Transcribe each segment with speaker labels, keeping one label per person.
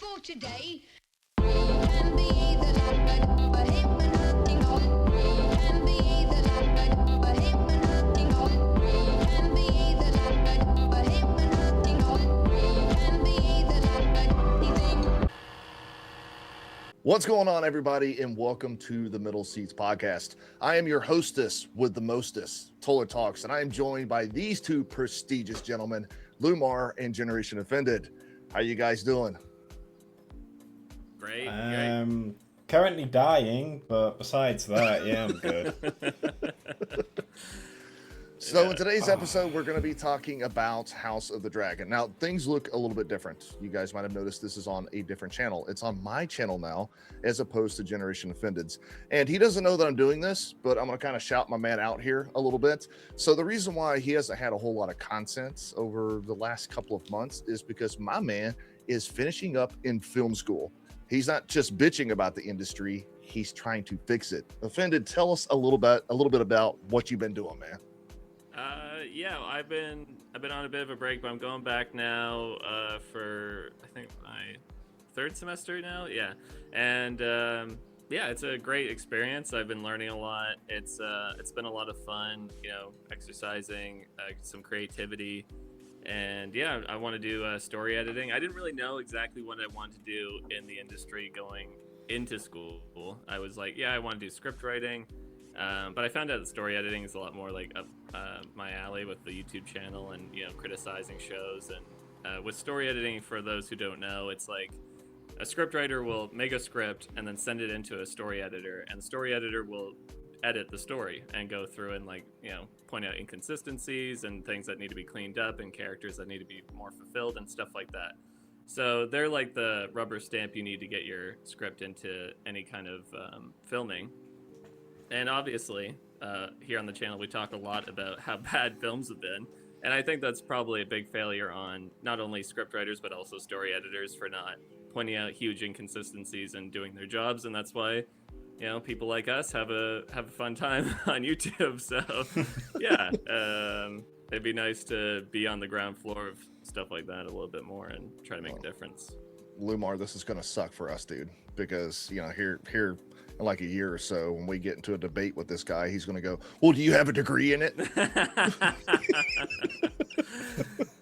Speaker 1: for today. We can be the leopard, but him and hunting dog. We can be the leopard, but him and hunting dog. We can be the leopard, but him and hunting dog. We can be the leopard, anything.
Speaker 2: What's going on, everybody, and welcome to the Middle Seats podcast. I am your hostess with the mostest, Toller Talks, and I am joined by these two prestigious gentlemen, Loomar and Generation Offended. How you guys doing?
Speaker 3: Great.
Speaker 4: Currently dying, but besides that, yeah, I'm good.
Speaker 2: So in today's episode, we're going to be talking about House of the Dragon. Now, things look a little bit different. You guys might have noticed this is on a different channel. It's on my channel now, as opposed to Generation Offended's. And he doesn't know that I'm doing this, but I'm going to kind of shout my man out here a little bit. So the reason why he hasn't had a whole lot of content over the last couple of months is because my man is finishing up in film school. He's not just bitching about the industry, he's trying to fix it. Offended, tell us a little bit about what you've been doing, man.
Speaker 3: Yeah, I've been on a bit of a break, but I'm going back now for I think my third semester now. Yeah, and yeah, it's a great experience. I've been learning a lot. It's been a lot of fun, you know, exercising some creativity, and yeah, I want to do story editing. I didn't really know exactly what I wanted to do in the industry going into school. I was like, yeah, I want to do script writing. But I found out that story editing is a lot more like up my alley with the YouTube channel and, you know, criticizing shows. And with story editing, for those who don't know, it's like a scriptwriter will make a script and then send it into a story editor, and the story editor will edit the story and go through and, like, you know, point out inconsistencies and things that need to be cleaned up and characters that need to be more fulfilled and stuff like that. So they're like the rubber stamp you need to get your script into any kind of filming. And obviously, here on the channel, we talk a lot about how bad films have been. And I think that's probably a big failure on not only scriptwriters, but also story editors for not pointing out huge inconsistencies and doing their jobs. And that's why, you know, people like us have a fun time on YouTube. So, yeah, it'd be nice to be on the ground floor of stuff like that a little bit more and try to make a difference.
Speaker 2: Loomar, this is going to suck for us, dude, because, you know, here in like a year or so, when we get into a debate with this guy, he's going to go, well, do you have a degree in it?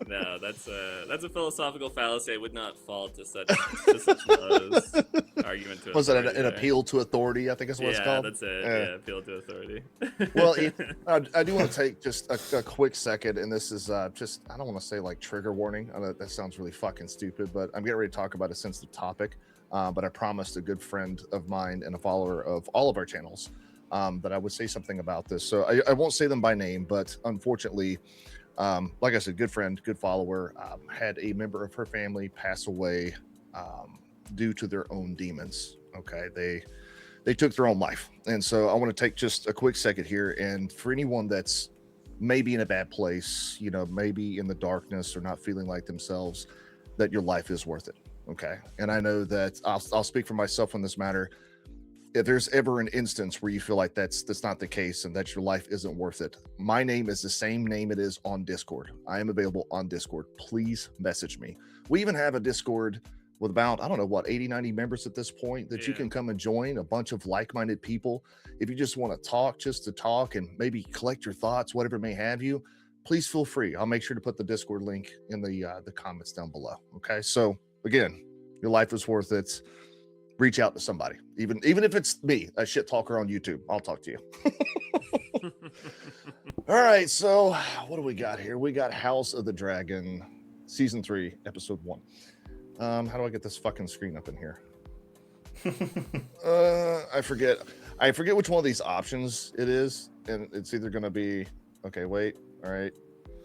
Speaker 3: No, that's a philosophical fallacy. I would not fall to such lows argument to
Speaker 2: Was it
Speaker 3: authority
Speaker 2: an
Speaker 3: there.
Speaker 2: appeal to authority, I think is what it's called?
Speaker 3: Yeah, that's it. Yeah, appeal to authority.
Speaker 2: Well, I do want to take just a quick second, and this is just, I don't want to say like trigger warning. I know that sounds really fucking stupid, but I'm getting ready to talk about a sensitive topic. But I promised a good friend of mine and a follower of all of our channels that I would say something about this. So I won't say them by name, but unfortunately, like I said, good friend, good follower, had a member of her family pass away due to their own demons. Okay, they took their own life. And so I want to take just a quick second here. And for anyone that's maybe in a bad place, you know, maybe in the darkness or not feeling like themselves, that your life is worth it. Okay. And I know that I'll speak for myself on this matter. If there's ever an instance where you feel like that's not the case and that your life isn't worth it, my name is the same name it is on Discord. I am available on Discord. Please message me. We even have a Discord with about, I don't know what, 80, 90 members at this point that you can come and join, a bunch of like-minded people. If you just want to talk, just to talk and maybe collect your thoughts, whatever may have you, please feel free. I'll make sure to put the Discord link in the comments down below. Okay. So again, your life is worth it. Reach out to somebody, even if it's me, a shit talker on YouTube. I'll talk to you. All right, so what do we got here? We got House of the Dragon, season 3, episode 1. How do I get this fucking screen up in here? I forget which one of these options it is, and it's either gonna be okay. Wait, all right,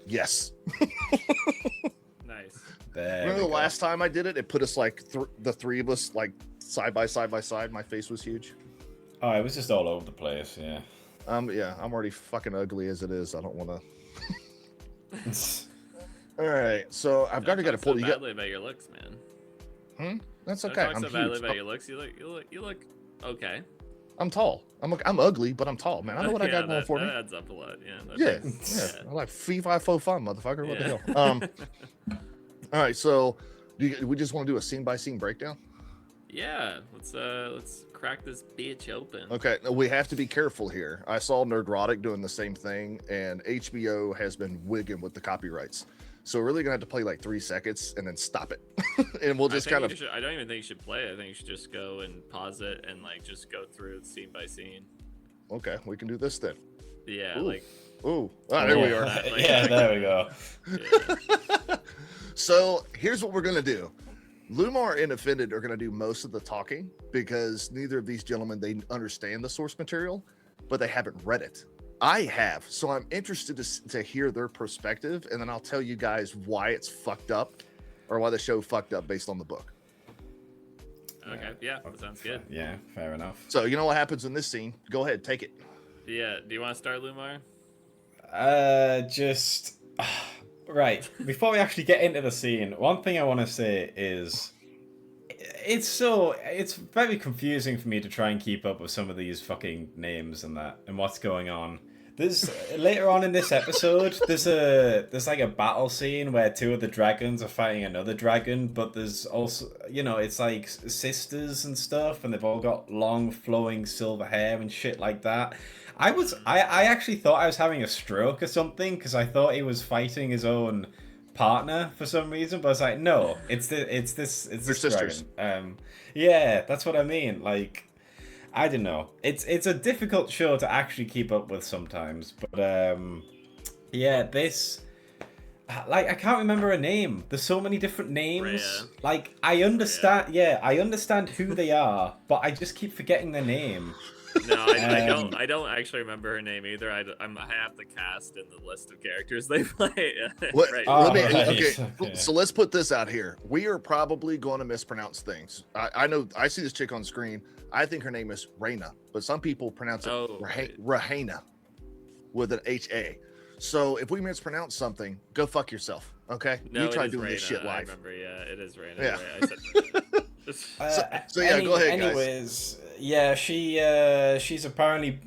Speaker 2: yes.
Speaker 3: Nice.
Speaker 2: Remember the last time I did it? It put us like the three of us like side by side. My face was huge.
Speaker 4: Oh, it was just all over the place, yeah.
Speaker 2: Yeah, I'm already fucking ugly as it is. I don't want to. All right, so I've got to pull.
Speaker 3: You badly about your looks, man.
Speaker 2: That's okay.
Speaker 3: Don't talk so badly about your looks. You look okay.
Speaker 2: I'm tall. I'm ugly, but I'm tall, man. I know what I got going for me.
Speaker 3: That adds up a lot.
Speaker 2: Yeah. I'm like fee fi fo fum, motherfucker. What the hell? All right, so We just want to do a scene by scene breakdown?
Speaker 3: Yeah, let's crack this bitch open.
Speaker 2: Okay, we have to be careful here. I saw Nerdrotic doing the same thing, and HBO has been wigging with the copyrights. So we're really gonna have to play like 3 seconds and then stop it, and we'll just kind of.
Speaker 3: I don't even think you should play it. I think you should just go and pause it and like just go through scene by scene.
Speaker 2: Okay, we can do this then.
Speaker 3: Yeah,
Speaker 2: Ooh.
Speaker 3: like.
Speaker 2: Ooh, there we are.
Speaker 4: Yeah, there we go.
Speaker 3: Yeah.
Speaker 2: So here's what we're gonna do. Loomar and Offended are gonna do most of the talking because neither of these gentlemen, they understand the source material, but they haven't read it. I have, so I'm interested to hear their perspective, and then I'll tell you guys why it's fucked up, or why the show fucked up based on the book.
Speaker 3: Okay, yeah, that sounds good.
Speaker 4: Yeah, fair enough.
Speaker 2: So you know what happens in this scene? Go ahead, take it.
Speaker 3: Yeah, do you want to start, Loomar?
Speaker 4: Right. Before we actually get into the scene, one thing I want to say is it's very confusing for me to try and keep up with some of these fucking names and that and what's going on. There's later on in this episode, there's like a battle scene where 2 of the dragons are fighting another dragon, but there's also, it's like sisters and stuff, and they've all got long flowing silver hair and shit like that. I actually thought I was having a stroke or something because I thought he was fighting his own partner for some reason, but I was like, no, it's this
Speaker 2: sisters.
Speaker 4: dragon. Yeah, that's what I mean. Like, I don't know. It's a difficult show to actually keep up with sometimes, but yeah, this. Like, I can't remember a name. There's so many different names.
Speaker 3: Rhea.
Speaker 4: Like, I understand. Yeah, I understand who they are, but I just keep forgetting their name.
Speaker 3: No, I don't actually remember her name either. I have the cast and the list of characters they play.
Speaker 2: What,
Speaker 3: Right.
Speaker 2: okay, so let's put this out here. We are probably going to mispronounce things. I know, I see this chick on screen. I think her name is Rhaena, but some people pronounce it Rhaena with an H-A. So if we mispronounce something, go fuck yourself, okay?
Speaker 3: No,
Speaker 2: you try
Speaker 3: it is
Speaker 2: doing
Speaker 3: Rhaena.
Speaker 2: this shit
Speaker 3: I
Speaker 2: live.
Speaker 3: remember, yeah, it is Rhaena.
Speaker 2: Yeah.
Speaker 3: Right? I said
Speaker 2: So yeah, go ahead, guys.
Speaker 4: Anyways, yeah, she's apparently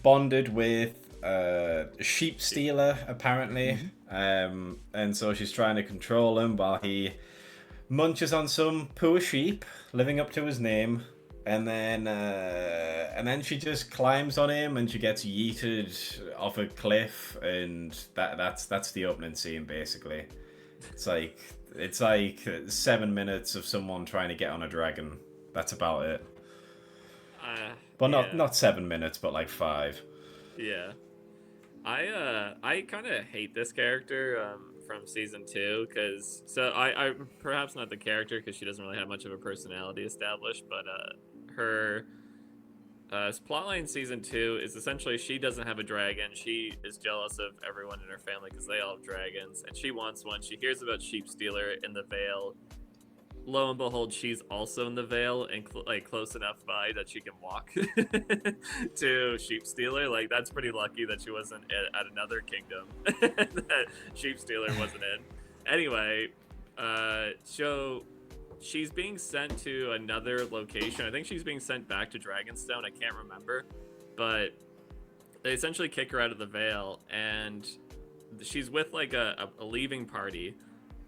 Speaker 4: bonded with a sheep stealer apparently, and so she's trying to control him while he munches on some poor sheep, living up to his name, and then she just climbs on him and she gets yeeted off a cliff, and that's the opening scene basically. It's like 7 minutes of someone trying to get on a dragon. That's about it. But
Speaker 3: yeah.
Speaker 4: not 7 minutes, but like 5.
Speaker 3: Yeah. I kind of hate this character from season 2 because I perhaps not the character because she doesn't really have much of a personality established, but her plotline in season 2 is essentially she doesn't have a dragon. She is jealous of everyone in her family because they all have dragons, and she wants one. She hears about Sheep Stealer in the Vale. Lo and behold, she's also in the Vale and close enough by that she can walk to Sheep Stealer. Like, that's pretty lucky that she wasn't at another kingdom that Sheep Stealer wasn't in. Anyway, so she's being sent to another location. I think she's being sent back to Dragonstone. I can't remember, but they essentially kick her out of the Vale, and she's with like a leaving party.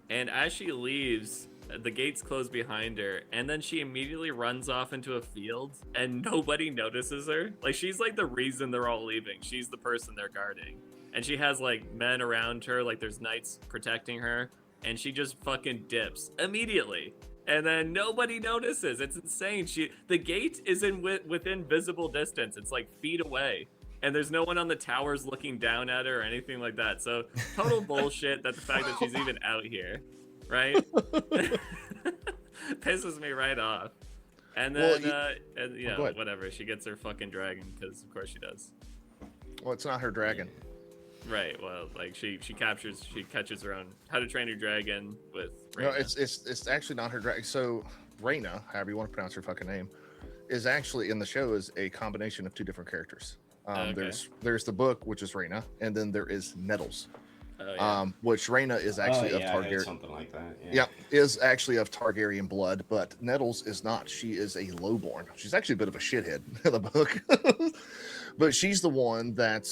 Speaker 3: And as she leaves, the gates close behind her, and then she immediately runs off into a field, and nobody notices her. Like, she's like the reason they're all leaving. She's the person they're guarding, and she has like men around her, like there's knights protecting her, and she just fucking dips immediately, and then nobody notices. It's insane. The gate is within visible distance. It's like feet away, and there's no one on the towers looking down at her or anything like that. So total bullshit that the fact that she's even out here, right? Pisses me right off. And then whatever, she gets her fucking dragon because of course she does.
Speaker 2: Well, it's not her dragon.
Speaker 3: Right. Well, like she catches her own How to Train Your Dragon with Rhaena.
Speaker 2: No, it's actually not her dragon. So Rhaena, however you want to pronounce her fucking name, is actually in the show is a combination of 2 different characters.
Speaker 3: Okay.
Speaker 2: There's the book, which is Rhaena, and then there is Nettles.
Speaker 3: Oh, yeah.
Speaker 2: Which Rhaena is actually of
Speaker 4: I heard
Speaker 2: Targaryen.
Speaker 4: something like that.
Speaker 2: Yeah, is actually of Targaryen blood, but Nettles is not. She is a lowborn. She's actually a bit of a shithead in the book, but she's the one that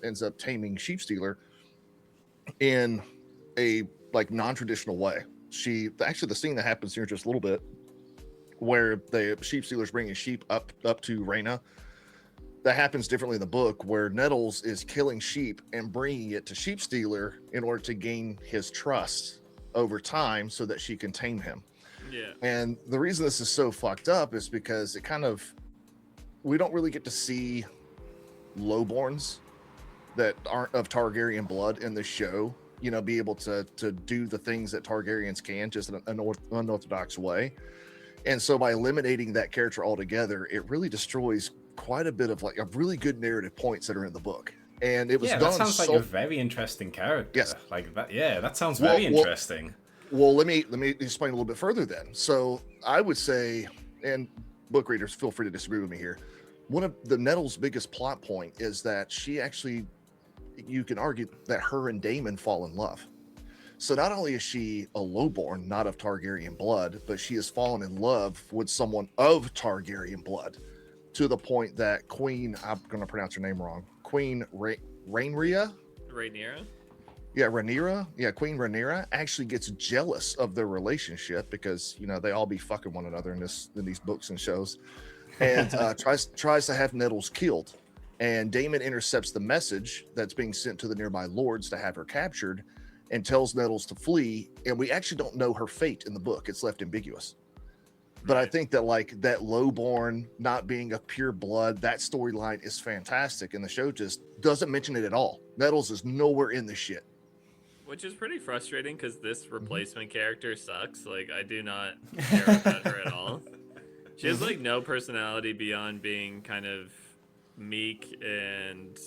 Speaker 2: ends up taming Sheep Stealer in a like non-traditional way. the scene that happens here in just a little bit, where the sheep stealer's bringing sheep up to Rhaena, that happens differently in the book, where Nettles is killing sheep and bringing it to sheep stealer in order to gain his trust over time so that she can tame him.
Speaker 3: Yeah.
Speaker 2: And the reason this is so fucked up is because we don't really get to see lowborns that aren't of Targaryen blood in the show, be able to do the things that Targaryens can, just in an unorthodox way. And so by eliminating that character altogether, it really destroys quite a bit of like a really good narrative points that are in the book. And it was done.
Speaker 4: That sounds like a very interesting character.
Speaker 2: Yes.
Speaker 4: Like that. Yeah, that sounds very interesting.
Speaker 2: Well, let me explain a little bit further then. So I would say, and book readers, feel free to disagree with me here. One of the Nettles' biggest plot point is that she actually, you can argue that her and Daemon fall in love. So not only is she a lowborn, not of Targaryen blood, but she has fallen in love with someone of Targaryen blood, to the point that Queen, I'm going to pronounce her name wrong, Queen Rhaenrya?
Speaker 3: Rhaenyra?
Speaker 2: Yeah, Rhaenyra. Yeah, Queen Rhaenyra actually gets jealous of their relationship because, they all be fucking one another in these books and shows, and tries to have Nettles killed. And Daemon intercepts the message that's being sent to the nearby lords to have her captured, and tells Nettles to flee. And we actually don't know her fate in the book. It's left ambiguous. But I think that like that lowborn not being of pure blood, that storyline is fantastic. And the show just doesn't mention it at all. Nettles is nowhere in the shit.
Speaker 3: Which is pretty frustrating because this replacement character sucks. Like, I do not care about her at all. She has like no personality beyond being kind of meek, and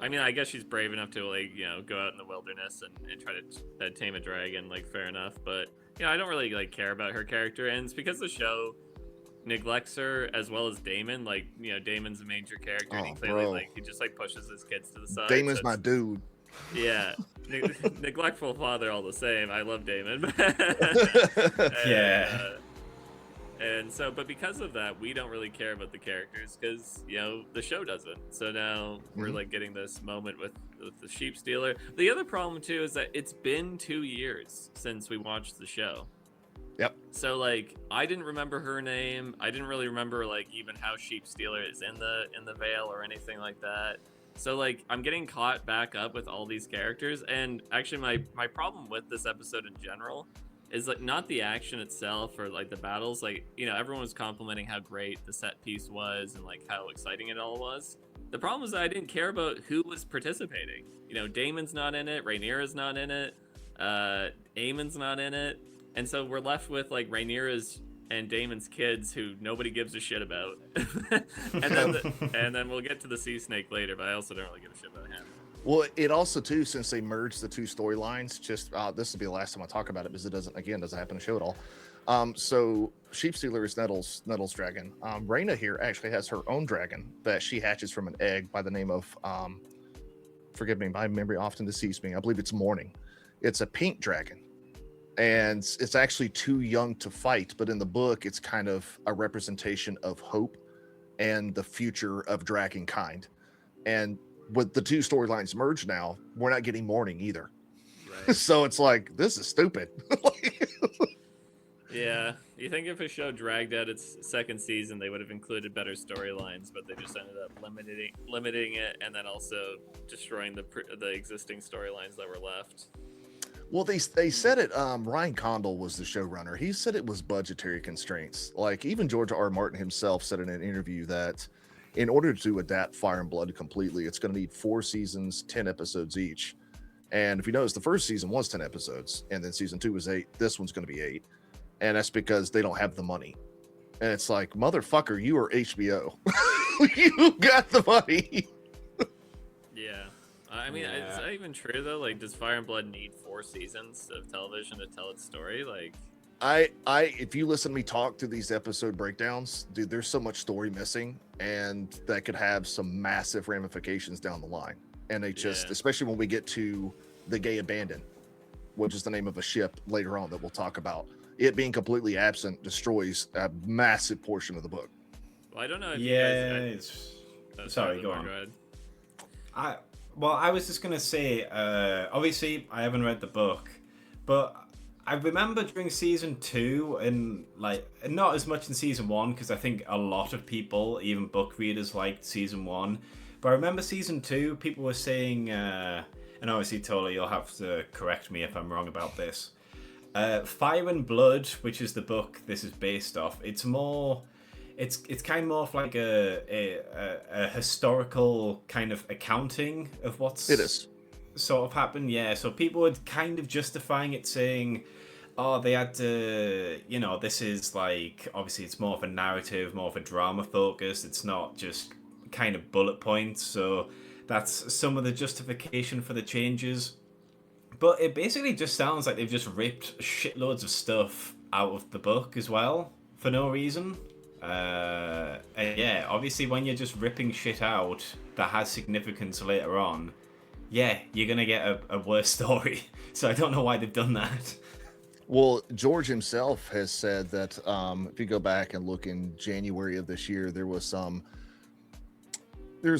Speaker 3: I mean, I guess she's brave enough to like, go out in the wilderness and try to tame a dragon, like, fair enough. But I don't really like care about her character, and it's because the show neglects her as well as Daemon. Like, Daemon's a major character, and he clearly he just like pushes his kids to the side.
Speaker 2: Daemon's my dude.
Speaker 3: Yeah, neglectful father all the same. I love Daemon.
Speaker 4: Yeah.
Speaker 3: And so, but because of that, we don't really care about the characters because, the show doesn't. So now we're like getting this moment with the sheep stealer. The other problem too is that it's been 2 years since we watched the show.
Speaker 2: Yep.
Speaker 3: So like, I didn't remember her name. I didn't really remember like even how sheep stealer is in the Vale or anything like that. So like, I'm getting caught back up with all these characters. And actually my problem with this episode in general is like not the action itself or like the battles. Like, everyone was complimenting how great the set piece was and like how exciting it all was. The problem is that I didn't care about who was participating. Daemon's not in it, Rhaenyra's not in it, Aemon's not in it, and so we're left with like Rhaenyra's and Daemon's kids who nobody gives a shit about. and then we'll get to the sea snake later, but I also don't really give a shit about him.
Speaker 2: Well, it also too, since they merged the two storylines, just this will be the last time I talk about it because it doesn't happen to show at all. So sheep stealer is Nettles dragon. Rhaena here actually has her own dragon that she hatches from an egg by the name of forgive me, my memory often deceives me. I believe it's Morning. It's a pink dragon, and it's actually too young to fight. But in the book, it's kind of a representation of hope and the future of dragon kind. And with the two storylines merged now, we're not getting Morning either. Right. So it's like, this is stupid.
Speaker 3: Yeah, you think if a show dragged out its second season, they would have included better storylines, but they just ended up limiting it, and then also destroying the existing storylines that were left.
Speaker 2: Well, they said it. Ryan Condal was the showrunner. He said it was budgetary constraints. Like even George R. Martin himself said in an interview that in order to adapt Fire and Blood completely, it's going to need 4 seasons, 10 episodes each. And if you notice, the first season was 10 episodes, and then season 2 was 8. This one's going to be 8. And that's because they don't have the money. And it's like, motherfucker, you are HBO. You got the money.
Speaker 3: Yeah. I mean, is that even true, though? Like, does Fire and Blood need 4 seasons of television to tell its story? Like,
Speaker 2: if you listen to me talk through these episode breakdowns, dude, there's so much story missing, and that could have some massive ramifications down the line. And they just, especially when we get to the Gay Abandon, which is the name of a ship later on that we'll talk about. It being completely absent destroys a massive portion of the book.
Speaker 3: Well, I don't know if
Speaker 4: you
Speaker 3: guys...
Speaker 4: sorry, go on. Go ahead. I was just going to say, obviously, I haven't read the book, but I remember during season 2, and like not as much in season 1 because I think a lot of people, even book readers, liked season 1. But I remember season 2, people were saying, and obviously, Tola, you'll have to correct me if I'm wrong about this. Fire and Blood, which is the book this is based off, it's kind of more of like a historical kind of accounting of what's
Speaker 2: It is.
Speaker 4: sort of happened. Yeah, so people were kind of justifying it, saying, oh, they had to, this is like, obviously it's more of a narrative, more of a drama focus. It's not just kind of bullet points. So that's some of the justification for the changes. But it basically just sounds like they've just ripped shitloads of stuff out of the book as well for no reason. And yeah, obviously when you're just ripping shit out that has significance later on, yeah, you're gonna get a worse story. So I don't know why they've done that.
Speaker 2: Well, George himself has said that if you go back and look in January of this year, there's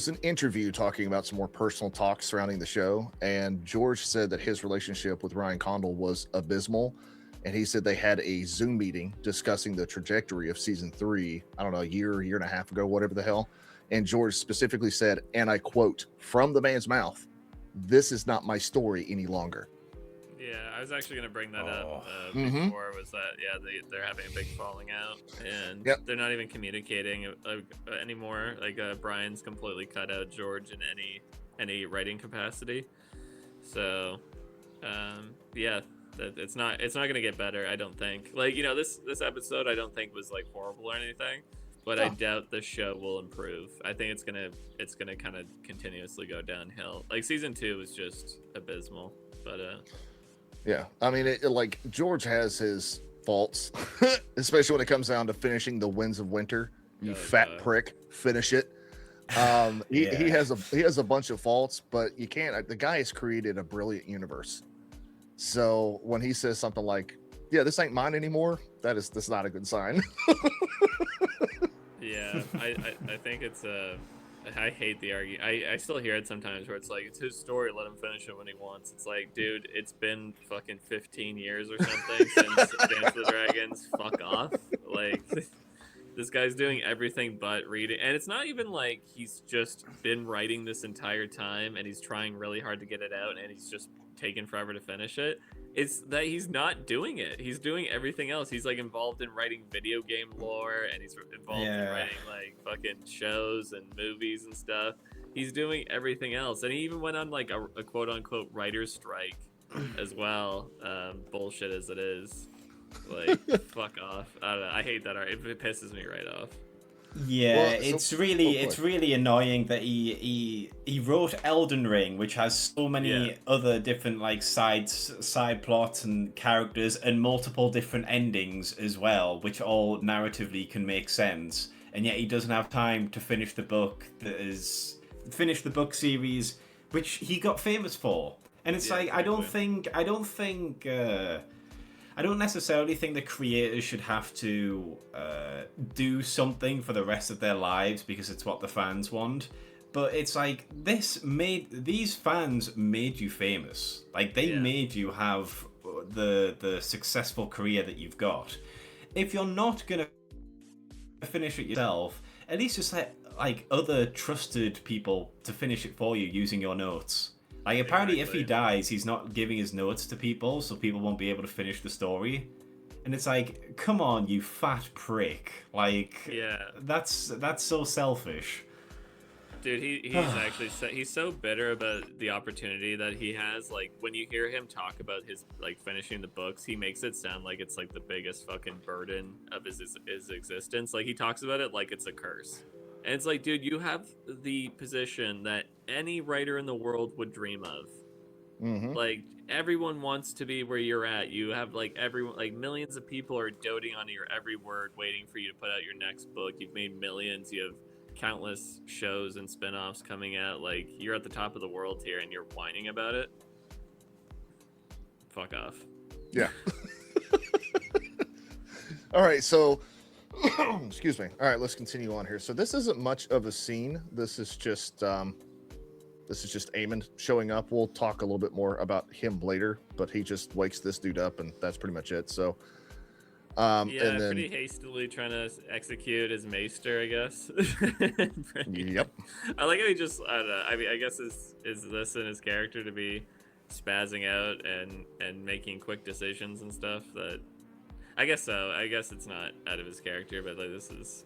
Speaker 2: an interview talking about some more personal talks surrounding the show, and George said that his relationship with Ryan Condal was abysmal, and he said they had a Zoom meeting discussing the trajectory of season 3, I don't know, a year and a half ago, whatever the hell, and George specifically said, and I quote from the man's mouth, "This is not my story any longer."
Speaker 3: Yeah, I was actually going to bring that up
Speaker 2: Mhm.
Speaker 3: was that, yeah, they're having a big falling out, and
Speaker 2: Yep.
Speaker 3: they're not even communicating anymore. Like, Brian's completely cut out George in any writing capacity. So, yeah, it's not going to get better, I don't think. Like, this episode I don't think was, like, horrible or anything, but I doubt the show will improve. I think it's gonna kind of continuously go downhill. Like, season 2 was just abysmal, but
Speaker 2: Yeah, I mean, like George has his faults, especially when it comes down to finishing the Winds of Winter. You fat prick, finish it. He has a bunch of faults, but you can't. The guy has created a brilliant universe. So when he says something like, "Yeah, this ain't mine anymore," that's not a good sign.
Speaker 3: yeah, I think it's I hate the argument. I still hear it sometimes where it's like, it's his story, let him finish it when he wants. It's like, dude, it's been fucking 15 years or something since Dance of the Dragons. Fuck off. Like, this guy's doing everything but reading. And it's not even like he's just been writing this entire time and he's trying really hard to get it out and he's just taking forever to finish it. It's that he's not doing it. He's doing everything else. He's like involved in writing video game lore, and he's involved in writing like fucking shows and movies and stuff. He's doing everything else, and he even went on like a quote unquote writer's strike as well. Bullshit as it is, like fuck off. I don't know. I hate that art. It pisses me right off.
Speaker 4: Yeah,
Speaker 2: Well,
Speaker 4: it's really annoying that he wrote Elden Ring, which has so many other different like side plots and characters and multiple different endings as well, which all narratively can make sense. And yet he doesn't have time to finish the book series, which he got famous for. And it's like I don't necessarily think the creators should have to do something for the rest of their lives because it's what the fans want. But it's like these fans made you famous. Like they made you have the successful career that you've got. If you're not gonna finish it yourself, at least just let like other trusted people to finish it for you using your notes. Like, apparently if he dies, he's not giving his notes to people, so people won't be able to finish the story. And it's like, come on, you fat prick. Like, that's so selfish.
Speaker 3: Dude, he's actually he's so bitter about the opportunity that he has. Like, when you hear him talk about his like finishing the books, he makes it sound like it's like the biggest fucking burden of his existence. Like, he talks about it like it's a curse. And it's like, dude, you have the position that any writer in the world would dream of.
Speaker 2: Mm-hmm.
Speaker 3: Like, everyone wants to be where you're at. You have like everyone, like millions of people are doting on your every word, waiting for you to put out your next book. You've made millions. You have countless shows and spin-offs coming out. Like, you're at the top of the world here and you're whining about it. Fuck off.
Speaker 2: Yeah. All right, so excuse me. All right, let's continue on here. So this isn't much of a scene. This is just This is just Aemon showing up. We'll talk a little bit more about him later, but he just wakes this dude up, and that's pretty much it. So,
Speaker 3: Yeah,
Speaker 2: and then,
Speaker 3: pretty hastily trying to execute his maester, I guess.
Speaker 2: yep.
Speaker 3: I like how he just, I don't know. I mean, I guess is this in his character to be spazzing out and making quick decisions and stuff? That I guess so. I guess it's not out of his character, but like this is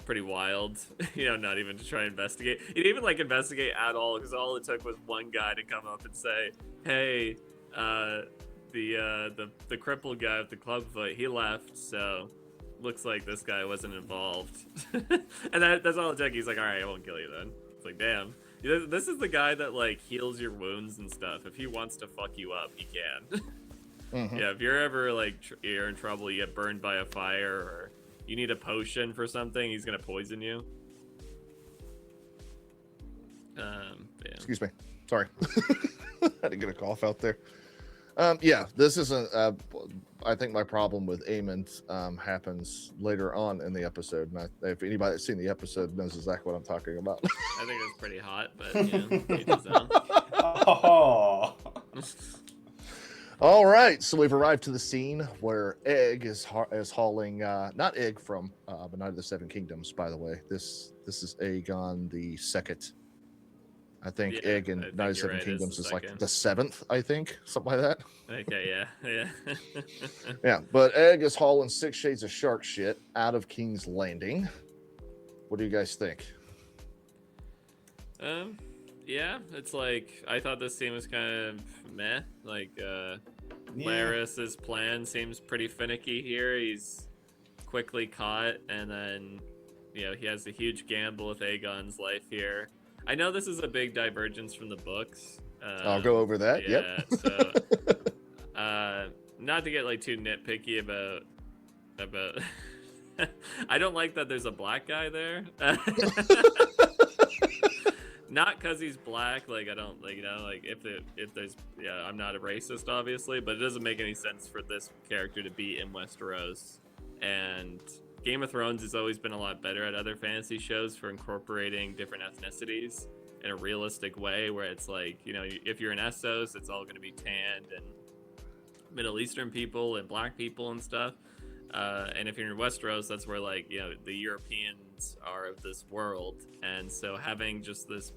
Speaker 3: pretty wild. Not even to try and investigate. He didn't even like investigate at all, because all it took was one guy to come up and say, "Hey, the crippled guy with the clubfoot, he left, so looks like this guy wasn't involved." And that's all it took. He's like, "All right, I won't kill you then." It's like, damn. This is the guy that like heals your wounds and stuff. If he wants to fuck you up, he can.
Speaker 2: Mm-hmm.
Speaker 3: Yeah, if you're ever like you're in trouble, you get burned by a fire, or you need a potion for something, he's gonna poison you. Yeah.
Speaker 2: Excuse me. Sorry. I didn't get a cough out there. Yeah, this isn't. I think my problem with Aemon happens later on in the episode. And if anybody that's seen the episode knows exactly what I'm talking about.
Speaker 3: I think it's pretty hot, but each his own.
Speaker 4: Oh.
Speaker 2: All right, so we've arrived to the scene where Egg is hauling, not Egg from the Night of the Seven Kingdoms, by the way. This is Aegon the Second. I think
Speaker 3: Yeah,
Speaker 2: Egg in
Speaker 3: I think
Speaker 2: Night of the
Speaker 3: you're
Speaker 2: Seven
Speaker 3: right,
Speaker 2: Kingdoms
Speaker 3: it's
Speaker 2: is
Speaker 3: the
Speaker 2: like
Speaker 3: second.
Speaker 2: the 7th, I think, something like that.
Speaker 3: Okay, yeah.
Speaker 2: Yeah, but Egg is hauling 6 shades of shark shit out of King's Landing. What do you guys think?
Speaker 3: Yeah, it's like I thought this scene was kind of meh. Like, Larys's plan seems pretty finicky here. He's quickly caught, and then he has a huge gamble with Aegon's life here. I know this is a big divergence from the books.
Speaker 2: I'll go over that.
Speaker 3: Yeah,
Speaker 2: Yep.
Speaker 3: So, not to get like too nitpicky about. I don't like that there's a black guy there. Not because he's black, like I don't like if there's I'm not a racist obviously, but it doesn't make any sense for this character to be in Westeros. And Game of Thrones has always been a lot better at other fantasy shows for incorporating different ethnicities in a realistic way, where it's like, if you're in Essos, it's all going to be tanned and Middle Eastern people and black people and stuff. And if you're in Westeros, that's where like, the Europeans are of this world. And so having just this,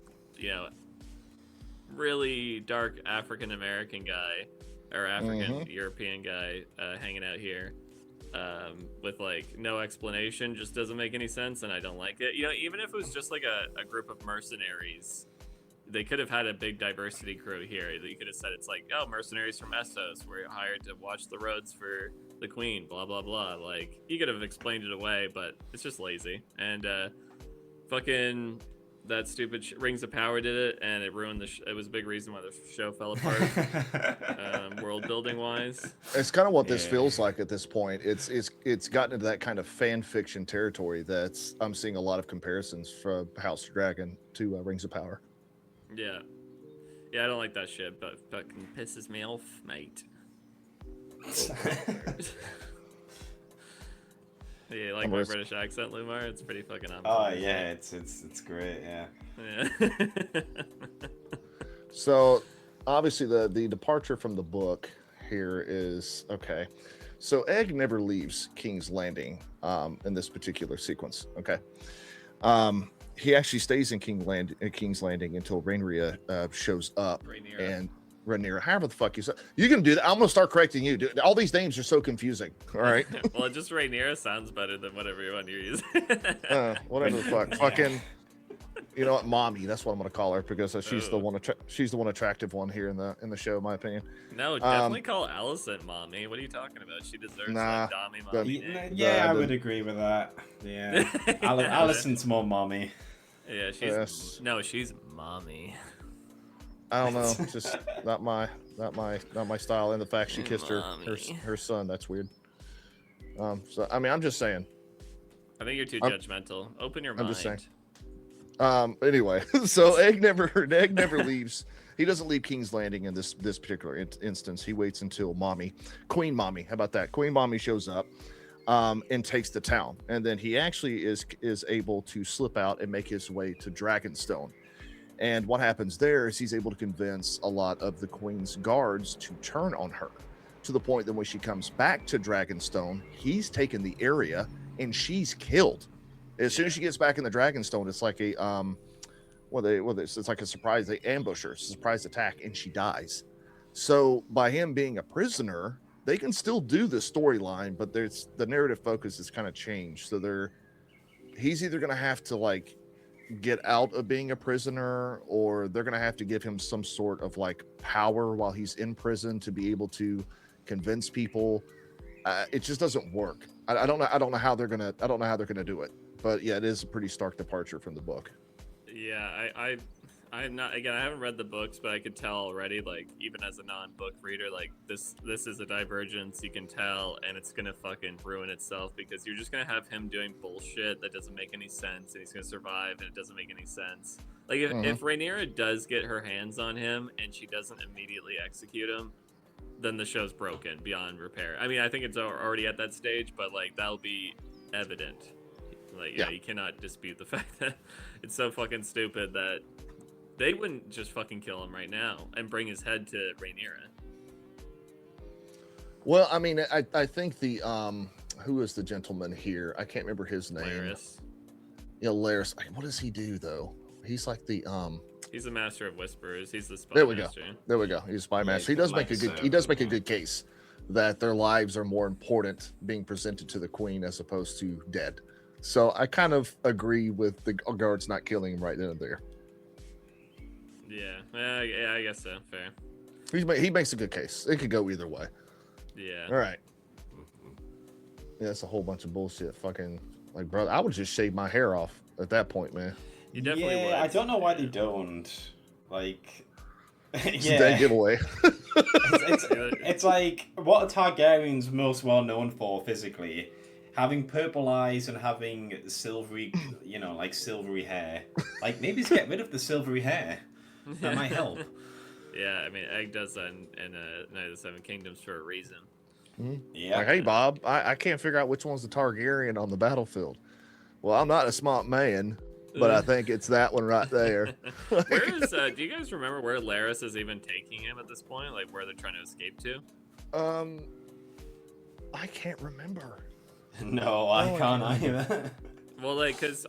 Speaker 3: really dark African American guy or African European guy hanging out here with like no explanation just doesn't make any sense, and I don't like it. Even if it was just like a group of mercenaries, they could have had a big diversity crew here. You could have said it's like, oh, mercenaries from Essos were hired to watch the roads for the queen, blah blah blah. Like, he could have explained it away, but it's just lazy. And fucking that stupid Rings of Power did it, and it ruined it was a big reason why the show fell apart, world building wise.
Speaker 2: It's kind of what this feels like at this point. It's gotten into that kind of fan fiction territory that's I'm seeing a lot of comparisons from House of Dragon to Rings of Power.
Speaker 3: Yeah, I don't like that shit, but fucking pisses me off, mate. Yeah, you like my British accent, Loomar? It's pretty fucking on.
Speaker 4: Oh yeah, it's great. Yeah.
Speaker 2: So obviously the departure from the book here is okay. So Egg never leaves King's Landing in this particular sequence. Okay. He actually stays in King's Landing until Rhaenrya shows up. Rhaenyra, however the fuck you say. You can do that. I'm gonna start correcting you, dude. All these names are so confusing. All right.
Speaker 3: Well, just Rhaenyra sounds better than whatever one you're using.
Speaker 2: Whatever the fuck. Fucking. You know what, mommy? That's what I'm gonna call her because she's the one. She's the one attractive one here in the show, in my opinion.
Speaker 3: No, definitely call Alicent mommy. What are you talking about? She deserves like mommy.
Speaker 4: Yeah, I would agree with that. Yeah, Alicent's more mommy.
Speaker 3: Yeah, she's mommy.
Speaker 2: I don't know, just not my style. And the fact she kissed her son, that's weird. So I mean, I'm just saying.
Speaker 3: I think you're too judgmental. Open your mind.
Speaker 2: I'm just saying. Anyway, so Egg never leaves. He doesn't leave King's Landing in this particular instance. He waits until Queen Mommy. How about that? Queen Mommy shows up and takes the town, and then he actually is able to slip out and make his way to Dragonstone. And what happens there is he's able to convince a lot of the queen's guards to turn on her, to the point that when she comes back to Dragonstone, he's taken the area and she's killed. As soon as she gets back in the Dragonstone, it's like a it's like a surprise. They ambush her, surprise attack, and she dies. So by him being a prisoner, they can still do the storyline, but there's the narrative focus is kind of changed. So he's either going to have to like get out of being a prisoner, or they're going to have to give him some sort of like power while he's in prison to be able to convince people. It just doesn't work. I don't know how they're gonna do it. But yeah, it is a pretty stark departure from the book.
Speaker 3: Yeah, I'm not, again, I haven't read the books, but I could tell already, like, even as a non-book reader, like, this is a divergence, you can tell, and it's gonna fucking ruin itself, because you're just gonna have him doing bullshit that doesn't make any sense, and he's gonna survive, and it doesn't make any sense. Like, if Rhaenyra does get her hands on him, and she doesn't immediately execute him, then the show's broken beyond repair. I mean, I think it's already at that stage, but, like, that'll be evident. Like, yeah, you cannot dispute the fact that it's so fucking stupid that they wouldn't just fucking kill him right now and bring his head to Rhaenyra.
Speaker 2: Well, I mean, I think the who is the gentleman here? I can't remember his name.
Speaker 3: Larys.
Speaker 2: Yeah, Larys. What does he do though? He's like the
Speaker 3: He's the master of whispers. He's the spy master.
Speaker 2: There we go. He's a spy master. He does make a good case that their lives are more important being presented to the queen as opposed to dead. So I kind of agree with the guards not killing him right then and there.
Speaker 3: Yeah, I guess so. Fair.
Speaker 2: He makes a good case. It could go either way.
Speaker 3: Yeah.
Speaker 2: All right. Yeah, that's a whole bunch of bullshit. Fucking like, brother, I would just shave my hair off at that point, man.
Speaker 3: You definitely would.
Speaker 4: I don't know why they don't. Like,
Speaker 2: It's a dead giveaway.
Speaker 4: it's like, what are Targaryens most well known for physically? Having purple eyes and having silvery, like silvery hair. Like, maybe just get rid of the silvery hair. That might help.
Speaker 3: Yeah, I mean, Egg does that in Night of the Seven Kingdoms for a reason.
Speaker 2: Mm-hmm.
Speaker 4: Yeah.
Speaker 2: Like, hey, Bob, I can't figure out which one's the Targaryen on the battlefield. Well, I'm not a smart man, but I think it's that one right there.
Speaker 3: Where is, do you guys remember where Larys is even taking him at this point? Like, where they're trying to escape to?
Speaker 2: I can't remember.
Speaker 4: No, I can't either.
Speaker 3: Well, like, cause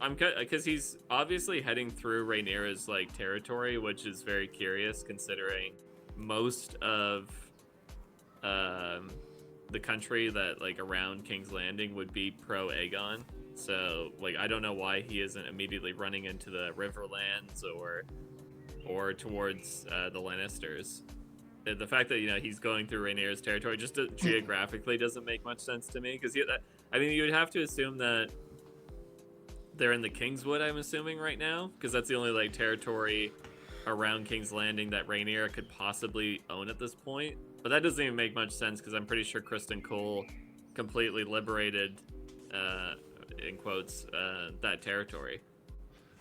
Speaker 3: he's obviously heading through Rhaenyra's like territory, which is very curious considering most of the country that like around King's Landing would be pro Aegon. So like, I don't know why he isn't immediately running into the Riverlands or towards the Lannisters. The fact that he's going through Rhaenyra's territory just geographically doesn't make much sense to me, because I mean, you would have to assume that they're in the Kingswood, I'm assuming, right now, because that's the only like territory around King's Landing that Rhaenyra could possibly own at this point. But that doesn't even make much sense, because I'm pretty sure Kristen Cole completely liberated, in quotes, that territory.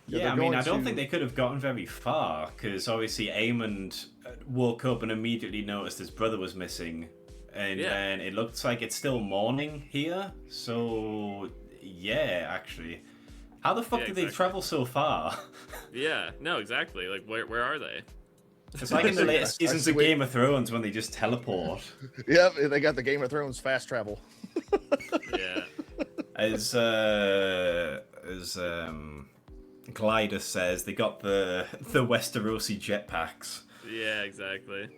Speaker 4: Yeah, I mean, I don't think they could have gotten very far, because obviously Aemond woke up and immediately noticed his brother was missing, and then it looks like it's still morning here, so yeah, actually. How the fuck did they travel so far?
Speaker 3: Yeah, no, exactly. Like, where are they?
Speaker 4: It's like in the latest seasons of Game of Thrones when they just teleport.
Speaker 2: Yep, they got the Game of Thrones fast travel.
Speaker 3: Yeah.
Speaker 4: As Glider says, they got the Westerosi jetpacks.
Speaker 3: Yeah, exactly.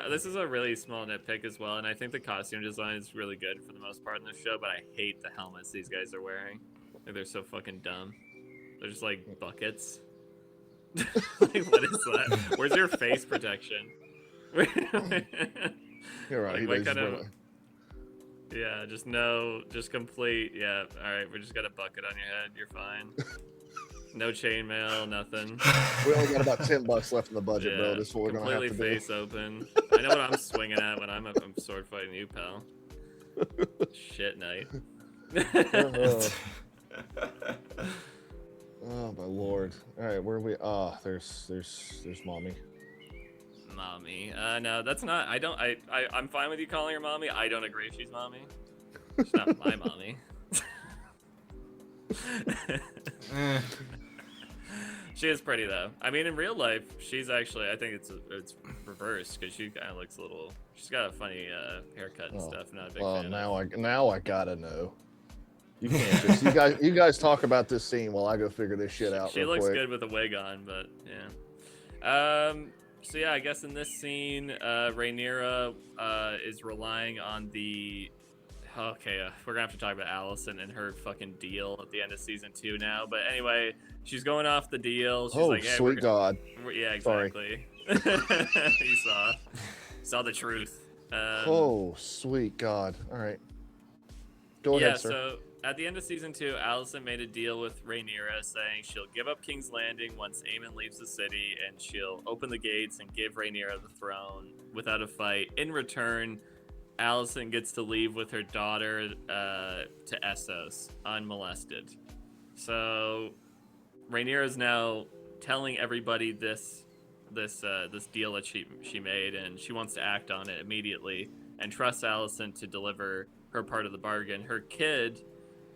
Speaker 3: This is a really small nitpick as well, and I think the costume design is really good for the most part in the show, but I hate the helmets these guys are wearing. Like, they're so fucking dumb. They're just like buckets. Like, what is that? Where's your face protection?
Speaker 2: You're right.
Speaker 3: Like, what kind of... Yeah, just complete. Yeah, all right. We just got a bucket on your head. You're fine. No chainmail, nothing.
Speaker 2: We only got about $10 left in the budget, bro. This is what we're gonna have to do.
Speaker 3: Completely face open. I know what I'm swinging at when I'm sword fighting you, pal. Shit night.
Speaker 2: Oh my lord! All right, where are we? Oh, there's mommy.
Speaker 3: Mommy. No, that's not. I'm fine with you calling her mommy. I don't agree she's mommy. She's not my mommy. She is pretty though. I mean, in real life, she's actually. I think it's reversed because she kind of looks a little. She's got a funny haircut and stuff. Not a big fan.
Speaker 2: Now I gotta know. You can't just you guys talk about this scene while I go figure this shit out.
Speaker 3: She
Speaker 2: real
Speaker 3: looks
Speaker 2: quick.
Speaker 3: good with a wig on, but yeah. So yeah, I guess in this scene, Rhaenyra is relying on the. Okay, we're gonna have to talk about Alicent and her fucking deal at the end of season 2 now. But anyway, she's going off the deal. She's like, hey,
Speaker 2: sweet God.
Speaker 3: Yeah, exactly. You saw the truth.
Speaker 2: Sweet God. All right. Go ahead, sir.
Speaker 3: So at the end of season 2, Alicent made a deal with Rhaenyra saying she'll give up King's Landing once Aemon leaves the city, and she'll open the gates and give Rhaenyra the throne without a fight. In return, Alicent gets to leave with her daughter to Essos unmolested. So Rhaenyra is now telling everybody this deal that she made, and she wants to act on it immediately and trusts Alicent to deliver her part of the bargain. Her kid,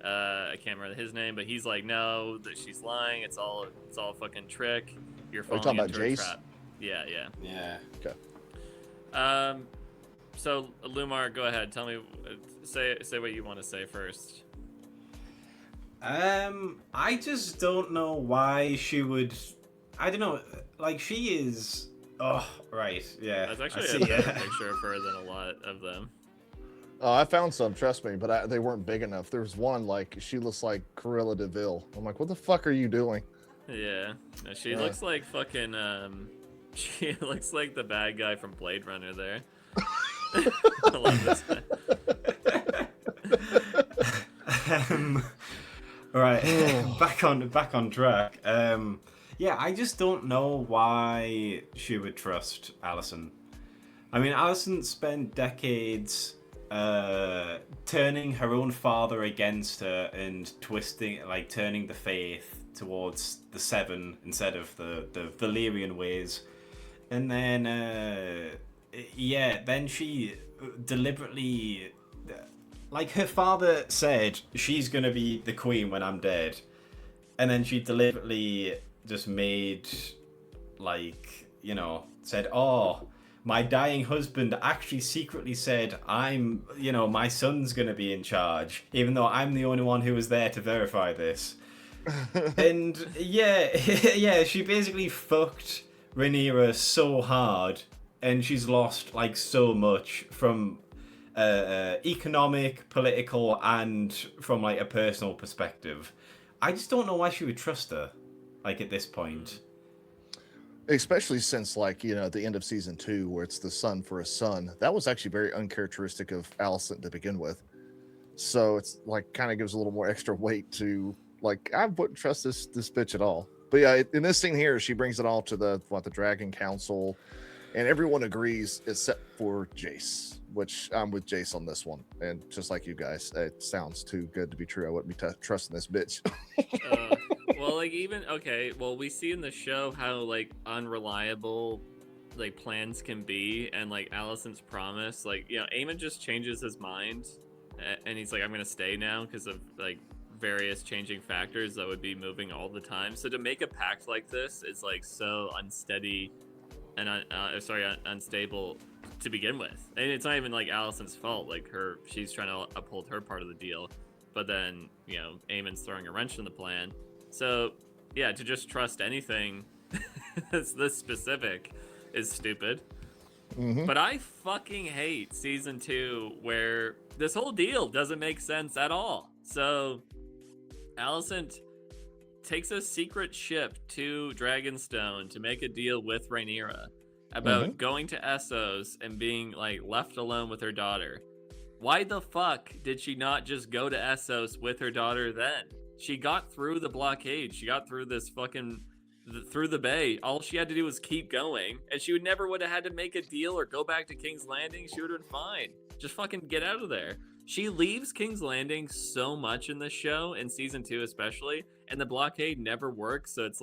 Speaker 3: I can't remember his name, but he's like, no, that she's lying. It's all a fucking trick. You're falling
Speaker 2: talking
Speaker 3: into
Speaker 2: about
Speaker 3: a
Speaker 2: Jace?
Speaker 3: trap. Yeah.
Speaker 2: Okay.
Speaker 3: So Loomar, go ahead. Tell me, say what you want to say first.
Speaker 4: I just don't know why she would. I don't know. Like, she is. Oh, right. Yeah.
Speaker 3: That's actually
Speaker 4: I
Speaker 3: a
Speaker 4: see,
Speaker 3: better picture of her than a lot of them.
Speaker 2: Oh, I found some. Trust me, but they weren't big enough. There was one like she looks like Cruella de Vil. I'm like, what the fuck are you doing?
Speaker 3: Yeah. No, she looks like fucking. She looks like the bad guy from Blade Runner there. I love this guy.
Speaker 4: Right. back on track. Yeah, I just don't know why she would trust Alicent. I mean, Alicent spent decades turning her own father against her and turning the faith towards the Seven instead of the Valyrian ways. And then, then she deliberately, like her father said, she's gonna be the queen when I'm dead. And then she deliberately just made, said, oh, my dying husband actually secretly said my son's gonna be in charge, even though I'm the only one who was there to verify this. And she basically fucked Rhaenyra so hard, and she's lost so much from economic, political, and from a personal perspective. I just don't know why she would trust her, at this point.
Speaker 2: Especially since at the end of season 2, where it's the son for a son. That was actually very uncharacteristic of Alicent to begin with. So it's kind of gives a little more extra weight to I wouldn't trust this bitch at all. But yeah, in this scene here, she brings it all to the Dragon Council, and everyone agrees except for Jace, which I'm with Jace on this one. And just like you guys, it sounds too good to be true. I wouldn't be trusting this bitch.
Speaker 3: Well, we see in the show how unreliable plans can be, and Alicent's promise, Aemon just changes his mind, and he's like, I'm gonna stay now because of various changing factors that would be moving all the time. So to make a pact like this is so unsteady and unstable to begin with. And it's not even Alicent's fault. She's trying to uphold her part of the deal, but then Aemon's throwing a wrench in the plan. So yeah, to just trust anything that's this specific is stupid.
Speaker 2: Mm-hmm.
Speaker 3: But I fucking hate season 2 where this whole deal doesn't make sense at all. So Alicent takes a secret ship to Dragonstone to make a deal with Rhaenyra about going to Essos and being left alone with her daughter. Why the fuck did she not just go to Essos with her daughter then? She got through the blockade. She got through this through the bay. All she had to do was keep going, and she would have had to make a deal or go back to King's Landing. She would have been fine. Just fucking get out of there. She leaves King's Landing so much in this show, in season 2 especially, and the blockade never works. So it's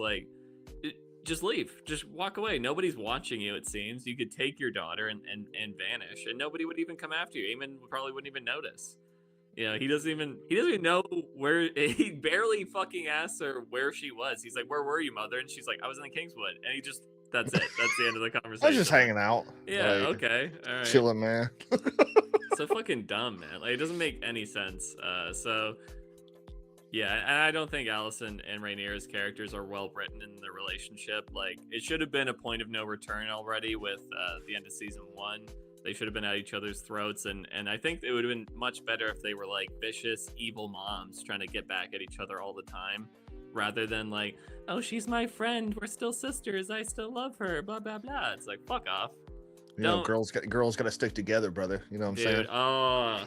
Speaker 3: just leave. Just walk away. Nobody's watching you, it seems. You could take your daughter and vanish, and nobody would even come after you. Aemon probably wouldn't even notice. You know, he doesn't even know where. He barely fucking asks her where she was. He's like, "Where were you, mother?" And she's like, "I was in the Kingswood." And that's it. That's the end of the conversation.
Speaker 2: I was just hanging out.
Speaker 3: Yeah.
Speaker 2: like,
Speaker 3: Okay. All right.
Speaker 2: chilling, man.
Speaker 3: So fucking dumb, man. Like, it doesn't make any sense. So yeah, and I don't think Alicent and Rhaenyra's characters are well written in their relationship. Like, it should have been a point of no return already with the end of season 1. They should have been at each other's throats, and I think it would have been much better if they were like vicious, evil moms trying to get back at each other all the time, rather than like, oh, she's my friend, we're still sisters, I still love her, blah blah blah. It's like, fuck off.
Speaker 2: You know, girls got to stick together, brother. You know what I'm saying?
Speaker 3: Dude, oh,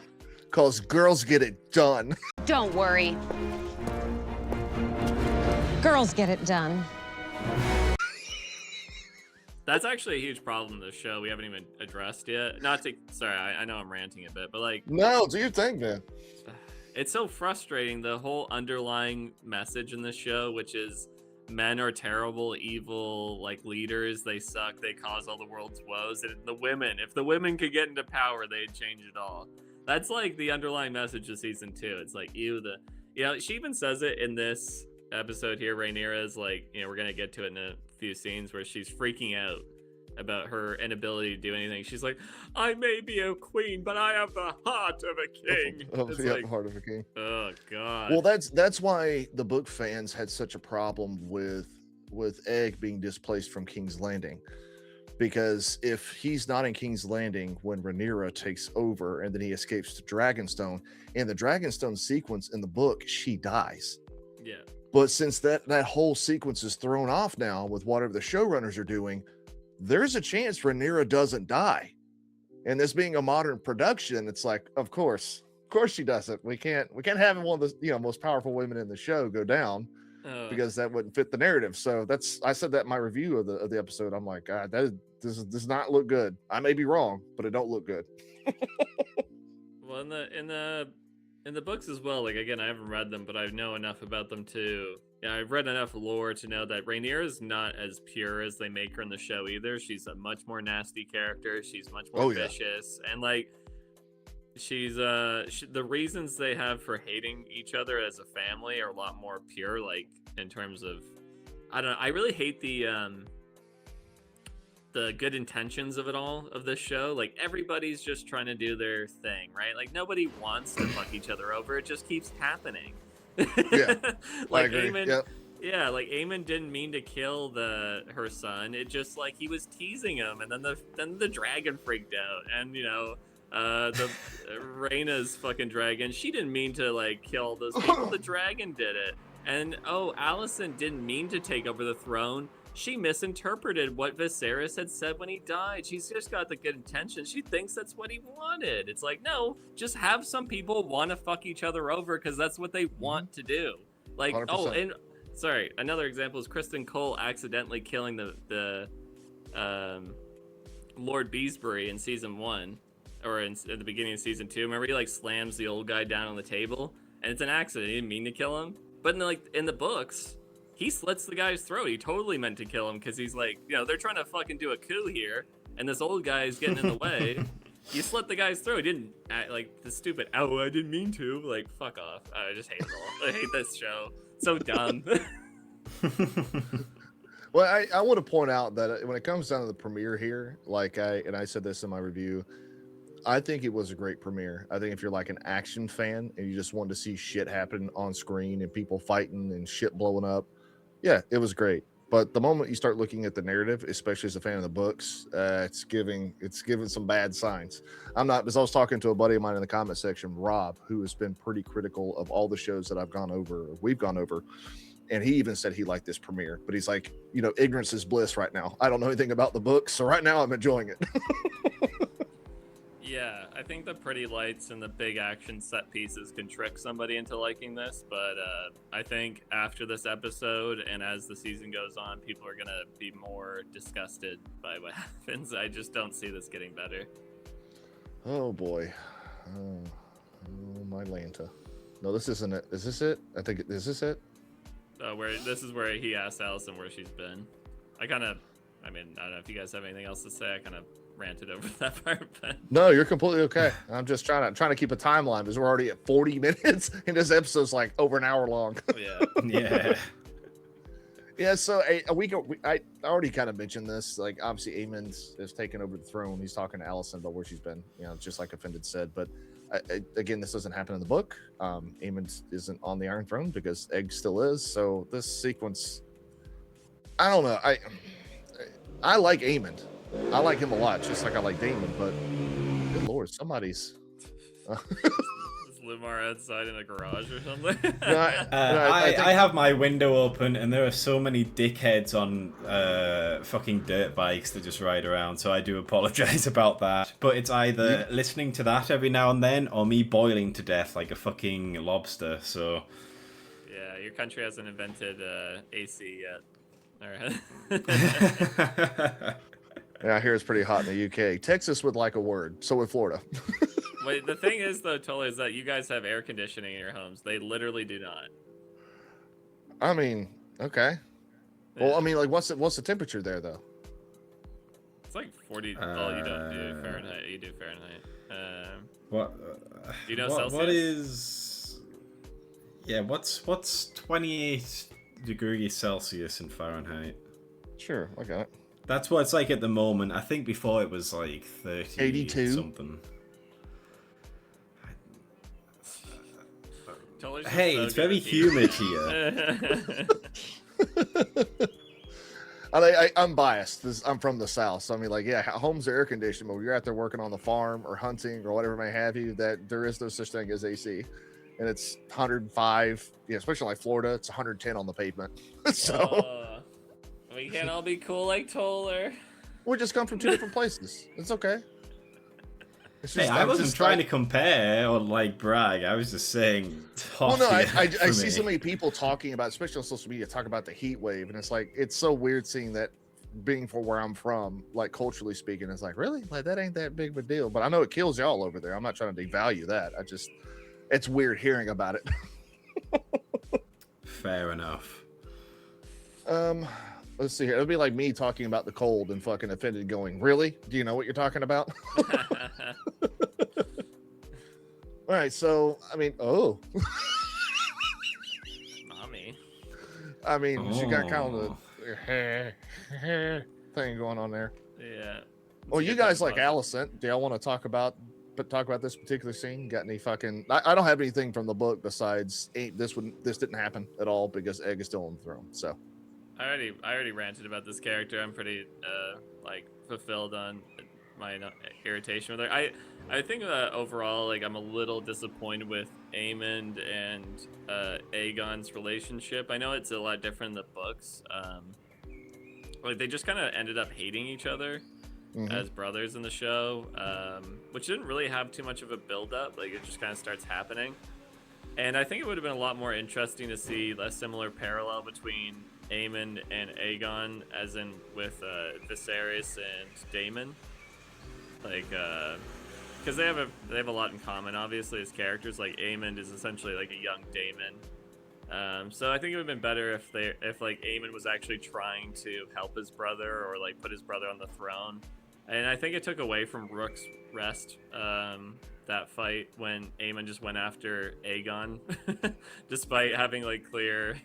Speaker 2: Cause girls get it done.
Speaker 5: Don't worry. Girls get it done.
Speaker 3: that's actually a huge problem in the show we haven't even addressed yet. Not to, sorry, I know I'm ranting a bit, but like,
Speaker 2: No, do your thing, man.
Speaker 3: it's so frustrating, the whole underlying message in this show, which is men are terrible, evil, like leaders, they suck, they cause all the world's woes, and the women, if the women could get into power, they'd change it all. That's like the underlying message of season 2. It's like, you know, she even says it in this episode here. Rhaenyra is like, you know, we're gonna get to it in a few scenes where she's freaking out about her inability to do anything. She's like, I may be a queen, but I have the heart of a king. It's
Speaker 2: Yeah,
Speaker 3: like,
Speaker 2: heart of a king.
Speaker 3: oh god.
Speaker 2: Well, that's why the book fans had such a problem with Egg being displaced from King's Landing, because if he's not in King's Landing when Rhaenyra takes over and then he escapes to Dragonstone, in the Dragonstone sequence in the book, she dies.
Speaker 3: Yeah.
Speaker 2: But since that whole sequence is thrown off now with whatever the showrunners are doing, there's a chance Rhaenyra doesn't die. And this being a modern production, it's like, of course she doesn't. We can't have one of the most powerful women in the show go down, because that wouldn't fit the narrative. So I said that in my review of the episode. I'm like, God, this does not look good. I may be wrong, but it don't look good.
Speaker 3: Well, in the books as well, like, again, I haven't read them, but I know enough about them too. Yeah, I've read enough lore to know that Rhaenyra is not as pure as they make her in the show either. She's a much more nasty character. She's much more vicious, and like, she's the reasons they have for hating each other as a family are a lot more pure. Like, in terms of, I don't know, I really hate the good intentions of it all, of this show. Like, everybody's just trying to do their thing, right? Like, nobody wants to fuck each other over. It just keeps happening.
Speaker 2: Yeah.
Speaker 3: Like,
Speaker 2: I agree.
Speaker 3: Aemon,
Speaker 2: Yep.
Speaker 3: yeah, like, Aemon didn't mean to kill her son. It just, like, he was teasing him, and then the dragon freaked out, and the Rhaena's fucking dragon, she didn't mean to like kill those people. The dragon did it. And Alicent didn't mean to take over the throne. She misinterpreted what Viserys had said when he died. She's just got the good intentions. She thinks that's what he wanted. It's like, no, just have some people want to fuck each other over because that's what they want to do. Like, 100%. Oh, and sorry, another example is Kristen Cole accidentally killing the Lord Beesbury in season 1, or at the beginning of season 2. Remember, he like slams the old guy down on the table, and it's an accident. He didn't mean to kill him. But in the books, he slits the guy's throat. He totally meant to kill him because he's like, they're trying to fucking do a coup here, and this old guy is getting in the way. You slit the guy's throat. He didn't act like the stupid, oh, I didn't mean to. Like, fuck off. I just hate it all. I hate this show. So dumb.
Speaker 2: Well, I want to point out that when it comes down to the premiere here, I said this in my review, I think it was a great premiere. I think if you're like an action fan and you just wanted to see shit happen on screen and people fighting and shit blowing up, yeah, it was great. But the moment you start looking at the narrative, especially as a fan of the books, it's giving some bad signs. Because I was talking to a buddy of mine in the comment section, Rob, who has been pretty critical of all the shows that we've gone over. And he even said he liked this premiere, but he's like, ignorance is bliss right now. I don't know anything about the books, so right now I'm enjoying it.
Speaker 3: Yeah, I think the pretty lights and the big action set pieces can trick somebody into liking this, but I think after this episode and as the season goes on, people are going to be more disgusted by what happens. I just don't see this getting better.
Speaker 2: Oh, boy. Oh, my Lanta. No, this isn't it. Is this it? Is this it?
Speaker 3: This is where he asked Alicent where she's been. I don't know if you guys have anything else to say. I kind of ranted over that part. But
Speaker 2: No, you're completely okay. I'm just trying to keep a timeline because we're already at 40 minutes and this episode's like over an hour long.
Speaker 3: yeah,
Speaker 4: Yeah.
Speaker 2: Yeah, so a week I already kind of mentioned this. Like, obviously, Aemond has taken over the throne. He's talking to Alicent about where she's been, just like Offended said. But again, this doesn't happen in the book. Aemond isn't on the Iron Throne because Egg still is. So this sequence, I don't know. I like Aemond. I like him a lot, just like I like Daemon. But good lord, somebody's.
Speaker 3: is Loomar outside in a garage or something?
Speaker 4: I have my window open, and there are so many dickheads on fucking dirt bikes that just ride around, so I do apologize about that. But it's either listening to that every now and then, or me boiling to death like a fucking lobster, so...
Speaker 3: Yeah, your country hasn't invented AC yet. All right.
Speaker 2: Yeah, I hear it's pretty hot in the UK. Texas would like a word, so would Florida.
Speaker 3: Wait, the thing is, though, Tola, is that you guys have air conditioning in your homes. They literally do not.
Speaker 2: I mean, okay.
Speaker 3: Yeah.
Speaker 2: Well, I mean, like, what's the temperature there, though?
Speaker 3: It's like 40. Oh, you don't do Fahrenheit. You do Fahrenheit.
Speaker 4: What?
Speaker 3: Do you know
Speaker 4: what,
Speaker 3: Celsius?
Speaker 4: What is? Yeah, what's 28 degrees Celsius in Fahrenheit?
Speaker 2: Sure, I got it.
Speaker 4: That's what it's like at the moment. I think before it was like 30
Speaker 2: 82
Speaker 4: something.
Speaker 3: Tola's just
Speaker 4: Hey,
Speaker 3: so
Speaker 4: it's
Speaker 3: good
Speaker 4: very
Speaker 3: at these.
Speaker 4: humid here.
Speaker 2: I'm biased. I'm from the South, so I mean, like, yeah, homes are air conditioned, but when you're out there working on the farm or hunting or whatever may have you, that there is no such thing as AC, and it's 105. Yeah, especially like Florida, it's 110 on the pavement. So
Speaker 3: We can't all be cool like Toller.
Speaker 2: we just come from two different places. It's okay. It's
Speaker 4: Hey, I wasn't trying to compare or like brag. I was just saying.
Speaker 2: Well, no, I
Speaker 4: for
Speaker 2: see
Speaker 4: me.
Speaker 2: so many people talking about, especially on social media, talk about the heat wave, and it's like it's so weird seeing that being for where I'm from, like culturally speaking, it's like really like that ain't that big of a deal. But I know it kills y'all over there. I'm not trying to devalue that. It's weird hearing about it.
Speaker 4: Fair enough.
Speaker 2: Let's see here. It'll be like me talking about the cold and fucking Offended going, really? Do you know what you're talking about? All right, so I mean,
Speaker 3: Mommy.
Speaker 2: I mean, she got kind
Speaker 4: Oh.
Speaker 2: of the thing going on there.
Speaker 3: Yeah.
Speaker 2: Well, you guys like Alicent. Do y'all want to talk about this particular scene? Got any fucking? I don't have anything from the book besides this didn't happen at all because Egg is still on the throne. So
Speaker 3: I already ranted about this character. I'm pretty like fulfilled on my irritation with her. I think overall, like, I'm a little disappointed with Aemond and Aegon's relationship. I know it's a lot different in the books. Like, they just kind of ended up hating each other as brothers in the show, which didn't really have too much of a build-up. Like, it just kind of starts happening. And I think it would have been a lot more interesting to see a similar parallel between Aemond and Aegon, as in with Viserys and Daemon. Like, because they have a lot in common, obviously, as characters. Like, Aemond is essentially like a young Daemon. So I think it would have been better if like Aemond was actually trying to help his brother or like put his brother on the throne. And I think it took away from Rook's Rest, that fight, when Aemond just went after Aegon, despite having like clear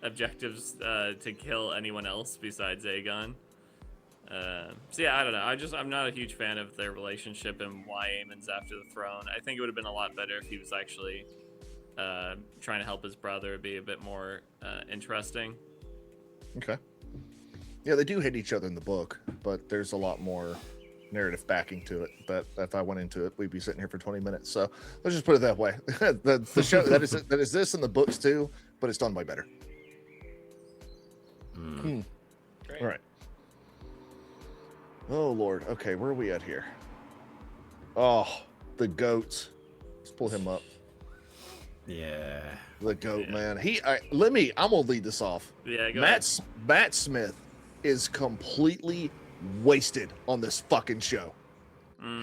Speaker 3: objectives to kill anyone else besides Aegon. So yeah, I don't know. I'm not a huge fan of their relationship and why Aemond's after the throne. I think it would have been a lot better if he was actually trying to help his brother. It'd be a bit more interesting.
Speaker 2: okay, yeah, they do hate each other in the book, but there's a lot more narrative backing to it. But if I went into it, we'd be sitting here for 20 minutes. So let's just put it that way. the show that is this in the books too, but it's done way better.
Speaker 3: Great.
Speaker 2: All right. Oh Lord. Okay, where are we at here? Oh, the goats. Let's pull him up.
Speaker 4: Yeah.
Speaker 2: The goat, man. I'm gonna lead this off.
Speaker 3: Yeah, go ahead.
Speaker 2: Matt Smith is completely wasted on this fucking show.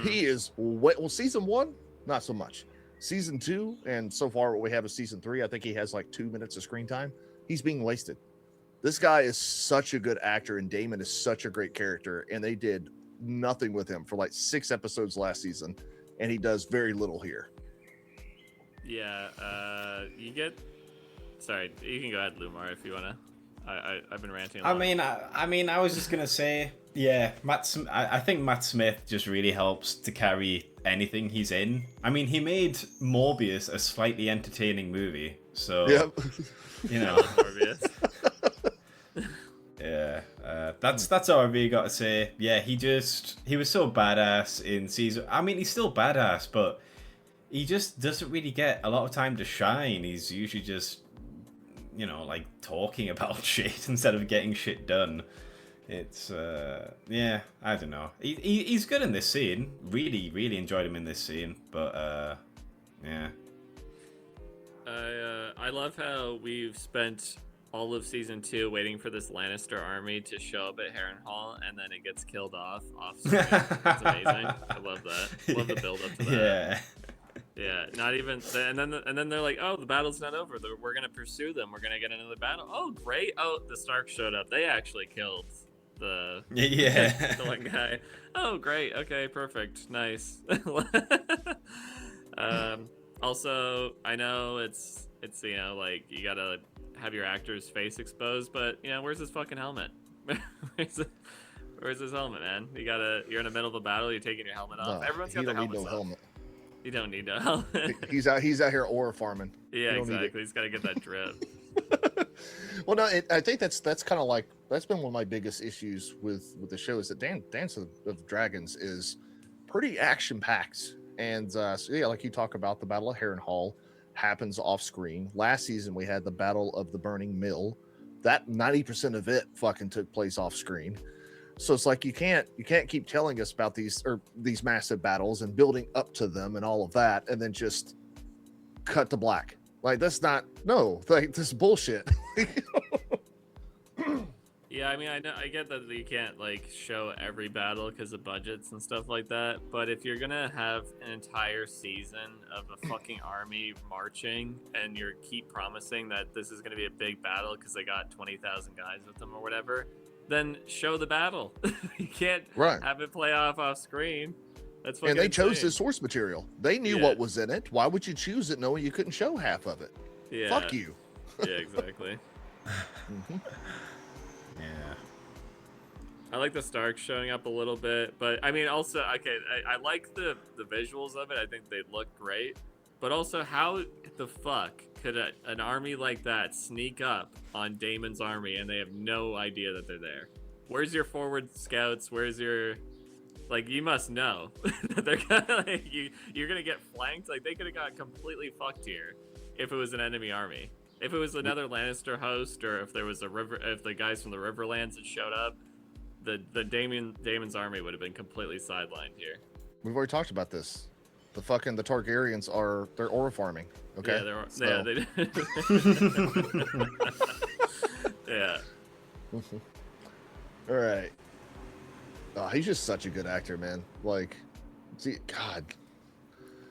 Speaker 2: He is well, season 1, not so much. Season 2, and so far what we have is season 3. I think he has like 2 minutes of screen time. He's being wasted. This guy is such a good actor, and Daemon is such a great character, and they did nothing with him for like 6 episodes last season, and he does very little here.
Speaker 3: Yeah, you get. Sorry, you can go ahead, Loomar, if you wanna. I've been ranting a lot.
Speaker 4: I mean, I was just gonna say, yeah, I think Matt Smith just really helps to carry anything he's in. I mean, he made Morbius a slightly entertaining movie, so you know.
Speaker 3: Morbius.
Speaker 4: Yeah, that's all I really got to say. Yeah, he was so badass in season. I mean, he's still badass, but he just doesn't really get a lot of time to shine. He's usually just, you know, like talking about shit instead of getting shit done. It's yeah, I don't know. He's good in this scene. Really, really enjoyed him in this scene. But yeah.
Speaker 3: I love how we've spent all of season 2 waiting for this Lannister army to show up at Harrenhal, and then it gets killed off screen. It's amazing. I love that. Love the build up to that.
Speaker 4: Yeah.
Speaker 3: Yeah, not even, and then they're like, oh, the battle's not over. We're gonna pursue them. We're gonna get another battle. Oh, great! Oh, the Stark showed up. They actually killed the
Speaker 4: Yeah.
Speaker 3: the one guy. Oh, great. Okay, perfect. Nice. Also, I know it's you know, like, you gotta have your actor's face exposed, but you know, where's his fucking helmet? Where's his helmet, man? You're in the middle of a battle. You're taking your helmet off.
Speaker 2: No,
Speaker 3: Everyone's
Speaker 2: he
Speaker 3: got their
Speaker 2: don't need
Speaker 3: helmets
Speaker 2: no
Speaker 3: off.
Speaker 2: helmet.
Speaker 3: You don't need no helmet.
Speaker 2: He's out here aura farming.
Speaker 3: Yeah,
Speaker 2: You don't need it.
Speaker 3: exactly. He's got to get that drip.
Speaker 2: Well, no, I think that's kind of like, that's been one of my biggest issues with the show, is that Dance of Dragons is pretty action packed, and so yeah, like you talk about, the Battle of Harrenhal happens off screen. Last season we had the Battle of the Burning Mill. That 90% of it fucking took place off screen. So it's like you can't keep telling us about these massive battles and building up to them and all of that, and then just cut to black. Like, that's not, no, like, this is bullshit.
Speaker 3: Yeah, I mean, I know, I get that you can't like show every battle because of budgets and stuff like that. But if you're gonna have an entire season of a fucking army marching, and you keep promising that this is gonna be a big battle because they got 20,000 guys with them or whatever, then show the battle. You can't have it play off screen. That's fucking
Speaker 2: And they chose
Speaker 3: insane.
Speaker 2: this source material. They knew what was in it. Why would you choose it knowing you couldn't show half of it?
Speaker 3: Yeah.
Speaker 2: Fuck you.
Speaker 3: Yeah, exactly.
Speaker 4: Yeah.
Speaker 3: I like the Stark showing up a little bit, but I mean, also, okay, I like the visuals of it. I think they look great, but also, how the fuck could an army like that sneak up on Daemon's army and they have no idea that they're there? Where's your forward scouts? Where's your, like, you must know that they're gonna, like, you're gonna get flanked. Like, they could have got completely fucked here if it was an enemy army. If it was another Lannister host, or if there was if the guys from the Riverlands had showed up, the Daemon's army would have been completely sidelined here.
Speaker 2: We've already talked about this. The Targaryens they're aura farming. Okay.
Speaker 3: Yeah, they yeah.
Speaker 2: All right. Oh, he's just such a good actor, man. Like, see, God,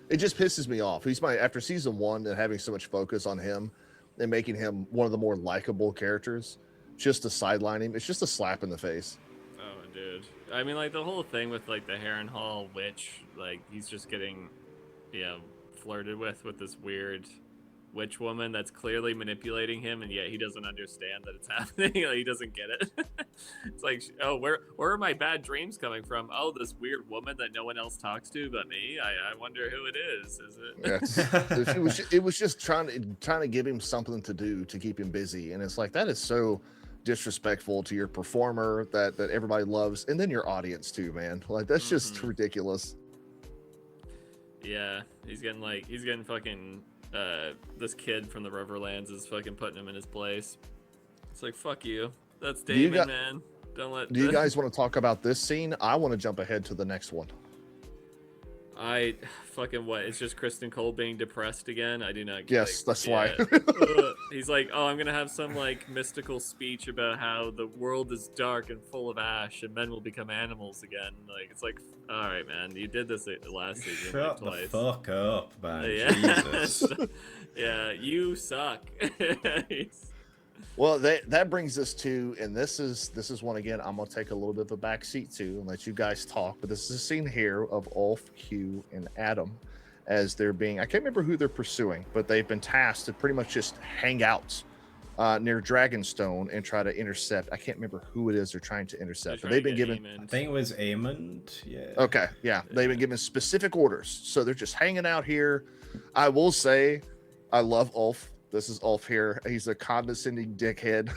Speaker 2: it just pisses me off. After season 1 and having so much focus on him and making him one of the more likable characters, just to sideline him, it's just a slap in the face.
Speaker 3: Oh, dude. I mean, like, the whole thing with, like, the Harrenhal witch, like, he's just getting, you know, flirted with this weird witch woman that's clearly manipulating him, and yet he doesn't understand that it's happening. Like, he doesn't get it. It's like, oh, where are my bad dreams coming from? Oh, this weird woman that no one else talks to but me. I wonder who it is. Is it?
Speaker 2: It was just trying to give him something to do to keep him busy, and it's like, that is so disrespectful to your performer that everybody loves, and then your audience too, man. Like, that's just ridiculous.
Speaker 3: Yeah, he's getting fucking this kid from the Riverlands is fucking putting him in his place. It's like, fuck you. That's Daemon, man. Do
Speaker 2: you guys want to talk about this scene? I want to jump ahead to the next one.
Speaker 3: I fucking what? It's just Kristen Cole being depressed again. I do not.
Speaker 2: Yes, that's why.
Speaker 3: He's like, oh, I'm gonna have some like mystical speech about how the world is dark and full of ash, and men will become animals again. Like, it's like, all right, man, you did this last season.
Speaker 4: Shut
Speaker 3: like, twice.
Speaker 4: the fuck up, man.
Speaker 3: Yeah.
Speaker 4: Jesus.
Speaker 3: Yeah, you suck.
Speaker 2: Well, that brings us to, and this is one again. I'm gonna take a little bit of a back seat to and let you guys talk. But this is a scene here of Ulf, Hugh, and Adam, as they're being. I can't remember who they're pursuing, but they've been tasked to pretty much just hang out near Dragonstone and try to intercept. I can't remember who it is they're trying to intercept, but they've been given.
Speaker 4: I think it was Aemond. Yeah.
Speaker 2: Okay, yeah, they've been given specific orders, so they're just hanging out here. I will say, I love Ulf. This is Ulf here. He's a condescending dickhead.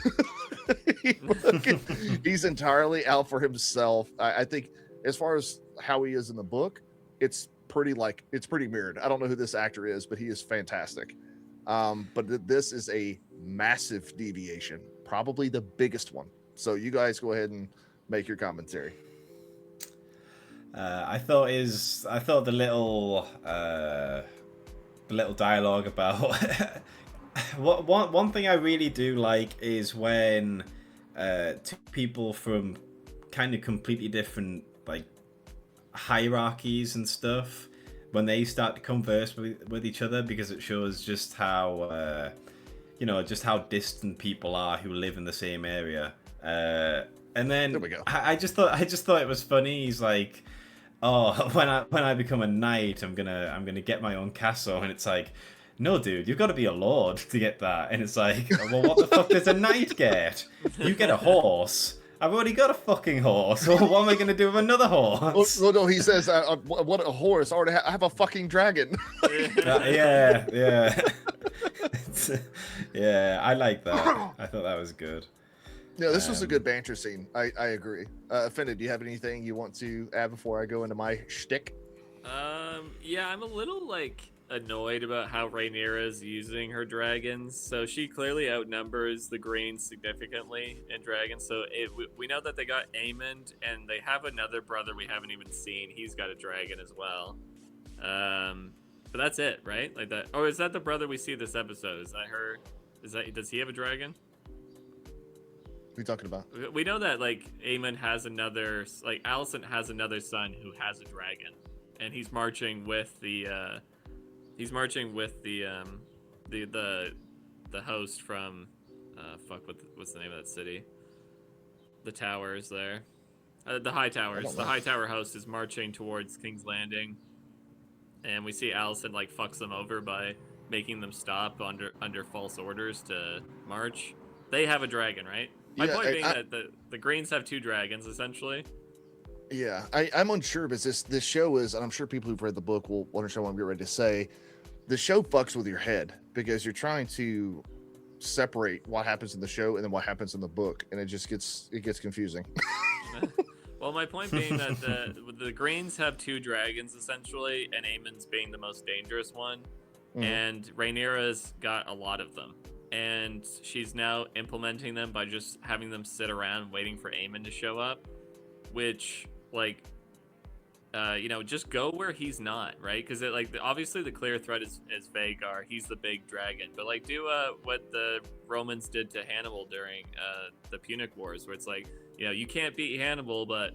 Speaker 2: He's entirely out for himself. I think, as far as how he is in the book, it's pretty mirrored. I don't know who this actor is, but he is fantastic. But this is a massive deviation, probably the biggest one. So you guys go ahead and make your commentary.
Speaker 4: I thought the little dialogue about one thing I really do like is when two people from kind of completely different like hierarchies and stuff, when they start to converse with each other, because it shows just how just how distant people are who live in the same area. And then
Speaker 2: there we go.
Speaker 4: I just thought it was funny. He's like, oh, when I become a knight, I'm gonna get my own castle, and it's like, no, dude, you've got to be a lord to get that. And it's like, well, what the fuck does a knight get? You get a horse. I've already got a fucking horse. Well, what am I gonna do with another horse?
Speaker 2: Well, no, he says, what a horse. I have a fucking dragon.
Speaker 4: Yeah. Yeah, I like that. I thought that was good.
Speaker 2: Yeah, this was a good banter scene. I agree. Offended, do you have anything you want to add before I go into my shtick?
Speaker 3: Yeah, I'm a little annoyed about how Rhaenyra is using her dragons. So she clearly outnumbers the Greens significantly in dragons. So we know that they got Aemond, and they have another brother we haven't even seen. He's got a dragon as well. But that's it, right? Like that. Oh, is that the brother we see this episode? Is that her? Does he have a dragon?
Speaker 2: What are you talking about?
Speaker 3: We know that Aemond has another, Alicent has another son who has a dragon, and he's marching with the host from what's the name of that city? The towers there, the High Towers. The High Tower host is marching towards King's Landing, and we see Alicent fucks them over by making them stop under false orders to march. They have a dragon, right? My point being that the Greens have two dragons, essentially.
Speaker 2: Yeah, I'm unsure, but this show is, and I'm sure people who've read the book will understand what I'm getting ready to say. The show fucks with your head because you're trying to separate what happens in the show and then what happens in the book, and it gets confusing.
Speaker 3: Well, my point being that the Greens have two dragons, essentially, and Aemon's being the most dangerous one, and Rhaenyra's got a lot of them. And she's now implementing them by just having them sit around waiting for Aemond to show up, which, just go where he's not, right? Because obviously the clear threat is Vhagar. He's the big dragon, but do what the Romans did to Hannibal during the Punic Wars, where it's you can't beat Hannibal, but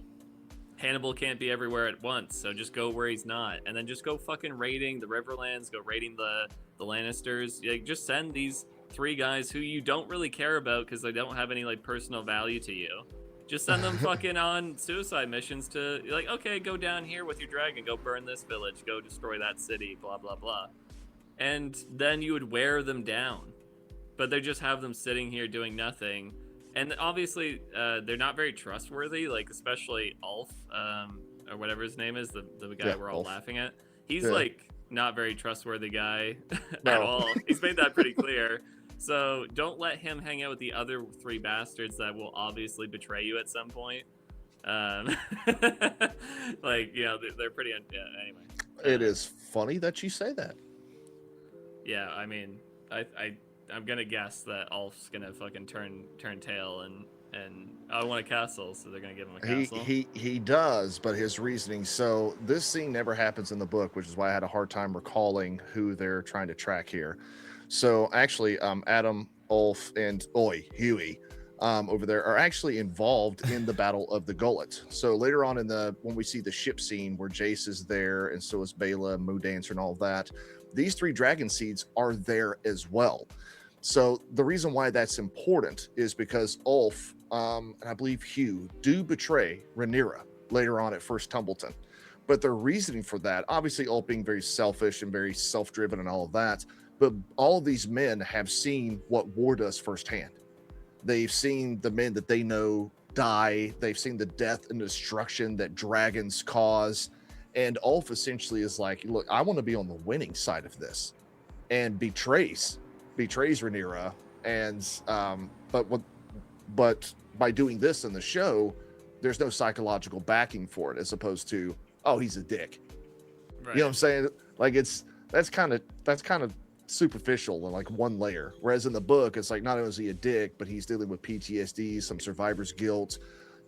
Speaker 3: Hannibal can't be everywhere at once, so just go where he's not, and then just go fucking raiding the Riverlands, go raiding the Lannisters. Just send these 3 guys who you don't really care about because they don't have any personal value to you. Just send them fucking on suicide missions to okay, go down here with your dragon, go burn this village, go destroy that city, blah blah blah. And then you would wear them down. But they just have them sitting here doing nothing. And obviously they're not very trustworthy, especially Ulf, or whatever his name is, the guy we're all
Speaker 2: Ulf.
Speaker 3: Laughing at. He's not very trustworthy guy at
Speaker 2: No.
Speaker 3: all. He's made that pretty clear. So don't let him hang out with the other 3 bastards that will obviously betray you at some point. They're pretty. Anyway.
Speaker 2: It is funny that you say that.
Speaker 3: Yeah, I mean, I'm gonna guess that Ulf's gonna fucking turn tail and I want a castle, so they're gonna give him a castle.
Speaker 2: He does, but his reasoning. So this scene never happens in the book, which is why I had a hard time recalling who they're trying to track here. So actually, Adam, Ulf, and Huey over there are actually involved in the Battle of the Gullet. So later on when we see the ship scene where Jace is there, and so is Bela, Mood Dancer, and all of that, these 3 Dragonseeds are there as well. So the reason why that's important is because Ulf, and I believe Hugh, do betray Rhaenyra later on at First Tumbleton. But their reasoning for that, obviously Ulf being very selfish and very self-driven and all of that, but all of these men have seen what war does firsthand. They've seen the men that they know die. They've seen the death and destruction that dragons cause. And Ulf essentially is like, look, I want to be on the winning side of this, and betrays Rhaenyra. And but by doing this in the show, there's no psychological backing for it, as opposed to, oh, he's a dick.
Speaker 3: Right.
Speaker 2: You know what I'm saying? Like that's kind of superficial and like one layer. Whereas in the book, it's like not only is he a dick, but he's dealing with PTSD, some survivor's guilt,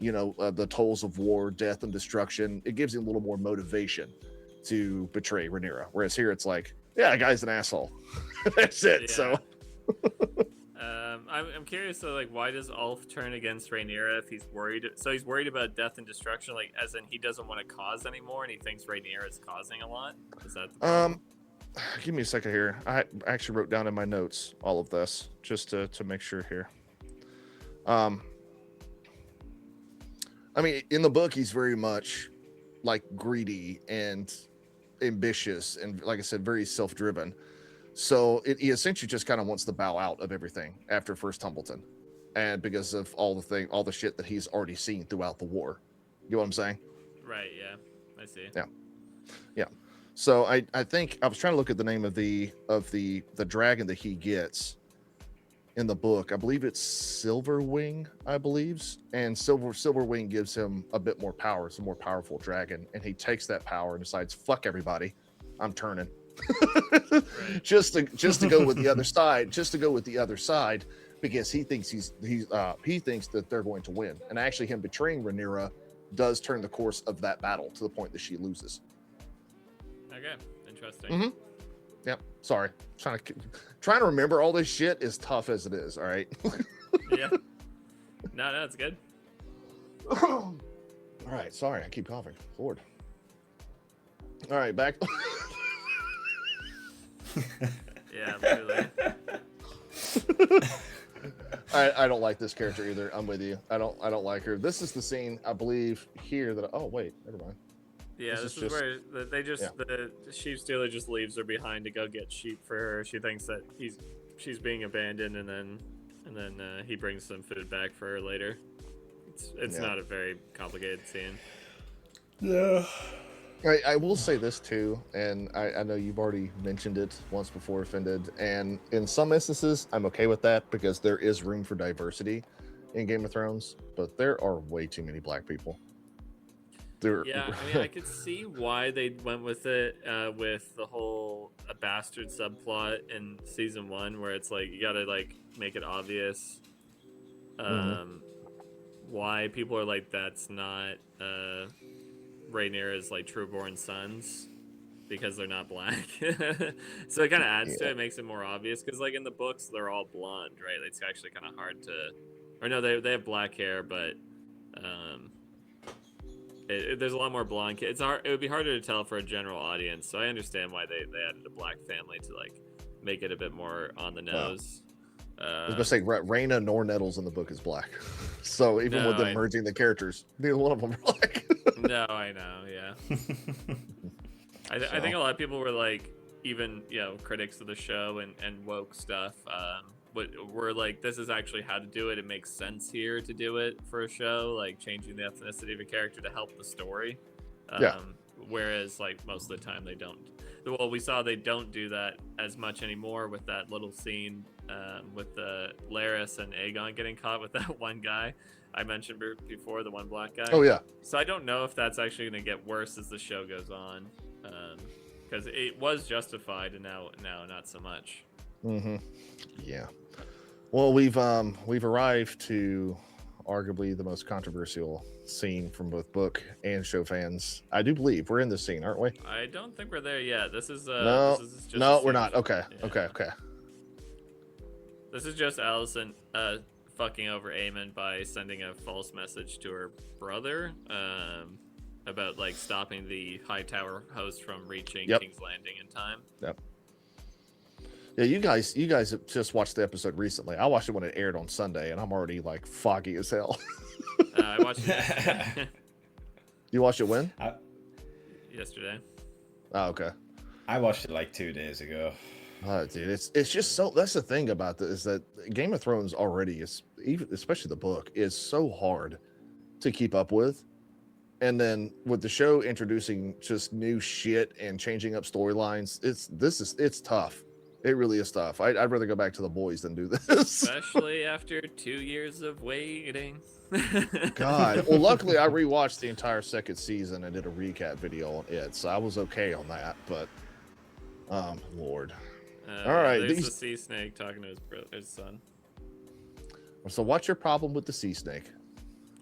Speaker 2: the tolls of war, death and destruction. It gives him a little more motivation to betray Rhaenyra. Whereas here, it's like, yeah, the guy's an asshole. That's it.
Speaker 3: Yeah.
Speaker 2: So.
Speaker 3: I'm curious, so like, why does Ulf turn against Rhaenyra if he's worried? So he's worried about death and destruction, like as in he doesn't want to cause anymore, and he thinks Rhaenyra is causing a lot. Is that the problem?
Speaker 2: Give me a second here. I actually wrote down in my notes all of this just to make sure here. I mean, in the book, he's very much like greedy and ambitious, and like I said, very self-driven. So he essentially just kind of wants to bow out of everything after First Tumbleton, and because of all the shit that he's already seen throughout the war. You know what I'm saying?
Speaker 3: Right. Yeah. I see.
Speaker 2: Yeah. So I think I was trying to look at the name of the dragon that he gets in the book. I believe it's Silverwing, and Silverwing gives him a bit more power. It's a more powerful dragon, and he takes that power and decides, fuck everybody, I'm turning.
Speaker 3: Right.
Speaker 2: just to go with the other side, because he thinks he thinks that they're going to win. And actually him betraying Rhaenyra does turn the course of that battle to the point that she loses.
Speaker 3: Okay. Interesting.
Speaker 2: Mm-hmm. Yep. Sorry. Trying to remember all this shit is tough as it is. All right.
Speaker 3: Yeah. No, it's good.
Speaker 2: All right. Sorry, I keep coughing. Lord. All right, back.
Speaker 3: Yeah, literally.
Speaker 2: I don't like this character either. I'm with you. I don't like her. This is the scene, I believe, here that. Oh wait, never mind.
Speaker 3: Yeah, this is
Speaker 2: just-
Speaker 3: where the sheep stealer just leaves her behind to go get sheep for her. She thinks that she's being abandoned, and then he brings some food back for her later. It's not a very complicated scene.
Speaker 4: No.
Speaker 2: I will say this too, and I know you've already mentioned it once before, Offended, and in some instances, I'm okay with that because there is room for diversity in Game of Thrones, but there are way too many black people.
Speaker 3: Yeah, I mean, I could see why they went with it, with the whole a bastard subplot in season 1, where it's like you gotta like make it obvious why people are like, that's not Rhaenyra's like trueborn sons, because they're not black. So it kind of adds to it, makes it more obvious, because like in the books they're all blonde, right? It's actually kind of hard to, or no, they have black hair, but there's a lot more blonde kids. It would be harder to tell for a general audience, so I understand why they added a black family to like make it a bit more on the nose.
Speaker 2: I was gonna say Rhaena nor Nettles in the book is black, so even with them merging the characters, neither one of them are black.
Speaker 3: No, I know, yeah. I think a lot of people were like, even critics of the show and woke stuff, were like, this is actually how to do it. It makes sense here to do it for a show, like changing the ethnicity of a character to help the story. Whereas like most of the time they don't. Well, we saw they don't do that as much anymore with that little scene with the Larys and Aegon getting caught with that one guy I mentioned before, the one black guy.
Speaker 2: Oh yeah.
Speaker 3: So I don't know if that's actually going to get worse as the show goes on, because it was justified and now not so much.
Speaker 2: Mm-hmm. Yeah. Well, we've arrived to arguably the most controversial scene from both book and show fans. I do believe we're in this scene, aren't we?
Speaker 3: I don't think we're there yet. This is
Speaker 2: no, we're not. Okay.
Speaker 3: Yeah.
Speaker 2: Okay.
Speaker 3: This is just Alicent fucking over Aemon by sending a false message to her brother about like stopping the High Tower host from reaching King's Landing in time.
Speaker 2: Yep. Yeah, you guys have just watched the episode recently. I watched it when it aired on Sunday, and I'm already like foggy as hell.
Speaker 3: I watched it yesterday.
Speaker 2: You watched it when?
Speaker 3: Yesterday.
Speaker 2: Oh, okay.
Speaker 4: I watched it like 2 days ago.
Speaker 2: Dude, it's just so. That's the thing about it, is that Game of Thrones already is, even especially the book, is so hard to keep up with, and then with the show introducing just new shit and changing up storylines, it's tough. It really is tough. I'd rather go back to The Boys than do this.
Speaker 3: Especially after 2 years of waiting.
Speaker 2: God. Well, luckily I rewatched the entire second season and did a recap video on it, so I was okay on that. But, Lord. All right.
Speaker 3: There's the sea snake talking to his son.
Speaker 2: So what's your problem with the sea snake?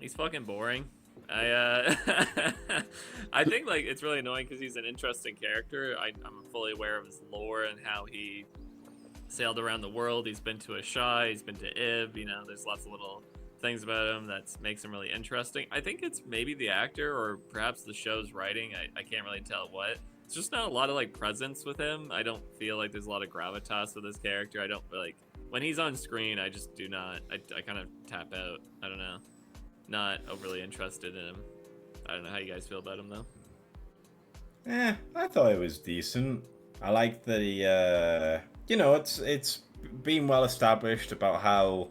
Speaker 3: He's fucking boring. I think like it's really annoying because he's an interesting character. I'm fully aware of his lore and how he sailed around the world. He's been to Asha, he's been to Ib. You know, there's lots of little things about him that makes him really interesting. I think it's maybe the actor or perhaps the show's writing. I can't really tell what. It's just not a lot of like presence with him. I don't feel like there's a lot of gravitas with this character. I don't like when he's on screen. I just do not. I kind of tap out. I don't know. Not overly interested in him. I don't know how you guys feel about him though.
Speaker 4: I thought it was decent. I like that he, you know, it's been well established about how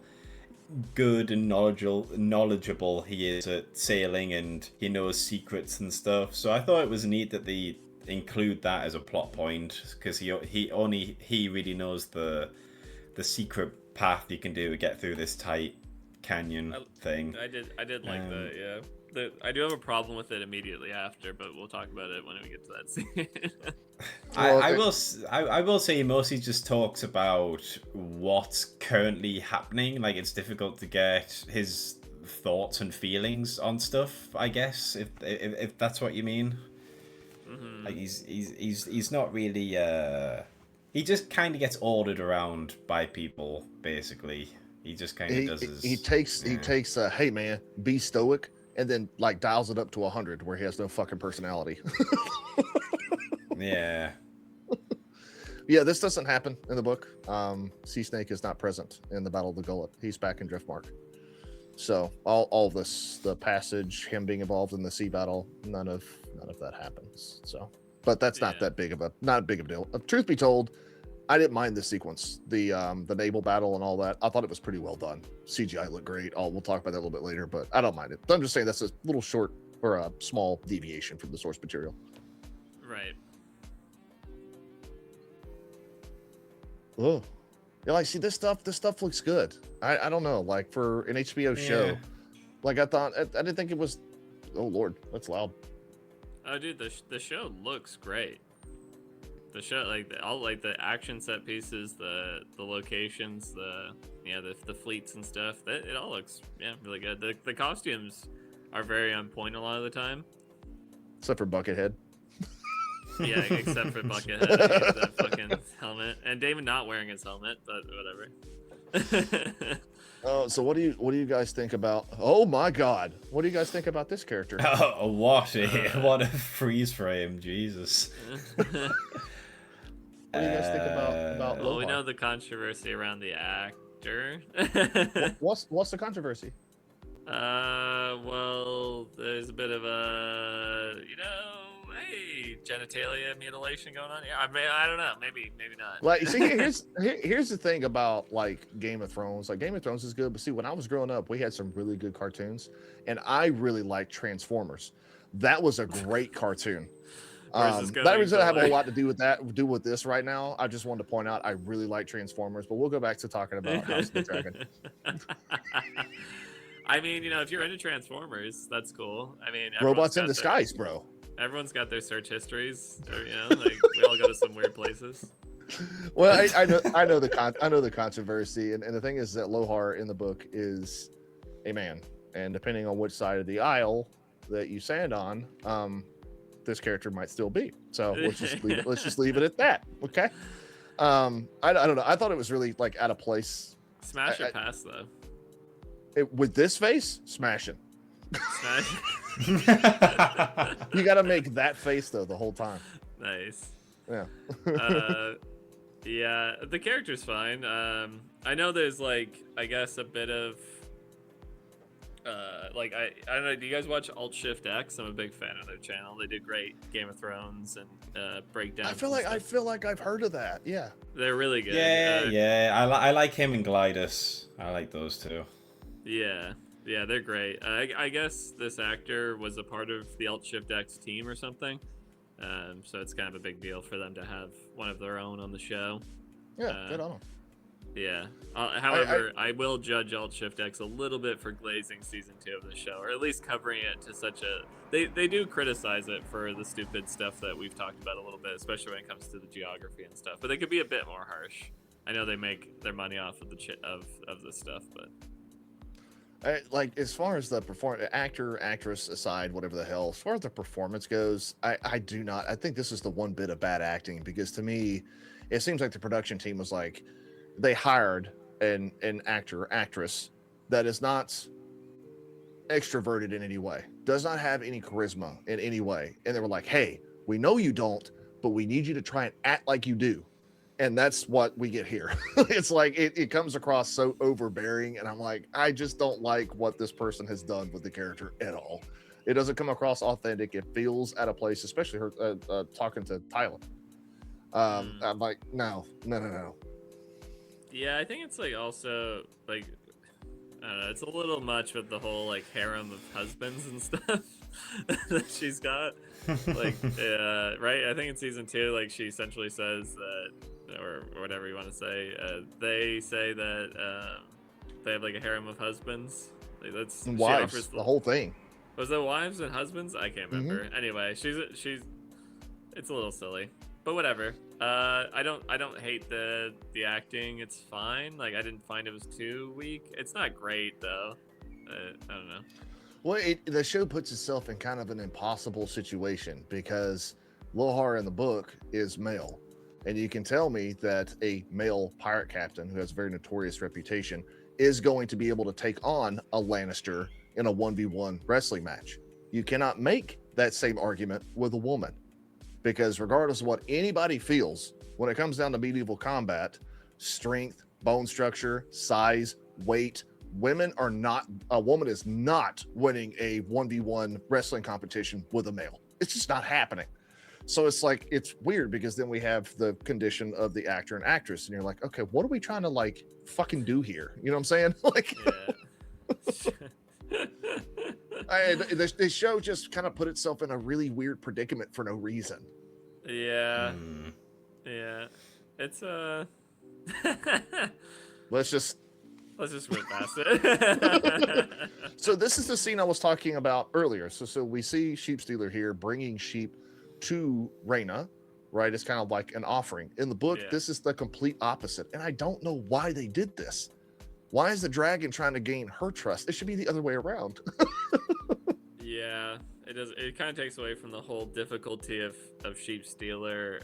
Speaker 4: good and knowledgeable he is at sailing, and he knows secrets and stuff. So I thought it was neat that they include that as a plot point, because he really knows the secret path you can do to get through this tight canyon thing.
Speaker 3: I did like that. Yeah. I do have a problem with it immediately after, but we'll talk about it when we get to that scene.
Speaker 4: I will say he mostly just talks about what's currently happening. Like, it's difficult to get his thoughts and feelings on stuff, I guess, if that's what you mean. Mm-hmm. Like he's not really he just kind of gets ordered around by people, basically. He just kind of does his... He takes
Speaker 2: hey man, be stoic, and then like dials it up to 100 where he has no fucking personality.
Speaker 4: Yeah.
Speaker 2: Yeah, this doesn't happen in the book. Sea Snake is not present in the Battle of the Gullet. He's back in Driftmark. So all this, the passage, him being involved in the sea battle, none of that happens. So, but that's not that big of a deal. Truth be told, I didn't mind this sequence, the naval battle and all that. I thought it was pretty well done. CGI looked great. We'll talk about that a little bit later, but I don't mind it. But I'm just saying that's a little short or a small deviation from the source material.
Speaker 3: Right.
Speaker 2: Oh, yeah, like see this stuff looks good. I don't know, like for an HBO show, like I didn't think it was. Oh Lord, that's loud.
Speaker 3: Oh dude, the show looks great. The show, like all like the action set pieces, the locations, the fleets and stuff. It all looks really good. The costumes are very on point a lot of the time.
Speaker 2: Except for Buckethead.
Speaker 3: Yeah, except for Buckethead, that fucking helmet, and David not wearing his helmet, but whatever.
Speaker 2: Oh, so what do you guys think about? Oh my God, what do you guys think about this character?
Speaker 4: Oh, what a freeze frame, Jesus.
Speaker 2: What do you guys think about Lohar?
Speaker 3: Well, we know the controversy around the actor.
Speaker 2: What's the controversy?
Speaker 3: Well, there's a bit of a, genitalia mutilation going on. Yeah, I mean, I don't know. Maybe not.
Speaker 2: Like, you see, here's the thing about like Game of Thrones. Like, Game of Thrones is good, but see, when I was growing up, we had some really good cartoons, and I really liked Transformers. That was a great cartoon. That doesn't have a whole lot to do with this right now. I just wanted to point out I really like Transformers, but we'll go back to talking about House of the Dragon.
Speaker 3: I mean, if you're into Transformers, that's cool. I mean,
Speaker 2: robots in disguise, bro.
Speaker 3: Everyone's got their search histories. Like we all go to some weird places.
Speaker 2: Well, I know the controversy, and the thing is that Lohar in the book is a man, and depending on which side of the aisle that you stand on, this character might still be. So let's just leave it at that. Okay. I don't know. I thought it was really like out of place.
Speaker 3: Smash or pass though.
Speaker 2: With this face, smashing.
Speaker 3: Smash.
Speaker 2: You got to make that face though the whole time.
Speaker 3: Nice.
Speaker 2: Yeah.
Speaker 3: Yeah, the character's fine. I know there's like, I guess a bit of, like I don't know. Do you guys watch Alt Shift X? I'm a big fan of their channel. They do great Game of Thrones and breakdowns.
Speaker 2: I feel like I've heard of that. Yeah.
Speaker 3: They're really good.
Speaker 4: Yeah. I like him and Glidus. I like those two.
Speaker 3: Yeah, they're great. I guess this actor was a part of the Alt Shift X team or something. So it's kind of a big deal for them to have one of their own on the show.
Speaker 2: Yeah, good on them.
Speaker 3: Yeah. However, I will judge Alt Shift X a little bit for glazing season 2 of the show, or at least covering it to such a. They do criticize it for the stupid stuff that we've talked about a little bit, especially when it comes to the geography and stuff. But they could be a bit more harsh. I know they make their money off of of this stuff, but.
Speaker 2: Like, as far as the actor, actress aside, whatever the hell, as far as the performance goes, I do not. I think this is the one bit of bad acting, because to me, it seems like the production team was like, they hired an actor, actress that is not extroverted in any way, does not have any charisma in any way. And they were like, hey, we know you don't, but we need you to try and act like you do. And that's what we get here. It's like, it comes across so overbearing. And I'm like, I just don't like what this person has done with the character at all. It doesn't come across authentic. It feels out of place, especially her talking to Tyler. I'm like, no.
Speaker 3: Yeah, I think it's like also like, I don't know, it's a little much with the whole like harem of husbands and stuff that she's got. Like, right? I think in season 2, like she essentially says that, or whatever you want to say, they say that they have like a harem of husbands. Like, that's
Speaker 2: and wives, the whole thing.
Speaker 3: Was it wives and husbands? I can't remember. Anyway, she's it's a little silly, but whatever. I don't hate the acting. It's fine. Like, I didn't find it was too weak. It's not great though. I don't know.
Speaker 2: Well, the show puts itself in kind of an impossible situation, because Lohar in the book is male, and you can tell me that a male pirate captain who has a very notorious reputation is going to be able to take on a Lannister in a 1v1 wrestling match. You cannot make that same argument with a woman, because regardless of what anybody feels, when it comes down to medieval combat, strength, bone structure, size, weight, a woman is not winning a 1v1 wrestling competition with a male. It's just not happening. So it's like, it's weird, because then we have the condition of the actor and actress, and you're like, okay, what are we trying to like fucking do here? You know what I'm saying? Like, the show just kind of put itself in a really weird predicament for no reason.
Speaker 3: Yeah. It's
Speaker 2: Let's just
Speaker 3: move past it.
Speaker 2: So this is the scene I was talking about earlier. So we see Sheep Stealer here bringing sheep to Rhaena, right? It's kind of like an offering. In the book, this is the complete opposite. And I don't know why they did this. Why is the dragon trying to gain her trust? It should be the other way around.
Speaker 3: Yeah, it does. It kind of takes away from the whole difficulty of Sheep Stealer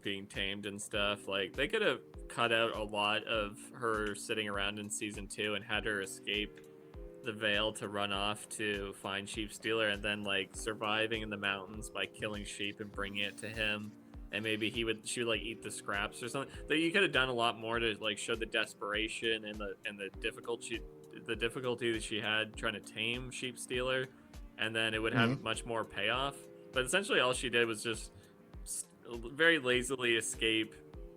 Speaker 3: being tamed and stuff. Like, they could have cut out a lot of her sitting around in season 2 and had her escape the Vale to run off to find Sheep Stealer, and then like surviving in the mountains by killing sheep and bringing it to him, and maybe she would like eat the scraps or something. That you could have done a lot more to like show the desperation and the difficulty that she had trying to tame Sheep Stealer, and then it would have much more payoff. But essentially all she did was just very lazily escape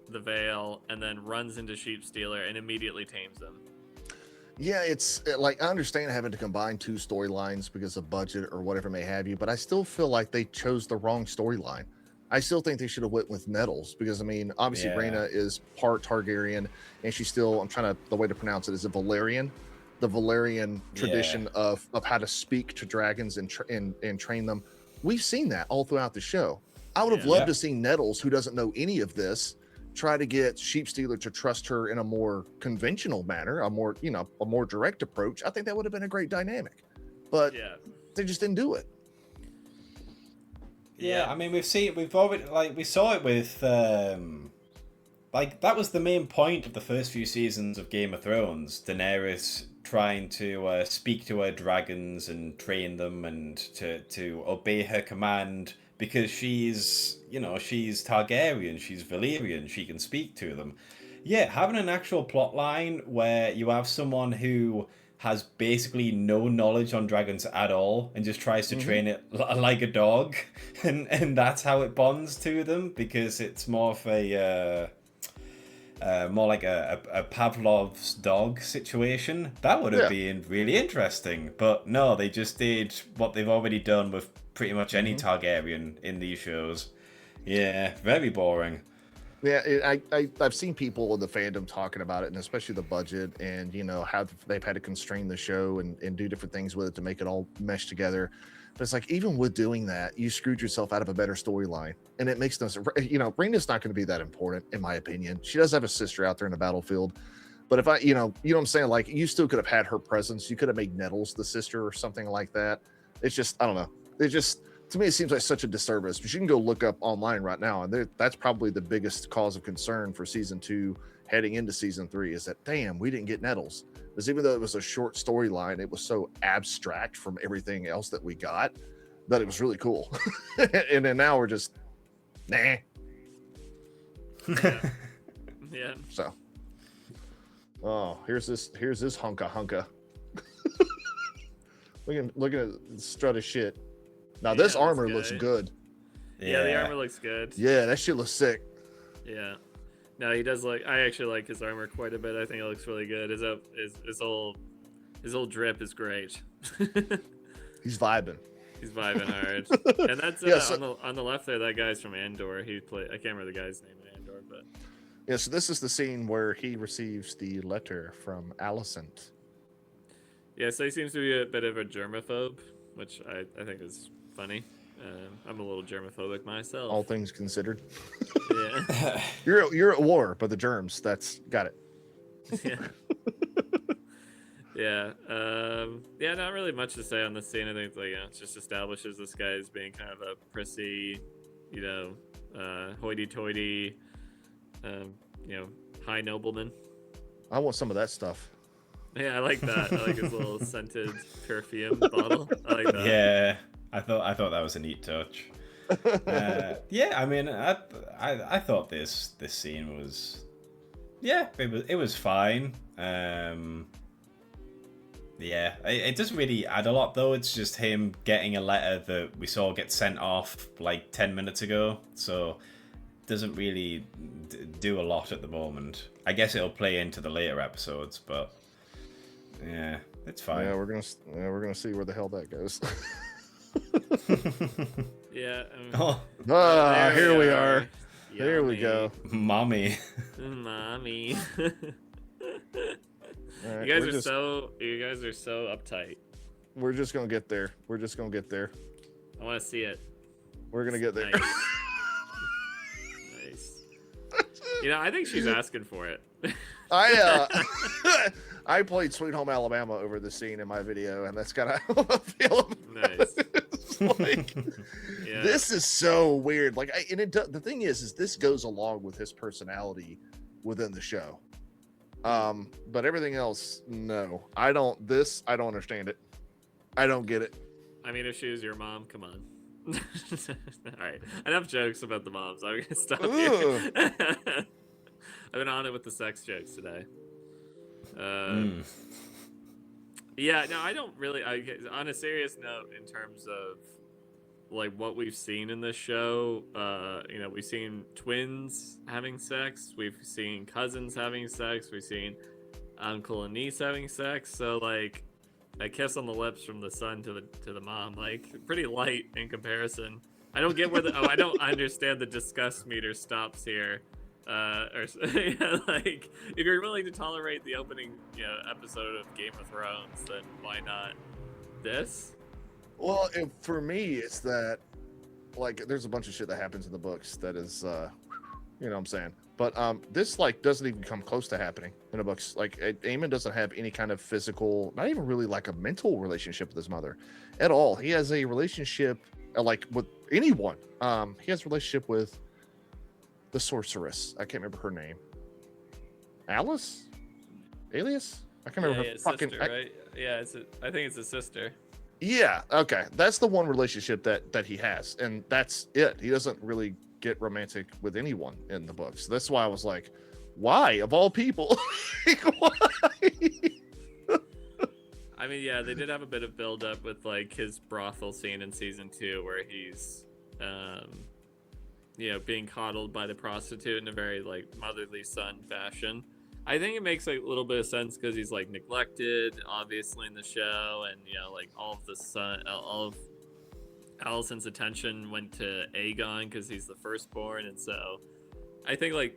Speaker 3: the Vale, and then runs into Sheep Stealer and immediately tames them.
Speaker 2: Yeah, it's like, I understand having to combine 2 storylines because of budget or whatever may have you, but I still feel like they chose the wrong storyline. I still think they should have went with Nettles, because I mean, obviously Rhaena is part Targaryen, and she's still, the way to pronounce it is a Valyrian. The Valyrian tradition of how to speak to dragons and train them. We've seen that all throughout the show. I would have loved to see Nettles, who doesn't know any of this, try to get Sheep Stealer to trust her in a more conventional manner, a more direct approach. I think that would have been a great dynamic, but they just didn't do it.
Speaker 4: I mean, we saw it with like, that was the main point of the first few seasons of Game of Thrones. Daenerys trying to speak to her dragons and train them, and to obey her command because she's Targaryen, she's Valyrian, she can speak to them. Yeah, having an actual plot line where you have someone who has basically no knowledge on dragons at all and just tries to train it like a dog, and that's how it bonds to them, because it's more of a more like a Pavlov's dog situation. That would have been really interesting, but no, they just did what they've already done with pretty much any Targaryen in these shows. Yeah, very boring.
Speaker 2: Yeah, I've seen people in the fandom talking about it, and especially the budget, and how they've had to constrain the show and do different things with it to make it all mesh together. But it's like, even with doing that, you screwed yourself out of a better storyline, and it makes no sense. Rhaena's not going to be that important, in my opinion. She does have a sister out there in the battlefield, but if you know what I'm saying, like, you still could have had her presence. You could have made Nettles the sister or something like that. It's just, I don't know. It just, to me, it seems like such a disservice. But you can go look up online right now, and that's probably the biggest cause of concern for season 2 heading into season 3, is that, damn, we didn't get Nettles. Because even though it was a short storyline, it was so abstract from everything else that we got that it was really cool. And then now we're just, nah.
Speaker 3: Yeah.
Speaker 2: So, oh, here's this hunka. Look at strut of shit. Now this armor looks good.
Speaker 3: Yeah, the armor looks good.
Speaker 2: Yeah, that shit looks sick.
Speaker 3: Yeah. No, he does like. I actually like his armor quite a bit. I think it looks really good. His whole drip is great.
Speaker 2: He's vibing.
Speaker 3: He's vibing hard. And that's on the left there. That guy's from Andor. I can't remember the guy's name in Andor, but
Speaker 2: yeah. So this is the scene where he receives the letter from Alicent.
Speaker 3: Yeah, so he seems to be a bit of a germaphobe, which I think is funny. I'm a little germophobic myself.
Speaker 2: All things considered.
Speaker 3: Yeah.
Speaker 2: You're at war, but the germs, that's got it.
Speaker 3: Yeah. Yeah. Not really much to say on this scene. I think it just establishes this guy as being kind of a prissy, hoity-toity, high nobleman.
Speaker 2: I want some of that stuff.
Speaker 3: Yeah, I like that. I like his little scented perfume bottle. I like that.
Speaker 4: Yeah, I thought that was a neat touch. Yeah, I mean, I thought this scene was, it was fine. Yeah, it doesn't really add a lot though. It's just him getting a letter that we saw get sent off like 10 minutes ago, so it doesn't really do a lot at the moment. I guess it'll play into the later episodes, but yeah, it's fine.
Speaker 2: Yeah, we're gonna see where the hell that goes.
Speaker 3: Yeah.
Speaker 2: Here we are.
Speaker 3: Yummy.
Speaker 2: There we go.
Speaker 4: Mommy.
Speaker 3: Mommy.
Speaker 2: Right,
Speaker 3: you guys are so uptight.
Speaker 2: We're just gonna get there. I
Speaker 3: want to see it.
Speaker 2: We're gonna get there.
Speaker 3: Nice. Nice. I think she's asking for it.
Speaker 2: I played Sweet Home Alabama over the scene in my video, and that's kind of how I feel about
Speaker 3: Nice.
Speaker 2: it. It's like,
Speaker 3: Yeah.
Speaker 2: this is so weird. Like, the thing is this goes along with his personality within the show. But everything else, no. I don't understand it. I don't get it.
Speaker 3: I mean, if she was your mom, come on. All right, enough jokes about the moms. I'm gonna stop here. I've been on it with the sex jokes today. Yeah, no, I don't really. On a serious note, in terms of like what we've seen in this show, we've seen twins having sex, we've seen cousins having sex, we've seen uncle and niece having sex. So like, a kiss on the lips from the son to the mom, like pretty light in comparison. I don't get where I don't understand the disgust meter stops here. Like, if you're willing to tolerate the opening episode of Game of Thrones, then why not this?
Speaker 2: Well, for me, it's that, like, there's a bunch of shit that happens in the books that is, you know what I'm saying? But this, like, doesn't even come close to happening in the books. Like, Aemon doesn't have any kind of physical, not even really like a mental relationship with his mother at all. He has a relationship, like, with anyone. He has a relationship with the sorceress. I can't remember her name. Alias? I can't remember her fucking...
Speaker 3: sister, right? Yeah, I think it's a sister.
Speaker 2: Yeah, okay. That's the one relationship that he has, and that's it. He doesn't really get romantic with anyone in the books. That's why I was like, why of all people? Like, why?
Speaker 3: I mean, yeah, they did have a bit of build up with like his brothel scene in season 2 where he's being coddled by the prostitute in a very like motherly son fashion. I think it makes like a little bit of sense because he's like neglected, obviously, in the show, and like all of Alicent's attention went to Aegon because he's the firstborn, and so I think I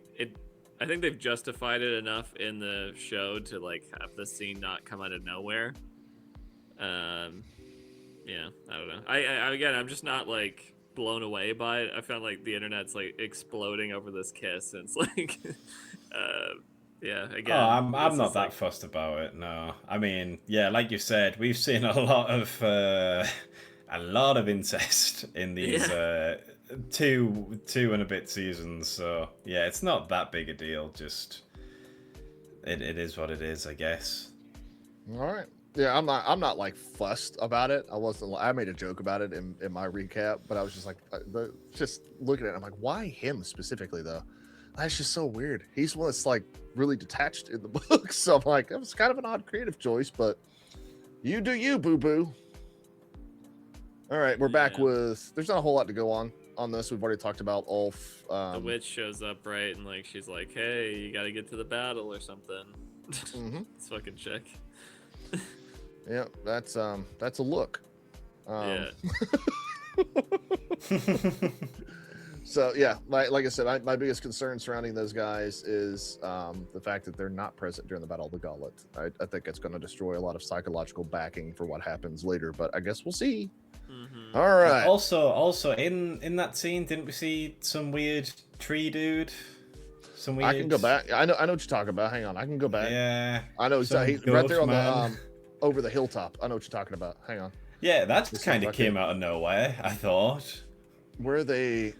Speaker 3: think they've justified it enough in the show to like have the scene not come out of nowhere. Yeah, I don't know. I'm just not like blown away by it. I found like the internet's like exploding over this kiss, and it's like, yeah. Again,
Speaker 4: I'm not that fussed about it. No, I mean, yeah, like you said, we've seen a lot of incest in these two and a bit seasons. So yeah, it's not that big a deal. Just it is what it is, I guess.
Speaker 2: All right. Yeah, I'm not like fussed about it. I made a joke about it in my recap, but I was just like, just looking at it, I'm like, why him specifically though? That's just so weird. He's one that's like really detached in the book. So I'm like, it was kind of an odd creative choice, but you do you, boo boo. All right, we're back with. There's not a whole lot to go on this. We've already talked about Ulf.
Speaker 3: The witch shows up, right, and like she's like, "Hey, you got to get to the battle or something." This fucking chick.
Speaker 2: Yeah, that's a look.
Speaker 3: Yeah.
Speaker 2: So yeah, like I said, my biggest concern surrounding those guys is the fact that they're not present during the Battle of the Gauntlet. I think it's going to destroy a lot of psychological backing for what happens later, but I guess we'll see.
Speaker 3: Mm-hmm.
Speaker 2: All right.
Speaker 4: Also in that scene, didn't we see some weird tree dude? Some weird.
Speaker 2: I can go back. I know what you're talking about. Hang on, I can go back.
Speaker 4: Yeah.
Speaker 2: I know he's right there on the over the hilltop. I know what you're talking about. Hang on.
Speaker 4: Yeah, that kind of came out of nowhere, I thought.
Speaker 2: Where they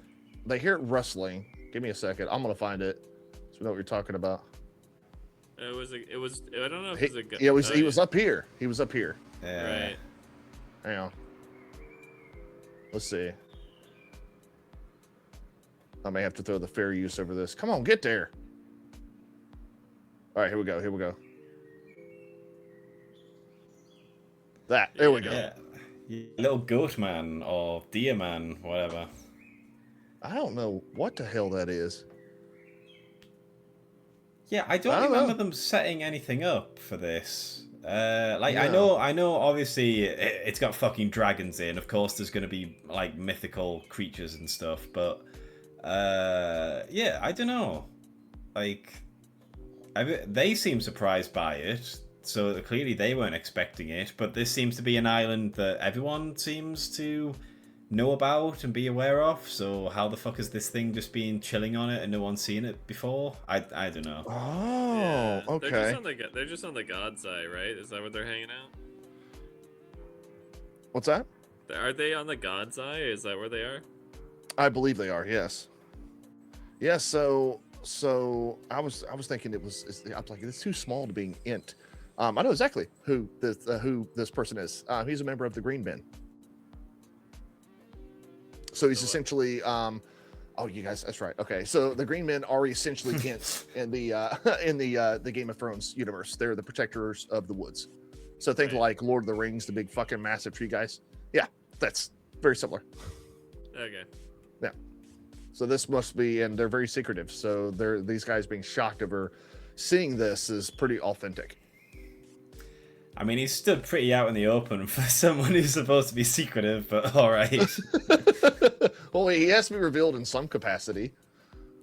Speaker 2: hear it rustling. Give me a second. I'm gonna find it. So we know what you're talking about.
Speaker 3: It was. I don't know if it was a good.
Speaker 2: He was up here. He was up here.
Speaker 4: Yeah.
Speaker 3: Right.
Speaker 2: Hang on. Let's see. I may have to throw the fair use over this. Come on, get there. All right, here we go. There we go.
Speaker 4: Yeah. Little goat man or deer man, whatever.
Speaker 2: I don't know what the hell that is.
Speaker 4: Yeah, I don't remember them setting anything up for this. I know. Obviously, it's got fucking dragons in. Of course, there's going to be like mythical creatures and stuff. But yeah, I don't know. Like, they seem surprised by it. So clearly, they weren't expecting it. But this seems to be an island that everyone seems to know about and be aware of. So how the fuck is this thing just been chilling on it and no one's seen it before? I don't know.
Speaker 2: Oh,
Speaker 3: yeah.
Speaker 2: okay.
Speaker 3: They're just on the God's Eye, right? Is that where they're hanging out?
Speaker 2: What's that?
Speaker 3: Are they on the God's Eye? Is that where they are?
Speaker 2: I believe they are. Yes. Yeah. So I was thinking I'm like, it's too small to be int. I know exactly who this person is. He's a member of the Green Men. So he's essentially, oh, you guys, that's right. Okay, so the Green Men are essentially Ents in the Game of Thrones universe. They're the protectors of the woods. So think like Lord of the Rings, the big fucking massive tree guys. Yeah, that's very similar.
Speaker 3: Okay.
Speaker 2: Yeah. So this must be, and they're very secretive. So these guys being shocked over seeing this is pretty authentic.
Speaker 4: I mean, he's stood pretty out in the open for someone who's supposed to be secretive, but all right.
Speaker 2: Well, he has to be revealed in some capacity.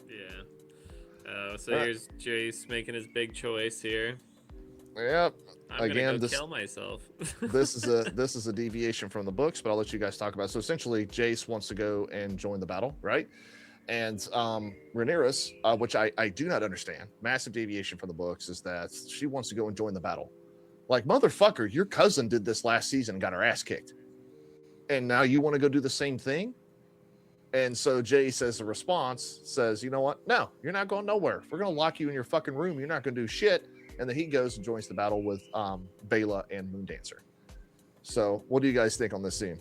Speaker 3: Yeah. So here's Jace making his big choice here.
Speaker 2: Yep.
Speaker 3: I'm gonna go kill myself.
Speaker 2: this is a deviation from the books, but I'll let you guys talk about it. So essentially, Jace wants to go and join the battle, right? And Rhaenyra's, which I do not understand, massive deviation from the books, is that she wants to go and join the battle. Like, motherfucker, your cousin did this last season and got her ass kicked. And now you want to go do the same thing? And so Jace, as a response, says, you know what? No, you're not going nowhere. We're going to lock you in your fucking room. You're not going to do shit. And then he goes and joins the battle with Bela and Moondancer. So, what do you guys think on this scene?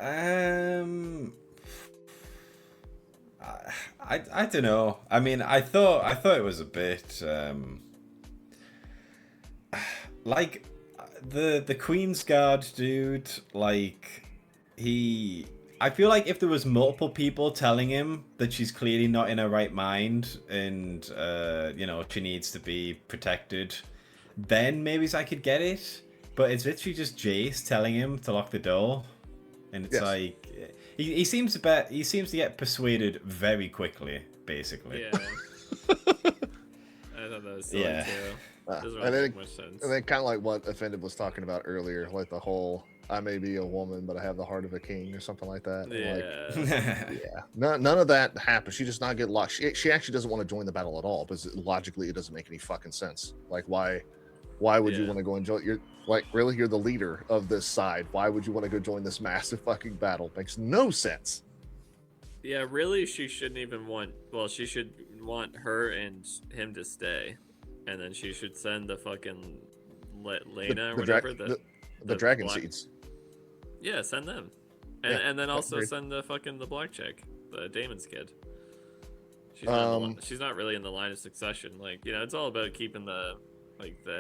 Speaker 4: I don't know. I mean, I thought it was a bit like the Queen's Guard dude. Like I feel like if there was multiple people telling him that she's clearly not in her right mind and she needs to be protected, then maybe I could get it. But it's literally just Jace telling him to lock the door, and it's like he seems to get persuaded very quickly, basically.
Speaker 3: Yeah. I thought that was silly too. Doesn't really make much sense.
Speaker 2: And then kind of like what Offended was talking about earlier, like the whole I may be a woman, but I have the heart of a king or something like that.
Speaker 3: Yeah.
Speaker 2: None of that happens. She does not get locked. She actually doesn't want to join the battle at all because logically it doesn't make any fucking sense. Like why would you want to go and join? You're like, really, you're the leader of this side. Why would you want to go join this massive fucking battle? Makes no sense.
Speaker 3: Yeah, really, she shouldn't even want. Well, she should want her and him to stay, and then she should send the fucking Lena or whatever
Speaker 2: the Dragonseeds.
Speaker 3: Yeah, send them, and then also send the fucking the black chick, the Damon's kid. She's not really in the line of succession. Like, it's all about keeping the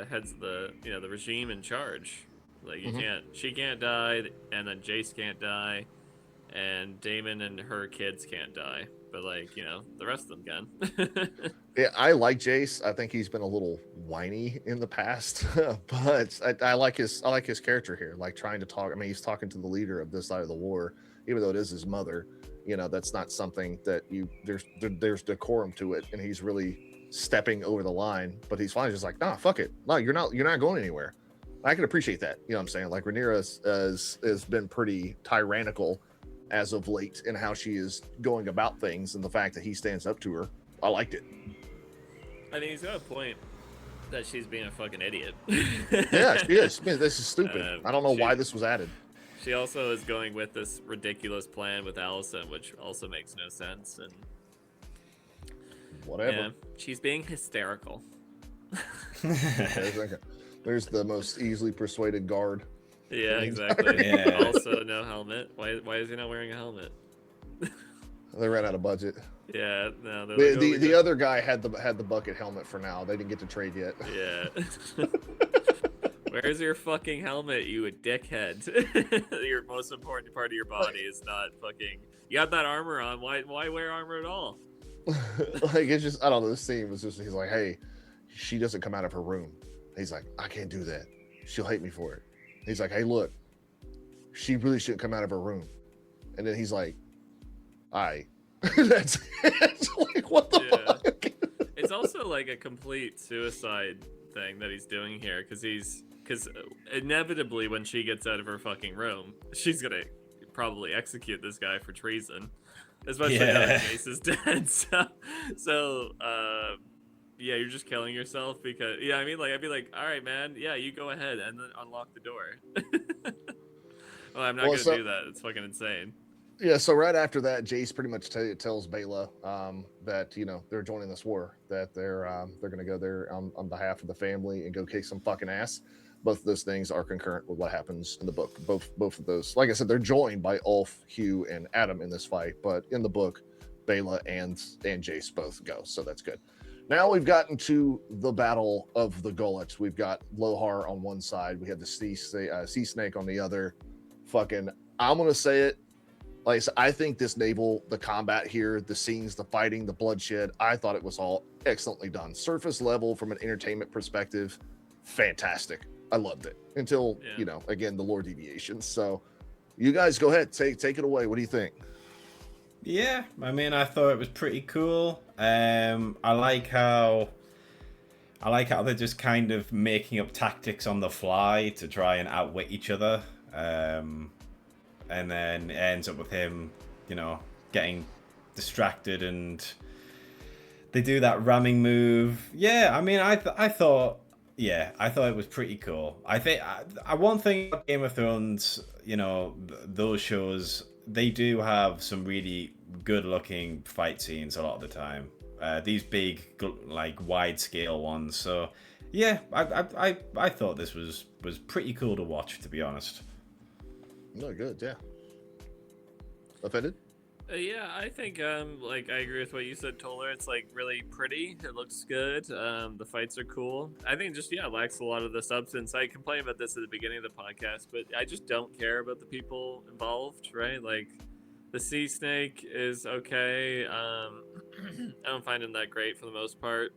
Speaker 3: heads of the the regime in charge. Like she can't die, and then Jace can't die, and Daemon and her kids can't die. But the rest of them can.
Speaker 2: Yeah, I like Jace. I think he's been a little whiny in the past, but I like his character here. Like trying to talk. I mean, he's talking to the leader of this side of the war, even though it is his mother. That's not something that there's decorum to it, and he's really stepping over the line. But he's finally just like, nah, fuck it. No, you're not going anywhere. I can appreciate that. You know what I'm saying? Like Rhaenyra has been pretty tyrannical as of late in how she is going about things, and the fact that he stands up to her, I liked it.
Speaker 3: I mean, he's got a point that she's being a fucking idiot.
Speaker 2: Yeah, she is. Man, this is stupid. I don't know why this was added.
Speaker 3: She also is going with this ridiculous plan with Alicent, which also makes no sense. And
Speaker 2: whatever.
Speaker 3: Yeah, she's being hysterical.
Speaker 2: There's the most easily persuaded guard.
Speaker 3: Yeah, exactly. Yeah. Also, no helmet. Why is he not wearing a helmet?
Speaker 2: They ran out of budget.
Speaker 3: Yeah, no.
Speaker 2: The other guy had the bucket helmet for now. They didn't get to trade yet.
Speaker 3: Yeah. Where's your fucking helmet, you dickhead? Your most important part of your body is not fucking. You got that armor on. Why wear armor at all?
Speaker 2: Like it's just I don't know. This scene was just he's like, hey, she doesn't come out of her room. He's like, I can't do that. She'll hate me for it. He's like, hey, look, she really shouldn't come out of her room. And then he's like, that's like, what the fuck?
Speaker 3: It's also like a complete suicide thing that he's doing here because inevitably when she gets out of her fucking room, she's gonna probably execute this guy for treason, especially now that Jace is dead. So yeah, you're just killing yourself because I mean, like I'd be like, all right, man, yeah, you go ahead and then unlock the door. Well, I'm not gonna do that. It's fucking insane.
Speaker 2: Yeah, so right after that, Jace pretty much tells Baela that they're joining this war, that they're gonna go there on behalf of the family and go kick some fucking ass. Both of those things are concurrent with what happens in the book. Both of those, like I said, they're joined by Ulf, Hugh, and Adam in this fight, but in the book, Baela and Jace both go, so that's good. Now we've gotten to the Battle of the Gullets. We've got Lohar on one side. We have the sea snake on the other. Fucking, I'm going to say it. Like I said, I think the combat here, the scenes, the fighting, the bloodshed, I thought it was all excellently done. Surface level from an entertainment perspective, fantastic. I loved it. Until, again, the lore deviations. So you guys go ahead. Take it away. What do you think?
Speaker 4: Yeah, I mean, I thought it was pretty cool. I like how they're just kind of making up tactics on the fly to try and outwit each other. And then it ends up with him, getting distracted, and they do that ramming move. Yeah, I mean, I thought it was pretty cool. I think one thing about Game of Thrones, those shows, they do have some really good-looking fight scenes a lot of the time. These big, like, wide-scale ones. So Yeah, I thought this was pretty cool to watch, to be honest.
Speaker 2: No, good, yeah. Offended?
Speaker 3: Yeah, I think like I agree with what you said, Toller. It's like really pretty. It looks good. The fights are cool. I think just it lacks a lot of the substance. I complained about this at the beginning of the podcast, but I just don't care about the people involved, right? Like the sea snake is okay. I don't find him that great for the most part.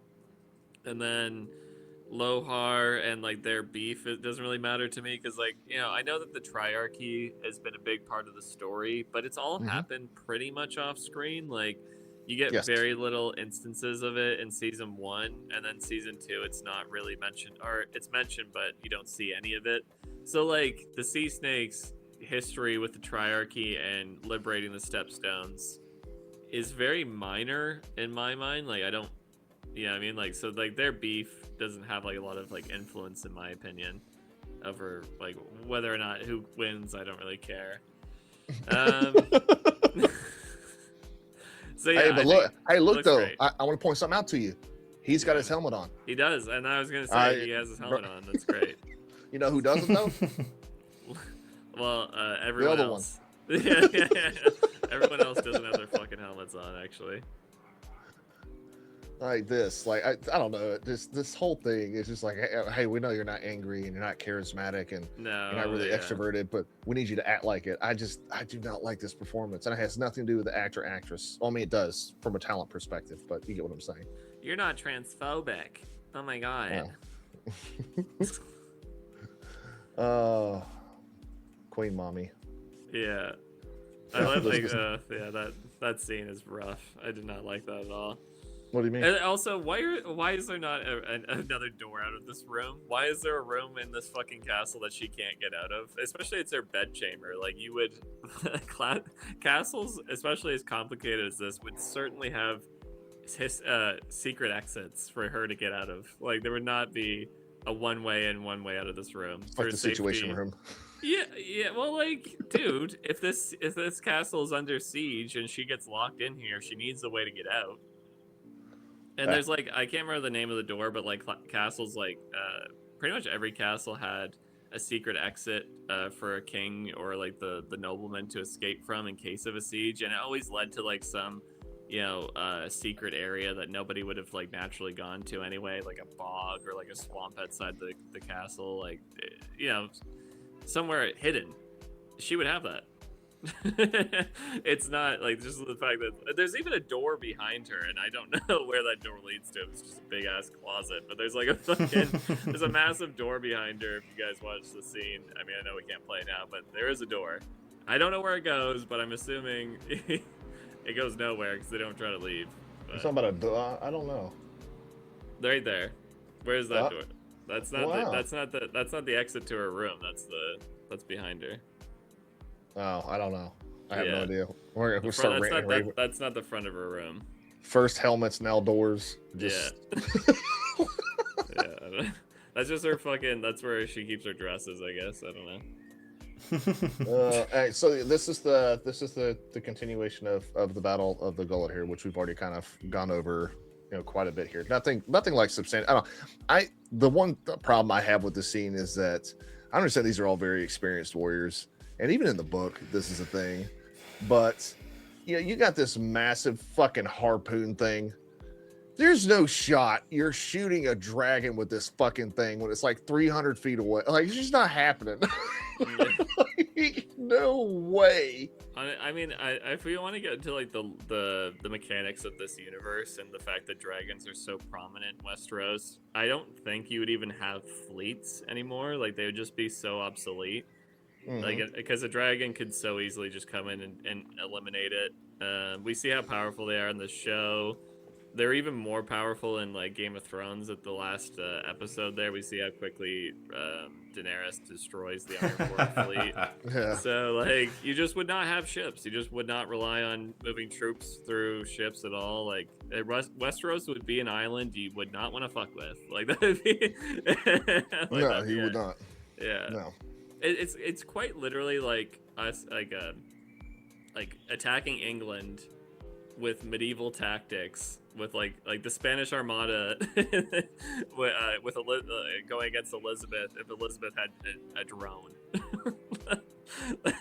Speaker 3: And then Lohar and like their beef, it doesn't really matter to me because like I know that the triarchy has been a big part of the story, but it's all happened pretty much off screen. Like you get very little instances of it in season 1, and then season 2 it's not really mentioned, or it's mentioned but you don't see any of it. So like the sea snakes history with the triarchy and liberating the stepstones is very minor in my mind. Like I don't I mean, like, so like their beef doesn't have like a lot of like influence in my opinion over like whether or not who wins. I don't really care. So yeah,
Speaker 2: hey, look though,
Speaker 3: great.
Speaker 2: I want to point something out to you. He's got his helmet on.
Speaker 3: He does, and I was gonna say he has his helmet on. That's great.
Speaker 2: You know who doesn't though?
Speaker 3: Well, everyone else. Yeah. Everyone else doesn't have their fucking helmets on, actually.
Speaker 2: Like this, like I don't know, this whole thing is just like, hey, we know you're not angry and you're not charismatic and you're not really extroverted, but we need you to act like it. I do not like this performance, and it has nothing to do with the actor actress. Well, I mean, it does from a talent perspective, but you get what I'm saying.
Speaker 3: You're not transphobic. Oh my god.
Speaker 2: Queen mommy.
Speaker 3: Yeah, I love like that scene is rough. I did not like that at all.
Speaker 2: What do you mean?
Speaker 3: And also, why is there not another door out of this room? Why is there a room in this fucking castle that she can't get out of? Especially it's her bedchamber. Like you would, castles, especially as complicated as this, would certainly have his secret exits for her to get out of. Like there would not be a one way in, one way out of this room.
Speaker 2: It's like the Situation Room.
Speaker 3: Yeah. Well, like, dude, if this castle is under siege and she gets locked in here, she needs a way to get out. And there's like, I can't remember the name of the door, but like castles, like pretty much every castle had a secret exit for a king or like the nobleman to escape from in case of a siege, and it always led to like some secret area that nobody would have like naturally gone to anyway, like a bog or like a swamp outside the castle, like somewhere hidden. She would have that. It's not like just the fact that there's even a door behind her, and I don't know where that door leads to. It's just a big ass closet, but there's like there's a massive door behind her. If you guys watch the scene, I mean, I know we can't play now, but there is a door. I don't know where it goes, but I'm assuming it goes nowhere because they don't try to leave. But
Speaker 2: You're talking about a door? I don't know.
Speaker 3: Right there. Where's that door? That's not
Speaker 2: Wow.
Speaker 3: that's not the exit to her room. That's behind her.
Speaker 2: Oh, I don't know. I have no
Speaker 3: Yeah.
Speaker 2: idea. We're start ranting.
Speaker 3: That's not the front of her room.
Speaker 2: First helmets, now doors. Just...
Speaker 3: Yeah. Yeah. I don't, that's just her fucking. That's where she keeps her dresses, I guess. I don't know.
Speaker 2: Hey, so this is the continuation of the Battle of the Gullet here, which we've already kind of gone over, quite a bit here. Nothing like substantial. The one problem I have with the scene is that I understand these are all very experienced warriors, and even in the book, this is a thing. But you got this massive fucking harpoon thing. There's no shot you're shooting a dragon with this fucking thing when it's like 300 feet away. Like, it's just not happening. Like, no way.
Speaker 3: I mean, if we want to get into like the mechanics of this universe and the fact that dragons are so prominent in Westeros, I don't think you would even have fleets anymore. Like, they would just be so obsolete.
Speaker 2: Mm-hmm.
Speaker 3: Like, because a dragon could so easily just come in and eliminate it. We see how powerful they are in the show. They're even more powerful in like Game of Thrones. At the last episode there, we see how quickly Daenerys destroys the Ironborn fleet.
Speaker 2: Yeah.
Speaker 3: So like, you just would not have ships. You just would not rely on moving troops through ships at all. Like, Westeros would be an island you would not want to fuck with. Like, that would be. Like,
Speaker 2: No, he would not.
Speaker 3: Yeah.
Speaker 2: No.
Speaker 3: It's quite literally like us like attacking England with medieval tactics, with like the Spanish Armada, going against Elizabeth. If Elizabeth had a drone,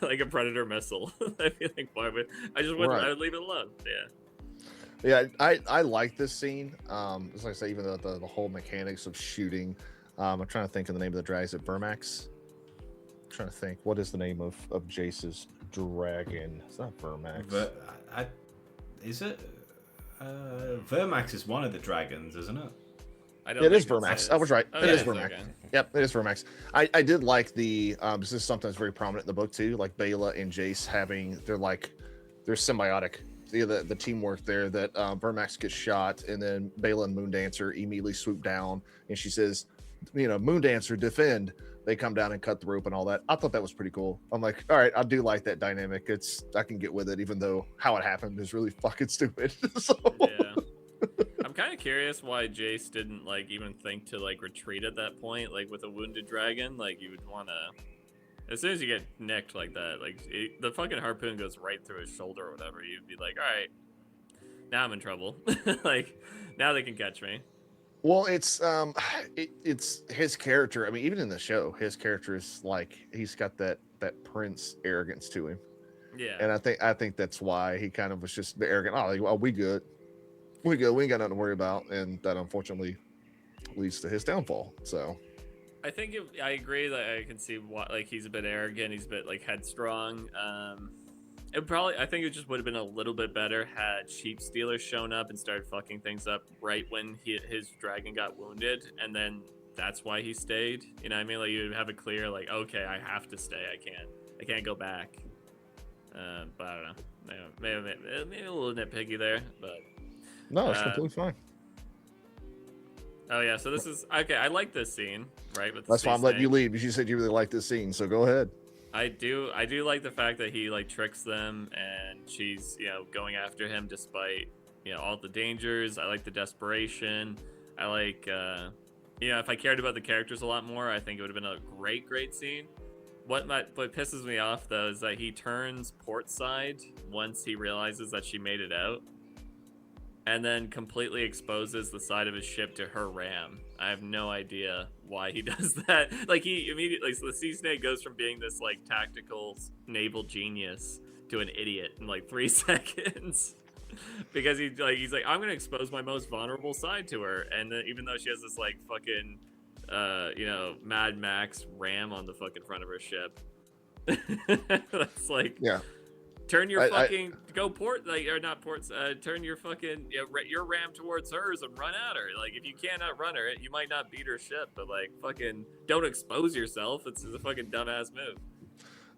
Speaker 3: like a Predator missile, I'd be like, why would I just wouldn't?
Speaker 2: Right.
Speaker 3: I would leave it alone.
Speaker 2: Yeah, I like this scene. As I say, even though the whole mechanics of shooting. I'm trying to think of the name of the drag. Is it Vermax? I'm trying to think. What is the name of Jace's dragon? It's not Vermax.
Speaker 4: Is it? Vermax is one of the dragons, isn't it?
Speaker 2: It is Vermax. I was right.
Speaker 3: Oh,
Speaker 2: it
Speaker 3: yeah,
Speaker 2: is
Speaker 3: it's
Speaker 2: Vermax.
Speaker 3: okay.
Speaker 2: Yep, it is Vermax. I did like the this is something that's very prominent in the book too, like Bela and Jace having they're symbiotic. The teamwork there that Vermax gets shot and then Bela and Moondancer immediately swoop down and she says, Moondancer defend. They come down and cut the rope and all that. I thought that was pretty cool. I'm like, all right, I do like that dynamic. I can get with it, even though how it happened is really fucking stupid. So.
Speaker 3: Yeah. I'm kind of curious why Jace didn't even think to retreat at that point, with a wounded dragon. You would want to, as soon as you get nicked like that, the fucking harpoon goes right through his shoulder or whatever. You'd be like, all right, now I'm in trouble. Now they can catch me.
Speaker 2: Well, it's his character. I mean, even in the show, his character is he's got that prince arrogance to him.
Speaker 3: Yeah.
Speaker 2: And I think that's why he kind of was just arrogant. Oh, we good. We ain't got nothing to worry about, and that unfortunately leads to his downfall. So,
Speaker 3: I think I agree that I can see why he's a bit arrogant. He's a bit headstrong. I think it just would have been a little bit better had Sheep Stealer shown up and started fucking things up right when his dragon got wounded, and then that's why he stayed. You know what I mean? You'd have it clear, okay, I have to stay. I can't go back. But I don't know. Maybe a little nitpicky there, but
Speaker 2: no, it's completely fine.
Speaker 3: Oh yeah, so this is okay. I like this scene, right?
Speaker 2: That's why I'm letting you lead, because you said you really like this scene. So go ahead.
Speaker 3: I do like the fact that he tricks them and she's going after him despite all the dangers. I like the desperation. I like if I cared about the characters a lot more, I think it would have been a great scene. What pisses me off though is that he turns port side once he realizes that she made it out, and then completely exposes the side of his ship to her ram. I have no idea why he does that. He immediately, so the Sea Snake goes from being this tactical naval genius to an idiot in 3 seconds. Because he's like, I'm gonna expose my most vulnerable side to her, and then, even though she has this fucking Mad Max ram on the fucking front of her ship. That's
Speaker 2: yeah.
Speaker 3: Turn your go port or not ports. Turn your fucking your ram towards hers and run at her. If you can't outrun her, you might not beat her ship, but fucking don't expose yourself. It's a fucking dumbass move.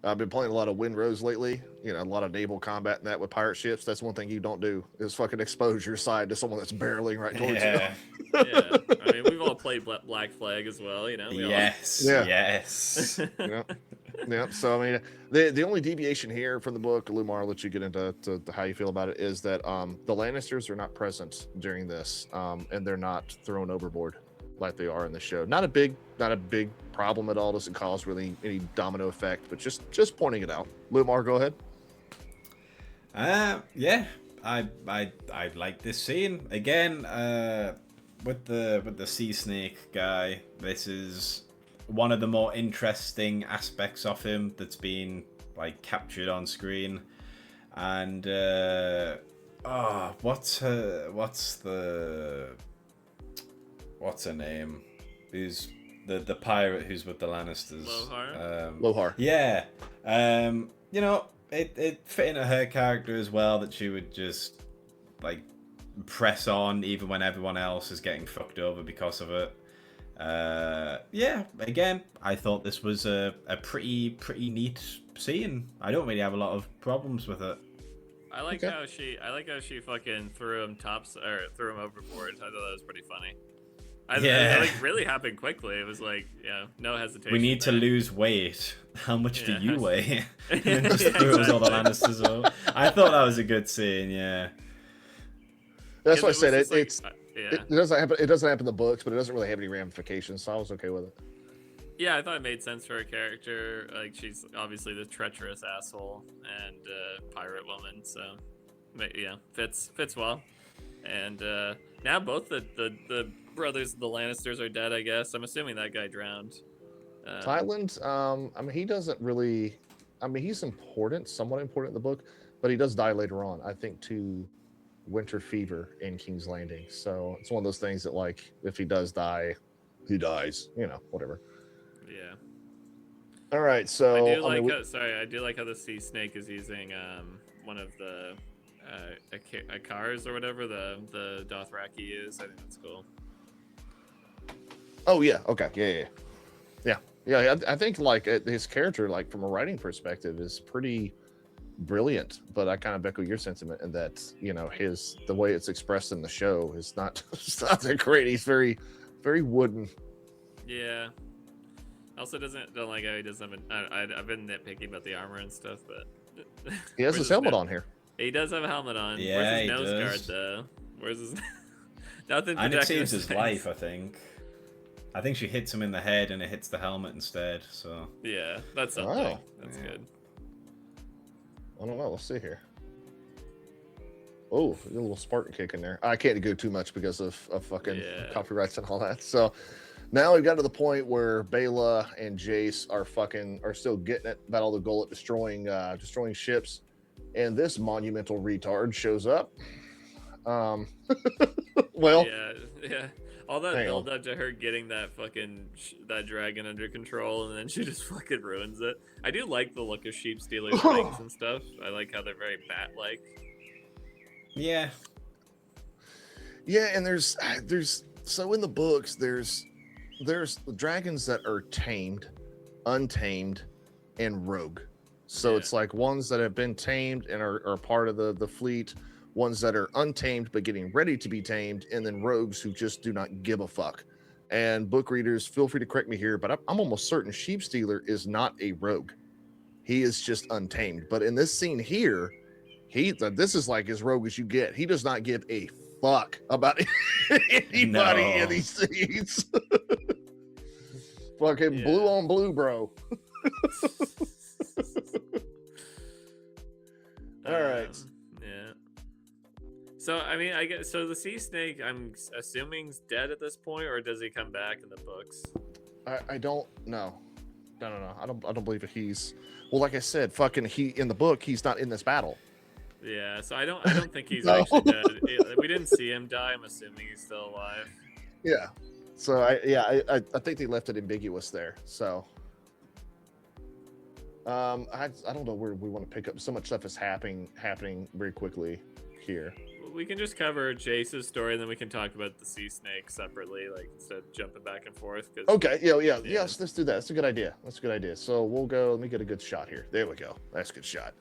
Speaker 2: I've been playing a lot of Windrose lately. A lot of naval combat and that with pirate ships. That's one thing you don't do is fucking expose your side to someone that's barreling right towards you.
Speaker 3: Yeah. I mean, we've all played Black Flag as well.
Speaker 4: Yes.
Speaker 2: Yeah. So I mean, the only deviation here from the book, Loomar, I'll let you get into how you feel about it, is that the Lannisters are not present during this, and they're not thrown overboard like they are in the show. Not a big problem at all. Doesn't cause really any domino effect, but just pointing it out. Loomar, go ahead.
Speaker 4: Yeah, I like this scene again. With the Sea Snake guy, this is one of the more interesting aspects of him that's been captured on screen. And what's her name? Who's the pirate who's with the Lannisters?
Speaker 3: Lohar.
Speaker 2: Lohar.
Speaker 4: Yeah. It fit into her character as well, that she would just press on even when everyone else is getting fucked over because of it. Again, I thought this was a pretty neat scene. I don't really have a lot of problems with it.
Speaker 3: I like how she fucking threw him overboard. I thought that was pretty funny. It really happened quickly. It was no hesitation.
Speaker 4: We need to
Speaker 3: there.
Speaker 4: lose weight. How much do you weigh? And then just threw all the Lannisters over. I thought that was a good scene. Yeah.
Speaker 2: That's why I said
Speaker 3: just
Speaker 2: it doesn't happen. It doesn't happen in the books, but it doesn't really have any ramifications, so I was okay with it.
Speaker 3: Yeah, I thought it made sense for her character. She's obviously the treacherous asshole and pirate woman, so yeah, fits well. And now both the brothers of the Lannisters are dead. I guess I'm assuming that guy drowned.
Speaker 2: Thailand, I mean, he doesn't really. I mean, he's important, somewhat important in the book, but he does die later on. I think to winter fever in King's Landing. So it's one of those things that, like, if he does die, he dies. You know, whatever.
Speaker 3: Yeah.
Speaker 2: All right, so
Speaker 3: I do like.
Speaker 2: mean,
Speaker 3: I do like how the sea snake is using one of the cars or whatever the Dothraki use. I think that's cool.
Speaker 2: oh yeah, okay, yeah. I think like his character, like from a writing perspective, is pretty brilliant. But I kind of echo your sentiment in that, you know, the way it's expressed in the show is not it's not that great. He's very, very wooden.
Speaker 3: Yeah. Also don't like how he doesn't have I've been nitpicky about the armor and stuff, but
Speaker 2: He has
Speaker 3: where's
Speaker 2: his helmet on here.
Speaker 3: He does have a helmet on.
Speaker 4: Yeah,
Speaker 3: Where's his
Speaker 4: he
Speaker 3: nose guard
Speaker 4: does.
Speaker 3: though? Where's his nothing
Speaker 4: And it
Speaker 3: protecting
Speaker 4: saves his
Speaker 3: face.
Speaker 4: life, I think. I think she hits him in the head and it hits the helmet instead, so...
Speaker 3: Yeah, that's something.
Speaker 2: Oh.
Speaker 3: That's
Speaker 4: Yeah.
Speaker 3: good.
Speaker 2: I don't know. Let's see here. Oh, a little Spartan kick in there. I can't go too much because of fucking
Speaker 3: Yeah.
Speaker 2: copyrights and all that. So now we've got to the point where Bela and Jace are still getting it. Battle of the Gullet, destroying ships, and this monumental retard shows up. Well,
Speaker 3: Yeah. All that
Speaker 2: Hang
Speaker 3: build up to her getting that fucking that dragon under control, and then she just fucking ruins it. I do like the look of Sheep Stealer's wings and stuff. I like how they're very bat-like.
Speaker 4: Yeah.
Speaker 2: yeah, and there's so in the books there's dragons that are tamed, untamed, and rogue. So
Speaker 3: Yeah.
Speaker 2: it's like ones that have been tamed and are part of the fleet, ones that are untamed but getting ready to be tamed, and then rogues who just do not give a fuck. And book readers, feel free to correct me here, but I'm almost certain Sheep Stealer is not a rogue. He is just untamed. But in this scene here, this is like as rogue as you get. He does not give a fuck about anybody in these scenes. Fucking
Speaker 3: Yeah.
Speaker 2: blue on blue, bro. All right.
Speaker 3: Yeah. So I mean, I guess so. The sea snake, I'm assuming's dead at this point, or does he come back in the books?
Speaker 2: I don't know. No. I don't believe that he's. Well, like I said, fucking he in the book, he's not in this battle.
Speaker 3: Yeah. So I don't think he's
Speaker 2: No.
Speaker 3: actually dead. We didn't see him die. I'm assuming he's still alive.
Speaker 2: Yeah. So I think they left it ambiguous there. So I don't know where we want to pick up. So much stuff is happening very quickly here.
Speaker 3: We can just cover Jace's story, and then we can talk about the sea snake separately, like instead of jumping back and forth. 'Cause,
Speaker 2: Okay. Yeah.
Speaker 3: Yeah.
Speaker 2: Yes. Let's do that. That's a good idea. So we'll go. Let me get a good shot here. There we go. That's a good shot.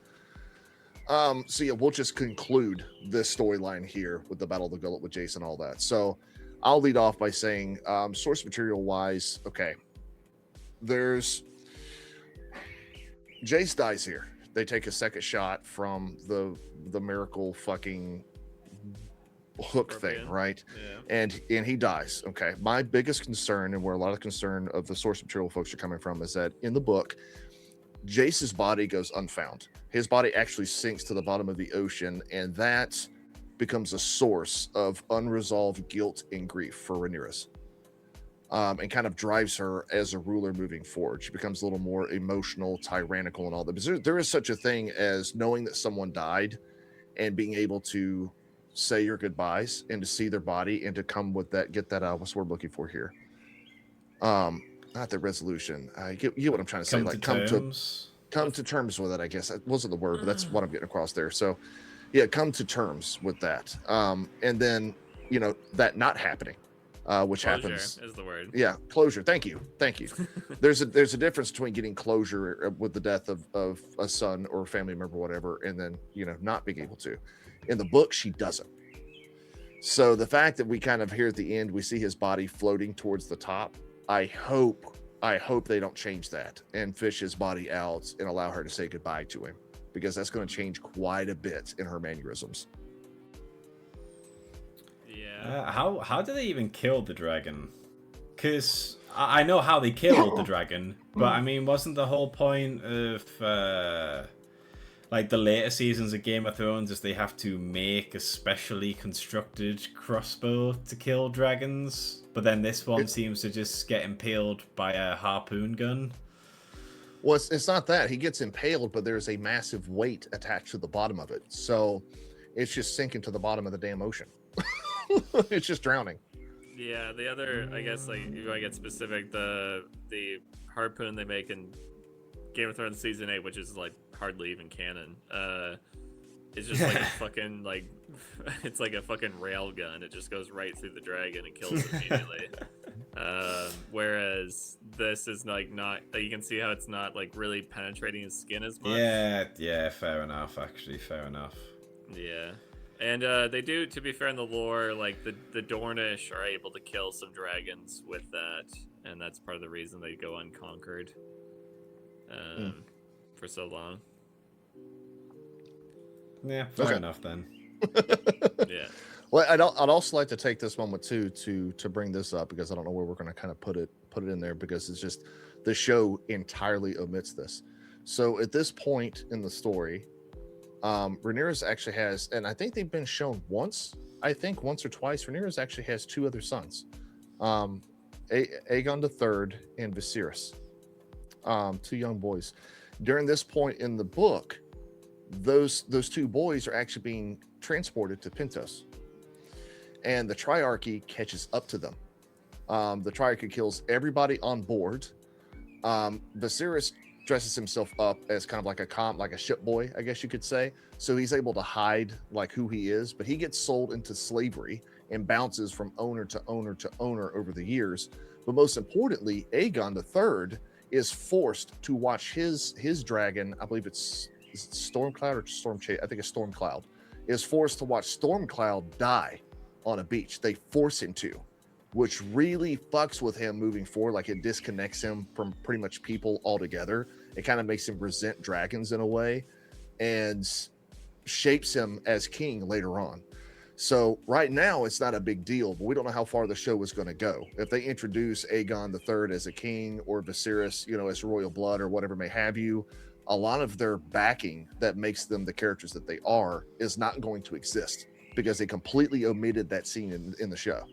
Speaker 2: So yeah, we'll just conclude this storyline here with the Battle of the Gullet with Jace and all that. So I'll lead off by saying, source material wise, okay. There's Jace dies here. They take a second shot from the miracle fucking hook
Speaker 3: Scorpion.
Speaker 2: thing, right?
Speaker 3: Yeah.
Speaker 2: And he dies. Okay. My biggest concern, and where a lot of concern of the source material folks are coming from, is that in the book, Jace's body goes unfound. His body actually sinks to the bottom of the ocean, and that becomes a source of unresolved guilt and grief for Rhaenyra. And kind of drives her as a ruler moving forward. She becomes a little more emotional, tyrannical, and all that. Because there is such a thing as knowing that someone died and being able to say your goodbyes and to see their body and to come with that, get that, what's the word I'm looking for here? Not the resolution. You get what I'm trying to say. Like come to terms with it, I guess. That wasn't the word, but that's what I'm getting across there. So yeah, come to terms with that. And then, you know, that not happening. Which
Speaker 3: Closure
Speaker 2: happens
Speaker 3: is the word.
Speaker 2: Yeah, closure. Thank you. There's a difference between getting closure with the death of a son or a family member, whatever, and then, you know, not being able to. In the book, she doesn't. So the fact that we kind of here at the end, we see his body floating towards the top. I hope they don't change that and fish his body out and allow her to say goodbye to him, because that's going to change quite a bit in her mannerisms.
Speaker 3: Yeah.
Speaker 4: How did they even kill the dragon? Because I know how they killed the dragon, but I mean, wasn't the whole point of like the later seasons of Game of Thrones is they have to make a specially constructed crossbow to kill dragons, but then this one seems to just get impaled by a harpoon gun.
Speaker 2: Well, it's not that. He gets impaled, but there's a massive weight attached to the bottom of it. So it's just sinking to the bottom of the damn ocean. It's just drowning.
Speaker 3: Yeah, the other, I guess, like, if you want to get specific, the harpoon they make in Game of Thrones Season 8, which is, like, hardly even canon, it's just like a fucking, like, it's like a fucking rail gun. It just goes right through the dragon and kills it immediately. Whereas this is, like, not, you can see how it's not, like, really penetrating his skin as much.
Speaker 4: Yeah, fair enough, actually, fair enough.
Speaker 3: Yeah. And they do, to be fair in the lore, like the Dornish are able to kill some dragons with that, and that's part of the reason they go unconquered for so long.
Speaker 4: Yeah, fair enough then.
Speaker 3: Yeah.
Speaker 2: Well, I'd also like to take this moment too to bring this up, because I don't know where we're going to kind of put it in there, because it's just the show entirely omits this. So at this point in the story, Rhaenyra actually has, and I think they've been shown once or twice. Rhaenyra actually has two other sons, Aegon III and Viserys, two young boys. During this point in the book, those two boys are actually being transported to Pentos, and the Triarchy catches up to them. The Triarchy kills everybody on board. Viserys dresses himself up as kind of like a ship boy, I guess you could say. So he's able to hide like who he is, but he gets sold into slavery and bounces from owner to owner to owner over the years. But most importantly, Aegon III is forced to watch his dragon, I believe is it Stormcloud or Stormchase? I think it's Stormcloud, is forced to watch Stormcloud die on a beach. They force him to, which really fucks with him moving forward. Like, it disconnects him from pretty much people altogether. It kind of makes him resent dragons in a way, and shapes him as king later on. So right now it's not a big deal, but we don't know how far the show is going to go. If they introduce Aegon III as a king, or Viserys, as royal blood or whatever may have you, a lot of their backing that makes them the characters that they are is not going to exist, because they completely omitted that scene in the show.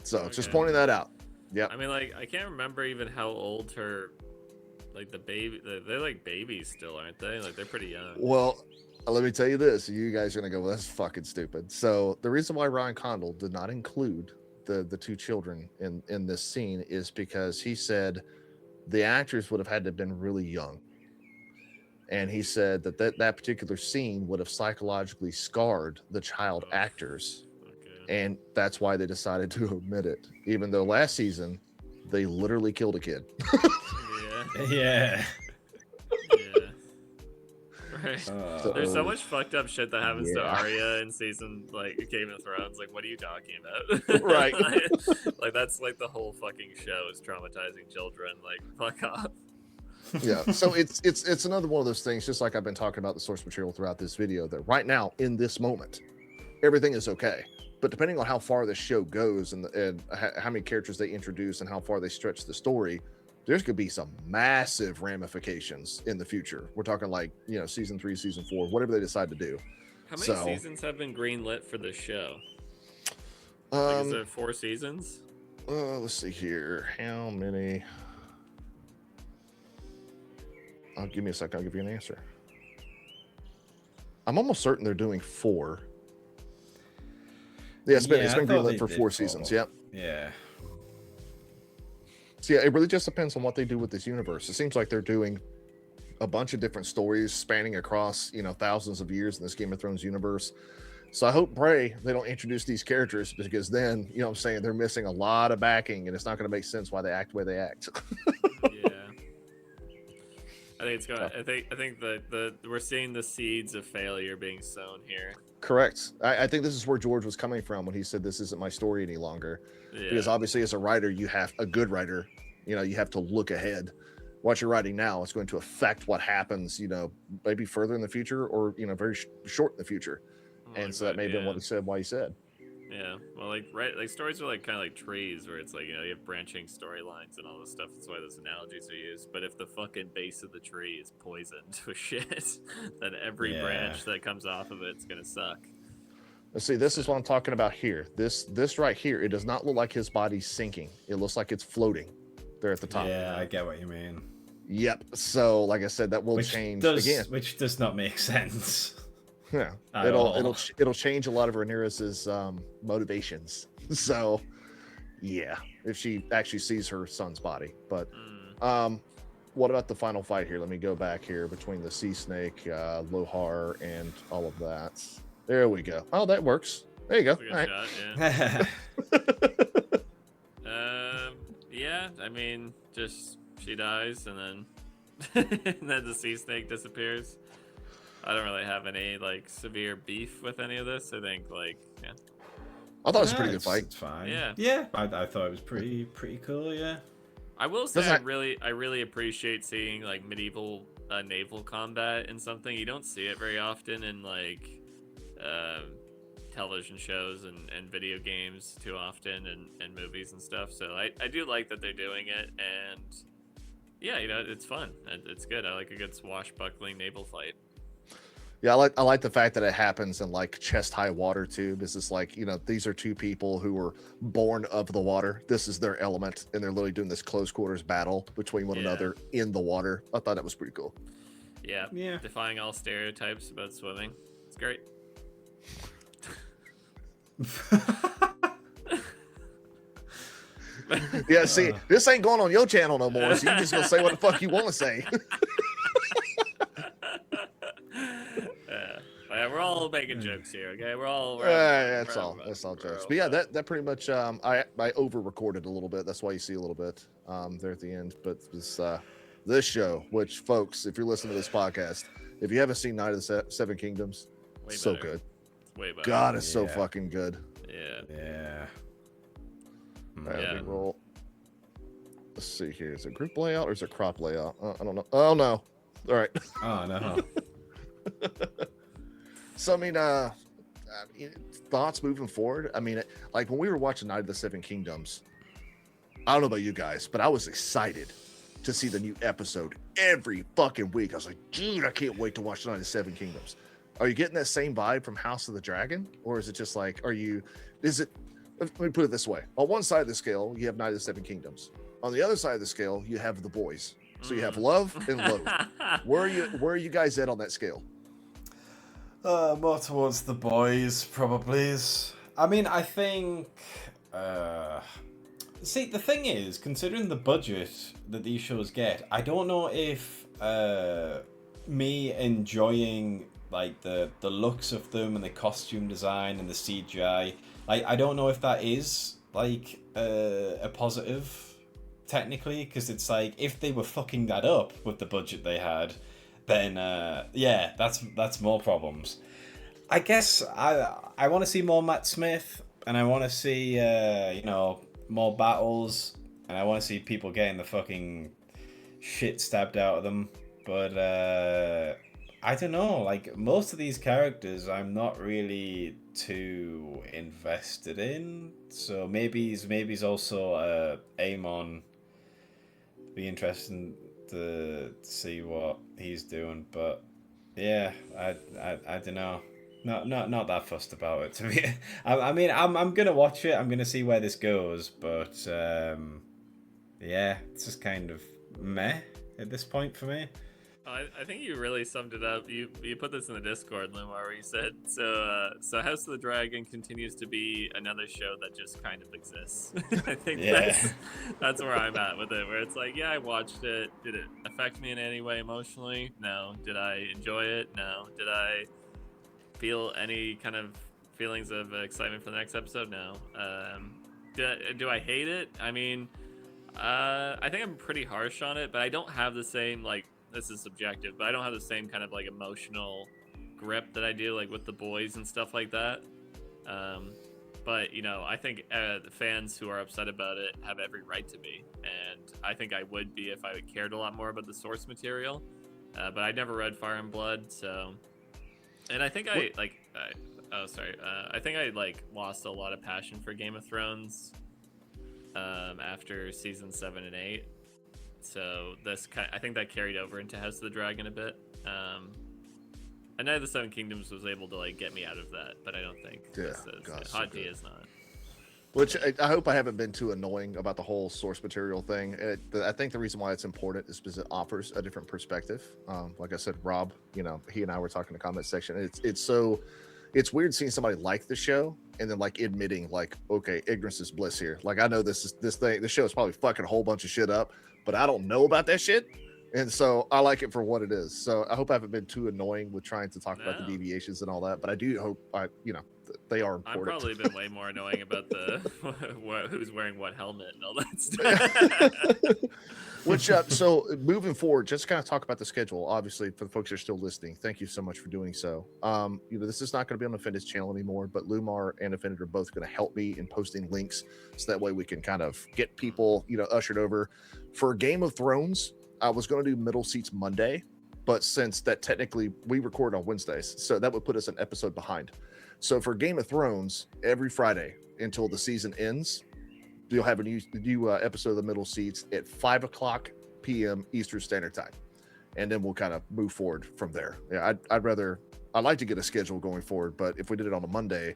Speaker 2: So just pointing that out. Yeah.
Speaker 3: I mean, like, I can't remember even how old her, like, the baby, they're like babies still, aren't they? Like, they're pretty young.
Speaker 2: Well, let me tell you this. You guys are going to go, well, that's fucking stupid. So the reason why Ryan Condal did not include the two children in this scene is because he said the actors would have had to have been really young. And he said that particular scene would have psychologically scarred the child actors. And that's why they decided to omit it, even though last season they literally killed a kid.
Speaker 4: Yeah.
Speaker 3: Right. There's so much fucked up shit that happens to Arya in season, like, Game of Thrones. Like, what are you talking about?
Speaker 2: Right.
Speaker 3: like that's like the whole fucking show is traumatizing children. Like, fuck off.
Speaker 2: Yeah. So it's another one of those things, just like I've been talking about the source material throughout this video, that right now in this moment, everything is okay. But depending on how far the show goes and how many characters they introduce and how far they stretch the story, there's going to be some massive ramifications in the future. We're talking like, season 3, season 4, whatever they decide to do.
Speaker 3: How many seasons have been greenlit for this show? Like, is it 4 seasons?
Speaker 2: Let's see here. How many? Give me a second. I'll give you an answer. I'm almost certain they're doing 4. Yeah, it's been greenlit for 4 seasons. Yep.
Speaker 4: Yeah.
Speaker 2: So yeah, it really just depends on what they do with this universe. It seems like they're doing a bunch of different stories spanning across, thousands of years in this Game of Thrones universe. So I hope, pray, they don't introduce these characters, because then, what I'm saying, they're missing a lot of backing, and it's not going to make sense why they act the way they act.
Speaker 3: Yeah. I think it's gonna. I think that we're seeing the seeds of failure being sown here.
Speaker 2: Correct. I think this is where George was coming from when he said this isn't my story any longer.
Speaker 3: Yeah.
Speaker 2: Because obviously, as a writer, you have a good writer. You have to look ahead. What you're writing now is going to affect what happens. Maybe further in the future, or very short in the future. And so that may have been what he said. Why he said.
Speaker 3: Yeah, well, like stories are like kind of like trees, where it's like, you know, you have branching storylines and all this stuff. That's why those analogies are used. But if the fucking base of the tree is poisoned with shit, then every
Speaker 4: Yeah.
Speaker 3: branch that comes off of it's gonna suck.
Speaker 2: Let's see, this is what I'm talking about here. This right here, it does not look like his body's sinking. It looks like it's floating there at the top.
Speaker 4: Yeah, I get what you mean.
Speaker 2: Yep. So, like I said, that will change again.
Speaker 4: Which does not make sense.
Speaker 2: Yeah,
Speaker 4: At
Speaker 2: it'll
Speaker 4: all.
Speaker 2: it'll change a lot of Rhaenyra's motivations. So, yeah, if she actually sees her son's body. But, what about the final fight here? Let me go back here between the sea snake, Lohar, and all of that. There we go. Oh, that works. There you go.
Speaker 3: That's a good
Speaker 2: All right.
Speaker 3: shot, yeah. Yeah, I mean, just she dies and then and then the sea snake disappears. I don't really have any like severe beef with any of this. I think like yeah.
Speaker 2: I thought it was a pretty good fight.
Speaker 4: It's fine.
Speaker 3: Yeah.
Speaker 4: Yeah. I thought it was pretty cool. Yeah.
Speaker 3: I will say
Speaker 2: Doesn't
Speaker 3: I really appreciate seeing like medieval naval combat in something. You don't see it very often in like television shows and video games too often and movies and stuff. So I do like that they're doing it, and yeah, you know, it's fun. It's good. I like a good swashbuckling naval fight.
Speaker 2: Yeah, I like the fact that it happens in like chest high water too. This is like, you know, these are two people who were born of the water. This is their element, and they're literally doing this close quarters battle between one another in the water. I thought that was pretty cool.
Speaker 3: Yeah.
Speaker 4: Yeah.
Speaker 3: Defying all stereotypes about swimming. It's great.
Speaker 2: Yeah, see, this ain't going on your channel no more, so you just gonna say what the fuck you want to say.
Speaker 3: Yeah, we're all making jokes here, okay?
Speaker 2: That's all jokes. But yeah, that pretty much I over recorded a little bit. That's why you see a little bit there at the end. But this show, which folks, if you're listening to this podcast, if you haven't seen Night of the Seven Kingdoms,
Speaker 3: Way
Speaker 2: so
Speaker 3: better.
Speaker 2: good.
Speaker 3: Way better.
Speaker 2: God, it's so
Speaker 4: Yeah.
Speaker 2: fucking good.
Speaker 3: Yeah.
Speaker 4: Yeah.
Speaker 2: All right, let me
Speaker 3: Yeah.
Speaker 2: roll. Let's see here. Is it group layout or is it crop layout? I don't know. Oh no. All right.
Speaker 4: Oh no.
Speaker 2: So I mean, thoughts moving forward. I mean, like when we were watching Night of the Seven Kingdoms, I don't know about you guys, but I was excited to see the new episode every fucking week. I was like, dude, I can't wait to watch Night of the Seven Kingdoms. Are you getting that same vibe from House of the Dragon, or is it just like, is it? Let me put it this way: on one side of the scale, you have Night of the Seven Kingdoms. On the other side of the scale, you have The Boys. So you have love and loathe. Where are you guys at on that scale?
Speaker 4: More towards The Boys, probably. I mean, I think. See, the thing is, considering the budget that these shows get, I don't know if me enjoying like the looks of them and the costume design and the CGI, like I don't know if that is like a positive technically, because it's like if they were fucking that up with the budget they had, then yeah, that's more problems. I guess I want to see more Matt Smith, and I want to see you know, more battles, and I want to see people getting the fucking shit stabbed out of them. But I don't know, like most of these characters I'm not really too invested in, so maybe he's also Aemon. Be interesting to see what he's doing, but yeah, I don't know. Not that fussed about it to me. I mean, I'm gonna watch it. I'm gonna see where this goes, but yeah, it's just kind of meh at this point for me.
Speaker 3: I think you really summed it up. You put this in the Discord, Loomar, where you said, so House of the Dragon continues to be another show that just kind of exists. I think that's where I'm at with it, where it's like, yeah, I watched it. Did it affect me in any way emotionally? No. Did I enjoy it? No. Did I feel any kind of feelings of excitement for the next episode? No. Do I hate it? I mean, I think I'm pretty harsh on it, but I don't have the same, like, this is subjective, but I don't have the same kind of like emotional grip that I do like with The Boys and stuff like that. But you know, I think the fans who are upset about it have every right to be, and I think I would be if I cared a lot more about the source material. But I never read Fire and Blood, so, and I think Oh, sorry. I think I like lost a lot of passion for Game of Thrones after season 7 and 8. So I think that carried over into House of the Dragon a bit. I know the Seven Kingdoms was able to like get me out of that, but I don't think Hot D is not.
Speaker 2: Which I hope I haven't been too annoying about the whole source material thing. I think the reason why it's important is because it offers a different perspective. Like I said, Rob, he and I were talking in the comment section. It's weird seeing somebody like the show and then like admitting like, okay, ignorance is bliss here. Like I know this show is probably fucking a whole bunch of shit up, but I don't know about that shit. And so I like it for what it is. So I hope I haven't been too annoying with trying to talk about the deviations and all that. But I do hope they are important.
Speaker 3: I've probably been way more annoying about the who's wearing what helmet and all that stuff.
Speaker 2: Which so moving forward, just kind of talk about the schedule. Obviously, for the folks that are still listening, thank you so much for doing so. This is not going to be on Offended's channel anymore, but Loomar and Offended are both going to help me in posting links, so that way we can kind of get people ushered over. For Game of Thrones, I was going to do middle seats Monday, but since that technically we record on Wednesdays, so that would put us an episode behind. So for Game of Thrones, every Friday until the season ends, you'll have a new episode of the middle seats at 5:00 p.m. Eastern Standard Time, and then we'll kind of move forward from there. Yeah, I'd like to get a schedule going forward, but if we did it on a Monday,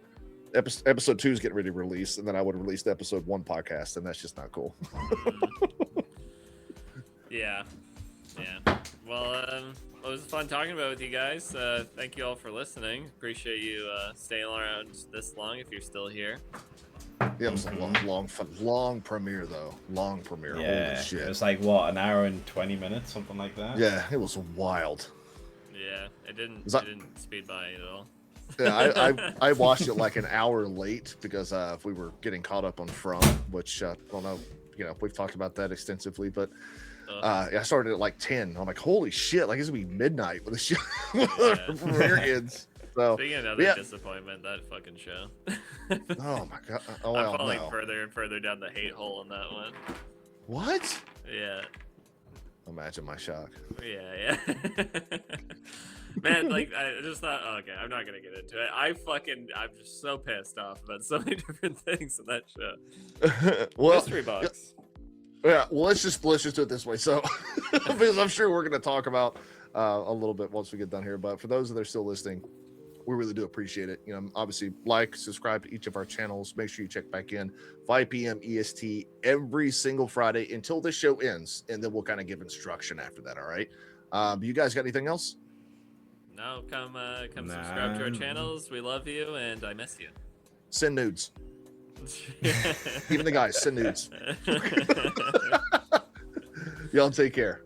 Speaker 2: episode 2 is getting ready to release, and then I would release the episode 1 podcast, and that's just not cool.
Speaker 3: Yeah. Well, it was fun talking about it with you guys. Thank you all for listening. Appreciate you staying around this long if you're still here.
Speaker 2: Yeah, it was a long premiere though. Long premiere.
Speaker 4: Yeah,
Speaker 2: holy shit.
Speaker 4: it was like what, an hour and 20 minutes, something like that.
Speaker 2: Yeah, it was wild.
Speaker 3: Yeah, it didn't speed by at all.
Speaker 2: Yeah, I watched it like an hour late because we were getting caught up on From, which I don't know. We've talked about that extensively, but I started at like 10. I'm like, holy shit! Like it's gonna be midnight when the show premiere ends. So,
Speaker 3: speaking of another disappointment, that fucking show.
Speaker 2: Oh my god! Oh,
Speaker 3: I'm falling further and further down the hate hole in that one.
Speaker 2: What?
Speaker 3: Yeah.
Speaker 2: Imagine my shock.
Speaker 3: Yeah. Man, like I just thought, okay, I'm not gonna get into it. I'm just so pissed off about so many different things in that show.
Speaker 2: Well,
Speaker 3: mystery box.
Speaker 2: Yeah, well, let's just do it this way. So, because I'm sure we're going to talk about a little bit once we get done here. But for those that are still listening, we really do appreciate it. Obviously, subscribe to each of our channels. Make sure you check back in 5 p.m. EST every single Friday until this show ends, and then we'll kind of give instruction after that. All right. You guys got anything else?
Speaker 3: No, come subscribe to our channels. We love you, and I miss you.
Speaker 2: Send nudes. Even the guys, send nudes. Y'all take care.